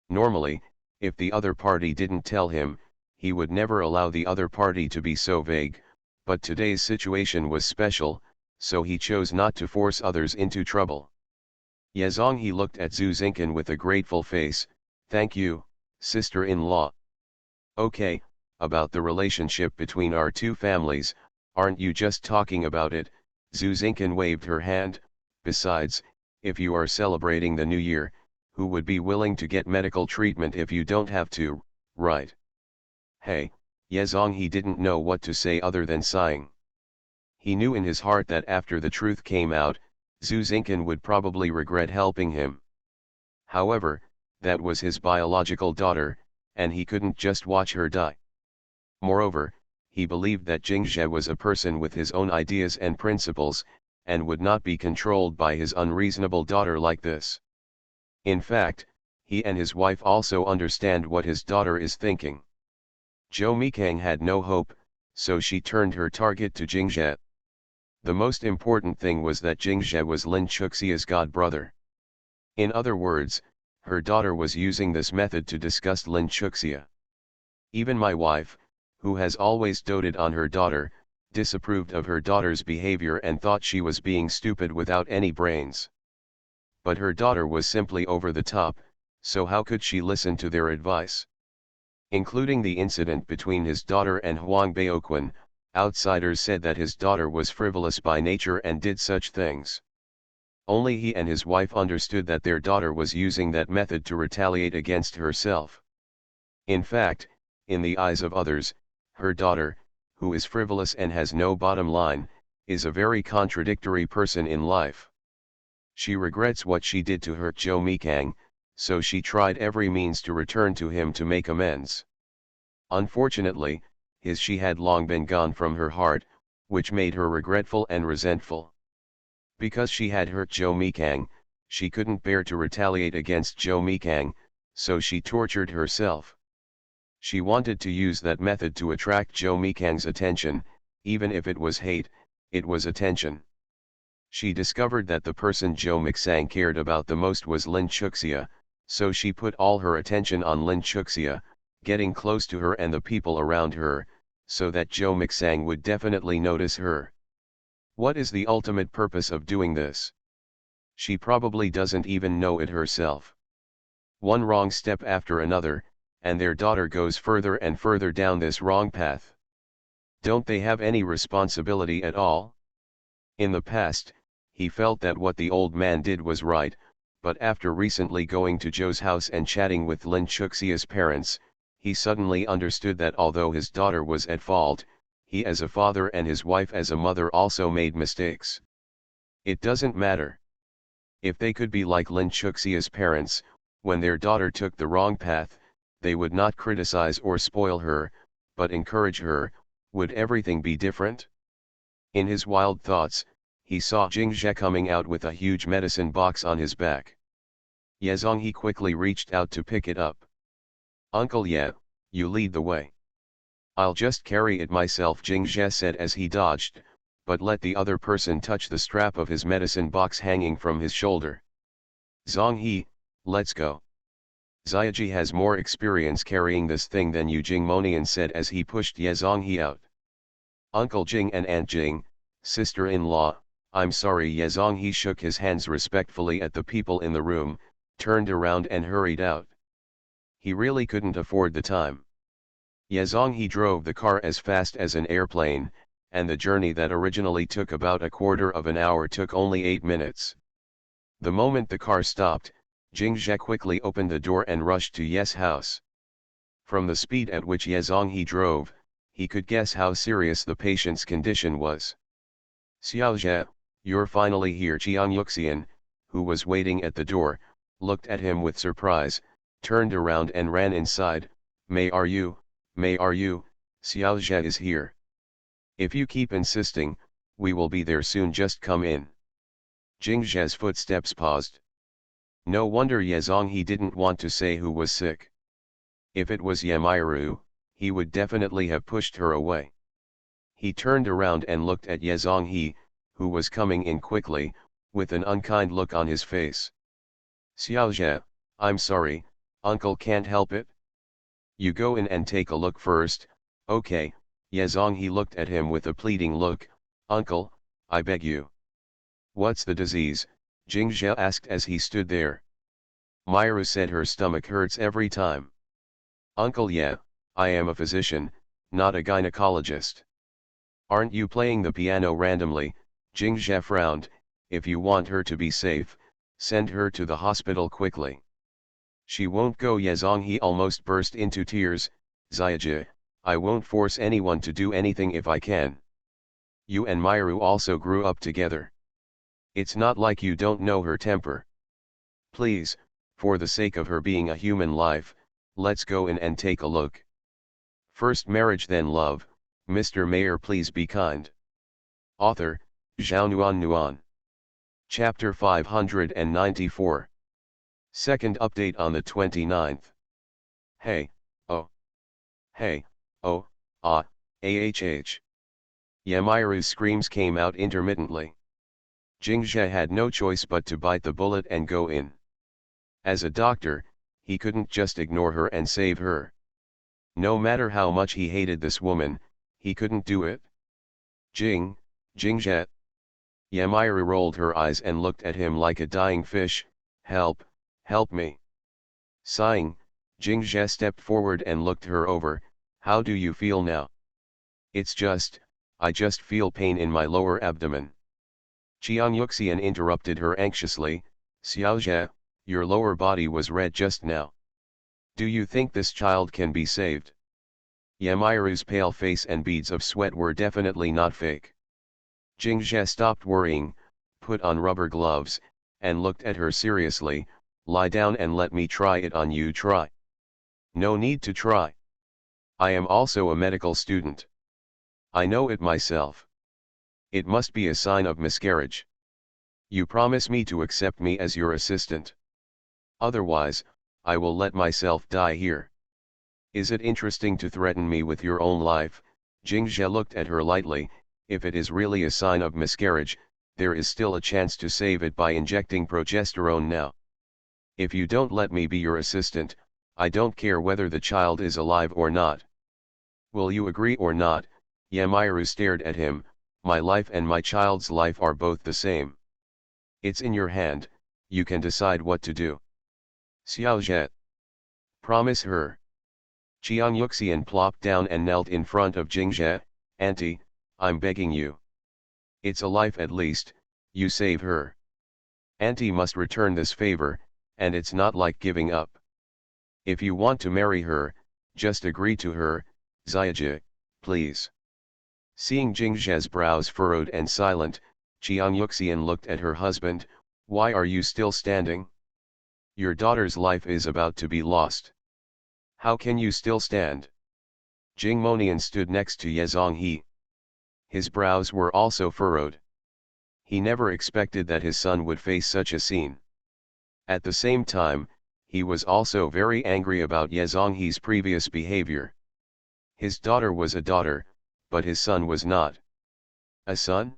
Normally, if the other party didn't tell him, he would never allow the other party to be so vague, but today's situation was special, so he chose not to force others into trouble. Ye Zhonghe looked at Zhu Xingkan with a grateful face. "Thank you, sister-in-law." "Okay, about the relationship between our two families, aren't you just talking about it?" Zhu Xingkan waved her hand. "Besides, if you are celebrating the New Year, who would be willing to get medical treatment if you don't have to, right?" "Hey," Ye Zhonghe didn't know what to say other than sighing. He knew in his heart that after the truth came out, Zhu Xingkan would probably regret helping him. However, that was his biological daughter, and he couldn't just watch her die. Moreover, he believed that Jingzhe was a person with his own ideas and principles, and would not be controlled by his unreasonable daughter like this. In fact, he and his wife also understand what his daughter is thinking. Zhou Mikang had no hope, so she turned her target to Jingzhe. The most important thing was that Jingzhe was Lin Chuxia's god-brother. In other words, her daughter was using this method to disgust Lin Chuxia. Even my wife, who has always doted on her daughter, disapproved of her daughter's behavior and thought she was being stupid without any brains. But her daughter was simply over the top, so how could she listen to their advice? Including the incident between his daughter and Huang Baoquan, Outsiders said that his daughter was frivolous by nature and did such things. Only he and his wife understood that their daughter was using that method to retaliate against herself. In fact, in the eyes of others, her daughter, who is frivolous and has no bottom line, is a very contradictory person in life. She regrets what she did to hurt Joe Mikang, so she tried every means to return to him to make amends. Unfortunately, she had long been gone from her heart, which made her regretful and resentful. Because she had hurt Joe Mikang, she couldn't bear to retaliate against Joe Mikang, so she tortured herself. She wanted to use that method to attract Joe Mikang's attention, even if it was hate, it was attention. She discovered that the person Joe Mikang cared about the most was Lin Chuxia, so she put all her attention on Lin Chuxia, getting close to her and the people around her, so that Joe Mikang would definitely notice her. What is the ultimate purpose of doing this? She probably doesn't even know it herself. One wrong step after another, and their daughter goes further and further down this wrong path. Don't they have any responsibility at all? In the past, he felt that what the old man did was right, but after recently going to Joe's house and chatting with Lin Chuxia's parents, he suddenly understood that although his daughter was at fault, he as a father and his wife as a mother also made mistakes. It doesn't matter. If they could be like Lin Chuxia's parents, when their daughter took the wrong path, they would not criticize or spoil her, but encourage her. Would everything be different? In his wild thoughts, he saw Jingzhe coming out with a huge medicine box on his back. Ye Zhonghe quickly reached out to pick it up. "Uncle Ye, you lead the way." "I'll just carry it myself," Jingzhe said as he dodged, but let the other person touch the strap of his medicine box hanging from his shoulder. "Zhonghe, let's go. Xiaoji has more experience carrying this thing than you," Jing Monian said as he pushed Ye Zhonghe out. "Uncle Jing and Aunt Jing, sister-in-law, I'm sorry." Ye Zhonghe shook his hands respectfully at the people in the room, turned around and hurried out. He really couldn't afford the time. Ye Zhonghe drove the car as fast as an airplane, and the journey that originally took about a quarter of an hour took only 8 minutes. The moment the car stopped, Jingzhe quickly opened the door and rushed to Ye's house. From the speed at which Ye Zhonghe drove, he could guess how serious the patient's condition was. "Xiaozhe, you're finally here." Jiang Yuxian, who was waiting at the door, looked at him with surprise, turned around and ran inside. May are you, Xiaozhe is here. If you keep insisting, we will be there soon, just come in." Jingzhe's footsteps paused. No wonder Ye Zhonghe didn't want to say who was sick. If it was Ye Meiru, he would definitely have pushed her away. He turned around and looked at Ye Zhonghe, who was coming in quickly, with an unkind look on his face. "Xiaozhe, I'm sorry, uncle can't help it." "You go in and take a look first, okay?" Ye Zhonghe looked at him with a pleading look. "Uncle, I beg you." "What's the disease?" Jingzhe asked as he stood there. Myra said her stomach hurts every time. "Uncle Ye, I am a physician, not a gynecologist." "Aren't you playing the piano randomly?" Jingzhe frowned. "If you want her to be safe, send her to the hospital quickly." "She won't go." Ye Zhonghe almost burst into tears. "Xiaozhe, I won't force anyone to do anything if I can. You and Myru also grew up together. It's not like you don't know her temper. Please, for the sake of her being a human life, let's go in and take a look. First marriage then love, Mr. Mayor please be kind." Author, Zhao Nuan. Chapter 594. Second update on the 29th. Hey, oh. Hey, oh, ah, ahh. Yamiru's screams came out intermittently. Jingzhe had no choice but to bite the bullet and go in. As a doctor, he couldn't just ignore her and save her. No matter how much he hated this woman, he couldn't do it. Jingzhe. Yamiru rolled her eyes and looked at him like a dying fish. Help me. Sighing, Jingzhe stepped forward and looked her over. How do you feel now? It's just, I just feel pain in my lower abdomen. Chiang Yuxian interrupted her anxiously, Xiaojie, your lower body was red just now. Do you think this child can be saved? Yamiru's pale face and beads of sweat were definitely not fake. Jingzhe stopped worrying, put on rubber gloves, and looked at her seriously, lie down and let me try it on you. Try. No need to try. I am also a medical student. I know it myself. It must be a sign of miscarriage. You promise me to accept me as your assistant. Otherwise, I will let myself die here. Is it interesting to threaten me with your own life? Jingzhe looked at her lightly. If it is really a sign of miscarriage, there is still a chance to save it by injecting progesterone now. If you don't let me be your assistant, I don't care whether the child is alive or not. Will you agree or not? Yamiru stared at him. My life and my child's life are both the same. It's in your hand, you can decide what to do. Xiaojie. Promise her. Chiang Yuxian plopped down and knelt in front of Jingzhe. Auntie, I'm begging you. It's a life at least, you save her. Auntie must return this favor, and it's not like giving up. If you want to marry her, just agree to her, Xiaojie, please. Seeing Jingzhe's brows furrowed and silent, Chiang Yuxian looked at her husband. Why are you still standing? Your daughter's life is about to be lost. How can you still stand? Jing Monian stood next to Ye Zhonghe. His brows were also furrowed. He never expected that his son would face such a scene. At the same time, he was also very angry about Ye Zhonghe's previous behavior. His daughter was a daughter, but his son was not. A son?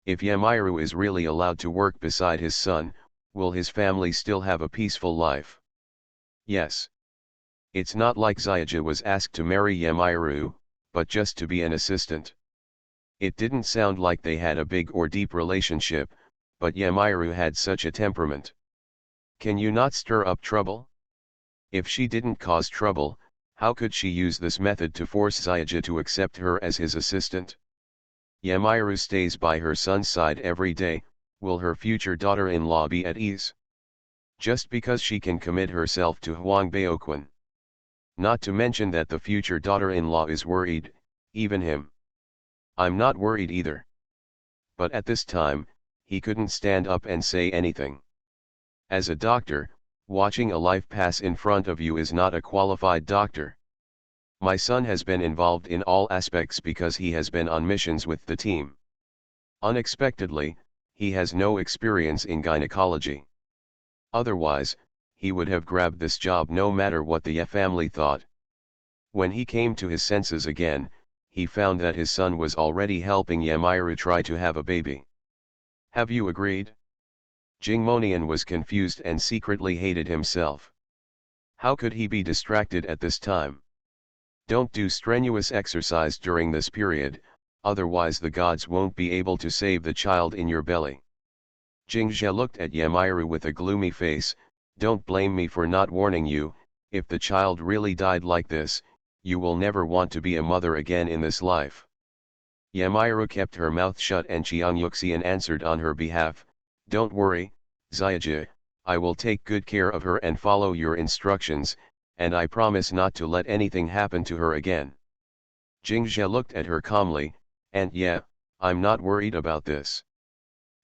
If Yamiru is really allowed to work beside his son, will his family still have a peaceful life? Yes. It's not like Xiaojie was asked to marry Yamiru, but just to be an assistant. It didn't sound like they had a big or deep relationship, but Yamiru had such a temperament. Can you not stir up trouble? If she didn't cause trouble, how could she use this method to force Xiaojie to accept her as his assistant? Yamiru stays by her son's side every day, will her future daughter-in-law be at ease? Just because she can commit herself to Huang Baoquan. Not to mention that the future daughter-in-law is worried, even him. I'm not worried either. But at this time, he couldn't stand up and say anything. As a doctor, watching a life pass in front of you is not a qualified doctor. My son has been involved in all aspects because he has been on missions with the team. Unexpectedly, he has no experience in gynecology. Otherwise, he would have grabbed this job no matter what the Ye family thought. When he came to his senses again, he found that his son was already helping Yamiru try to have a baby. Have you agreed? Jing Monian was confused and secretly hated himself. How could he be distracted at this time? Don't do strenuous exercise during this period, otherwise the gods won't be able to save the child in your belly. Jingzhe looked at Yamiru with a gloomy face. Don't blame me for not warning you. If the child really died like this, you will never want to be a mother again in this life. Yamiru kept her mouth shut and Chiang Yuxian answered on her behalf. Don't worry, Xiaojie, I will take good care of her and follow your instructions, and I promise not to let anything happen to her again. Jingzhe looked at her calmly, and yeah, I'm not worried about this.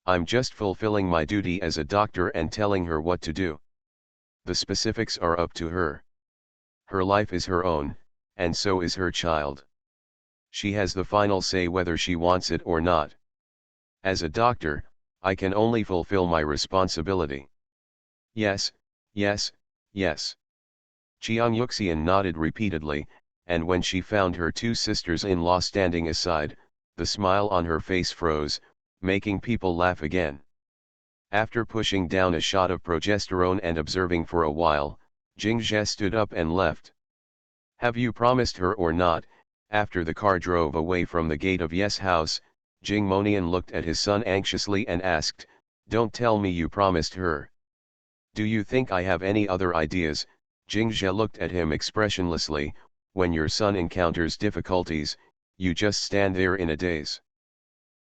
I'm just fulfilling my duty as a doctor and telling her what to do. The specifics are up to her. Her life is her own, and so is her child. She has the final say whether she wants it or not. As a doctor, I can only fulfill my responsibility. Yes, yes, yes. Chiang Yuxian nodded repeatedly, and when she found her two sisters-in-law standing aside, the smile on her face froze, making people laugh again. After pushing down a shot of progesterone and observing for a while, Jingzhe stood up and left. Have you promised her or not? After the car drove away from the gate of Yes house, Jing Monian looked at his son anxiously and asked, don't tell me you promised her. Do you think I have any other ideas? Jingzhe looked at him expressionlessly. When your son encounters difficulties, You just stand there in a daze.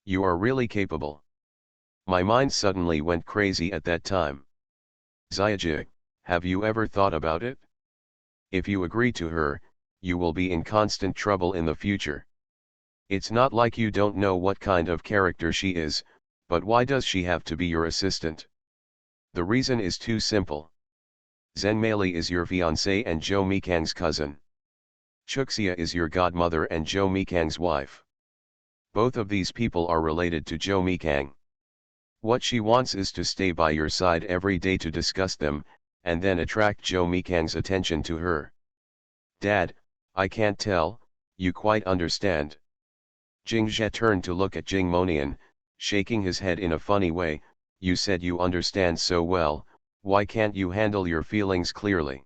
You are really capable. My mind suddenly went crazy at that time. Xiaji, have you ever thought about it? If you agree to her, you will be in constant trouble in the future. It's not like you don't know what kind of character she is, but why does she have to be your assistant? The reason is too simple. Zenmali is your fiancé and Jo Mikang's cousin. Chuxia is your godmother and Jo Mikang's wife. Both of these people are related to Jo Mikang. What she wants is to stay by your side every day to discuss them, and then attract Jo Mikang's attention to her. Dad, I can't tell, you quite understand. Jing Zhe turned to look at Jing Monian, shaking his head in a funny way. You said you understand so well, why can't you handle your feelings clearly?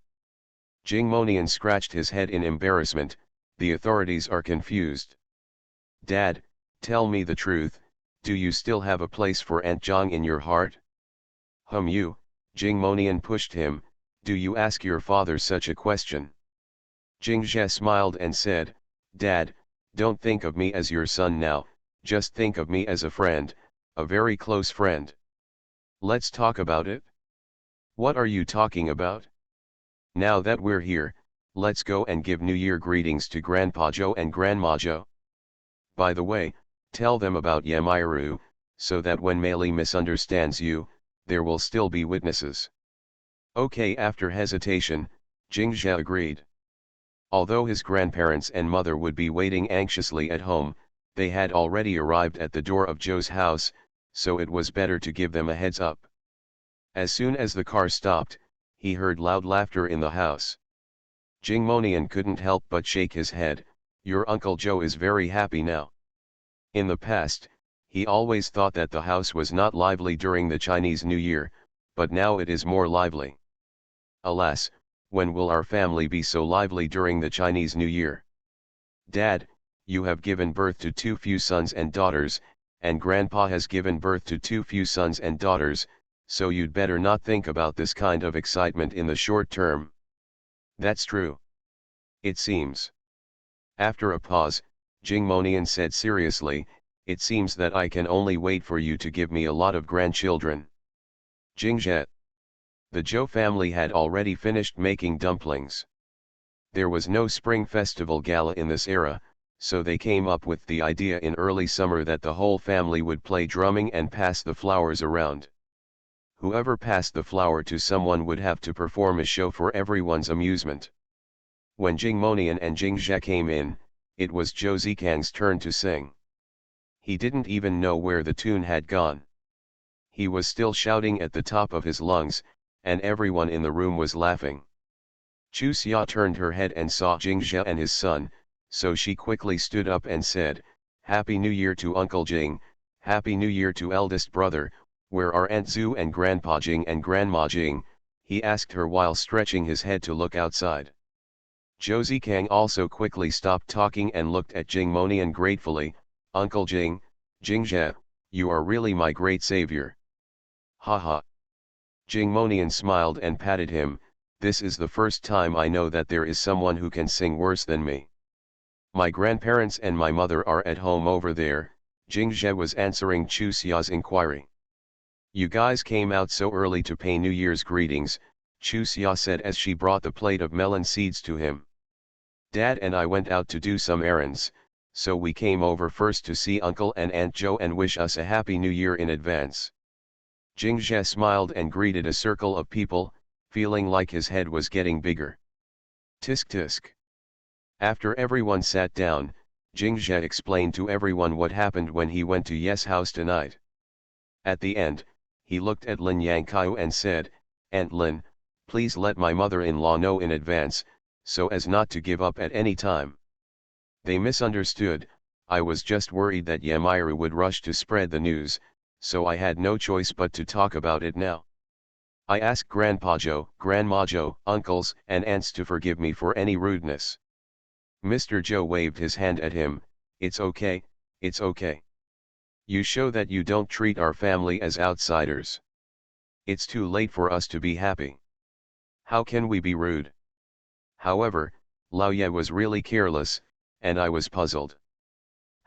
Jing Monian scratched his head in embarrassment. The authorities are confused. Dad, tell me the truth, do you still have a place for Aunt Zhang in your heart? You, Jing Monian pushed him, do you ask your father such a question? Jing Zhe smiled and said, Dad, don't think of me as your son now, just think of me as a friend, a very close friend. Let's talk about it. What are you talking about? Now that we're here, let's go and give New Year greetings to Grandpa Joe and Grandma Joe. By the way, tell them about Yamiru, so that when Meili misunderstands you, there will still be witnesses. Okay, after hesitation, Jing Zhe agreed. Although his grandparents and mother would be waiting anxiously at home, they had already arrived at the door of Joe's house, so it was better to give them a heads up. As soon as the car stopped, he heard loud laughter in the house. Jing Monian couldn't help but shake his head. Your Uncle Joe is very happy now. In the past, he always thought that the house was not lively during the Chinese New Year, but now it is more lively. Alas, when will our family be so lively during the Chinese New Year? Dad, you have given birth to too few sons and daughters, and Grandpa has given birth to too few sons and daughters, so you'd better not think about this kind of excitement in the short term. That's true. It seems. After a pause, Jing Monian said seriously, it seems that I can only wait for you to give me a lot of grandchildren. Jing Zhe. The Zhou family had already finished making dumplings. There was no spring festival gala in this era, so they came up with the idea in early summer that the whole family would play drumming and pass the flowers around. Whoever passed the flower to someone would have to perform a show for everyone's amusement. When Jing Monian and Jing Zhe came in, it was Zhou Zikang's turn to sing. He didn't even know where the tune had gone. He was still shouting at the top of his lungs, and everyone in the room was laughing. Chu Xia turned her head and saw Jing Zhe and his son, so she quickly stood up and said, Happy New Year to Uncle Jing, Happy New Year to eldest brother, where are Aunt Zhu and Grandpa Jing and Grandma Jing? He asked her while stretching his head to look outside. Zhou Zikang also quickly stopped talking and looked at Jing Monian gratefully, Uncle Jing, Jing Zhe, you are really my great savior. Ha ha. Jing Monian smiled and patted him, this is the first time I know that there is someone who can sing worse than me. My grandparents and my mother are at home over there, Jing Zhe was answering Chu Xia's inquiry. You guys came out so early to pay New Year's greetings, Chu Xia said as she brought the plate of melon seeds to him. Dad and I went out to do some errands, so we came over first to see Uncle and Aunt Joe and wish us a Happy New Year in advance. Jing Zhe smiled and greeted a circle of people, feeling like his head was getting bigger. Tisk tisk. After everyone sat down, Jing Zhe explained to everyone what happened when he went to Ye's house tonight. At the end, he looked at Lin Yangkaiu and said, Aunt Lin, please let my mother-in-law know in advance, so as not to give up at any time. They misunderstood, I was just worried that Yamiru would rush to spread the news, so I had no choice but to talk about it now. I asked Grandpa Joe, Grandma Joe, uncles and aunts to forgive me for any rudeness. Mr. Joe waved his hand at him, it's okay, it's okay. You show that you don't treat our family as outsiders. It's too late for us to be happy. How can we be rude? However, Lao Ye was really careless, and I was puzzled.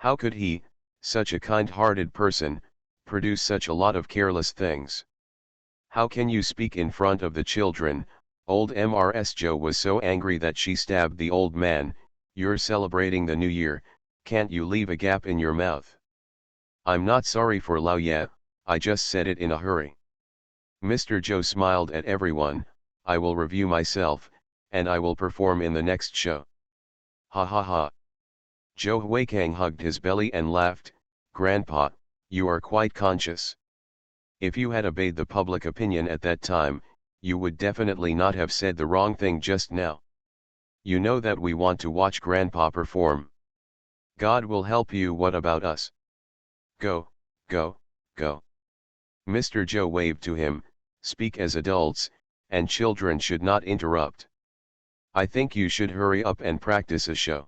How could he, such a kind-hearted person, produce such a lot of careless things? How can you speak in front of the children? Old Mrs. Joe was so angry that she stabbed the old man. You're celebrating the new year, can't you leave a gap in your mouth? I'm not sorry for Lao Ye, I just said it in a hurry. Mr. Joe smiled at everyone. I will review myself, and I will perform in the next show. Ha ha ha. Joe Huikang hugged his belly and laughed. Grandpa, you are quite conscious. If you had obeyed the public opinion at that time, you would definitely not have said the wrong thing just now. You know that we want to watch Grandpa perform. God will help you. What about us? Go, go, go. Mr. Joe waved to him. Speak as adults, and children should not interrupt. I think you should hurry up and practice a show.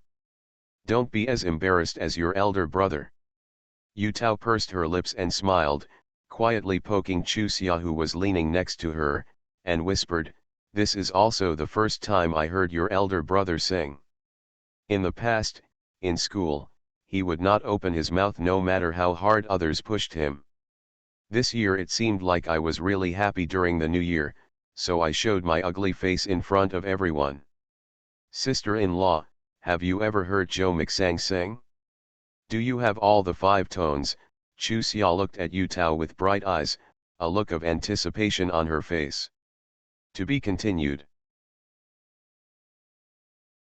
Don't be as embarrassed as your elder brother. Yu Tao pursed her lips and smiled, quietly poking Chu Xia, who was leaning next to her, and whispered, "This is also the first time I heard your elder brother sing. In the past, in school, he would not open his mouth no matter how hard others pushed him. This year it seemed like I was really happy during the new year, so I showed my ugly face in front of everyone. Sister-in-law, have you ever heard Joe Mixang sing? Do you have all the 5 tones?" Chu Xia looked at Yu Tao with bright eyes, a look of anticipation on her face. To be continued.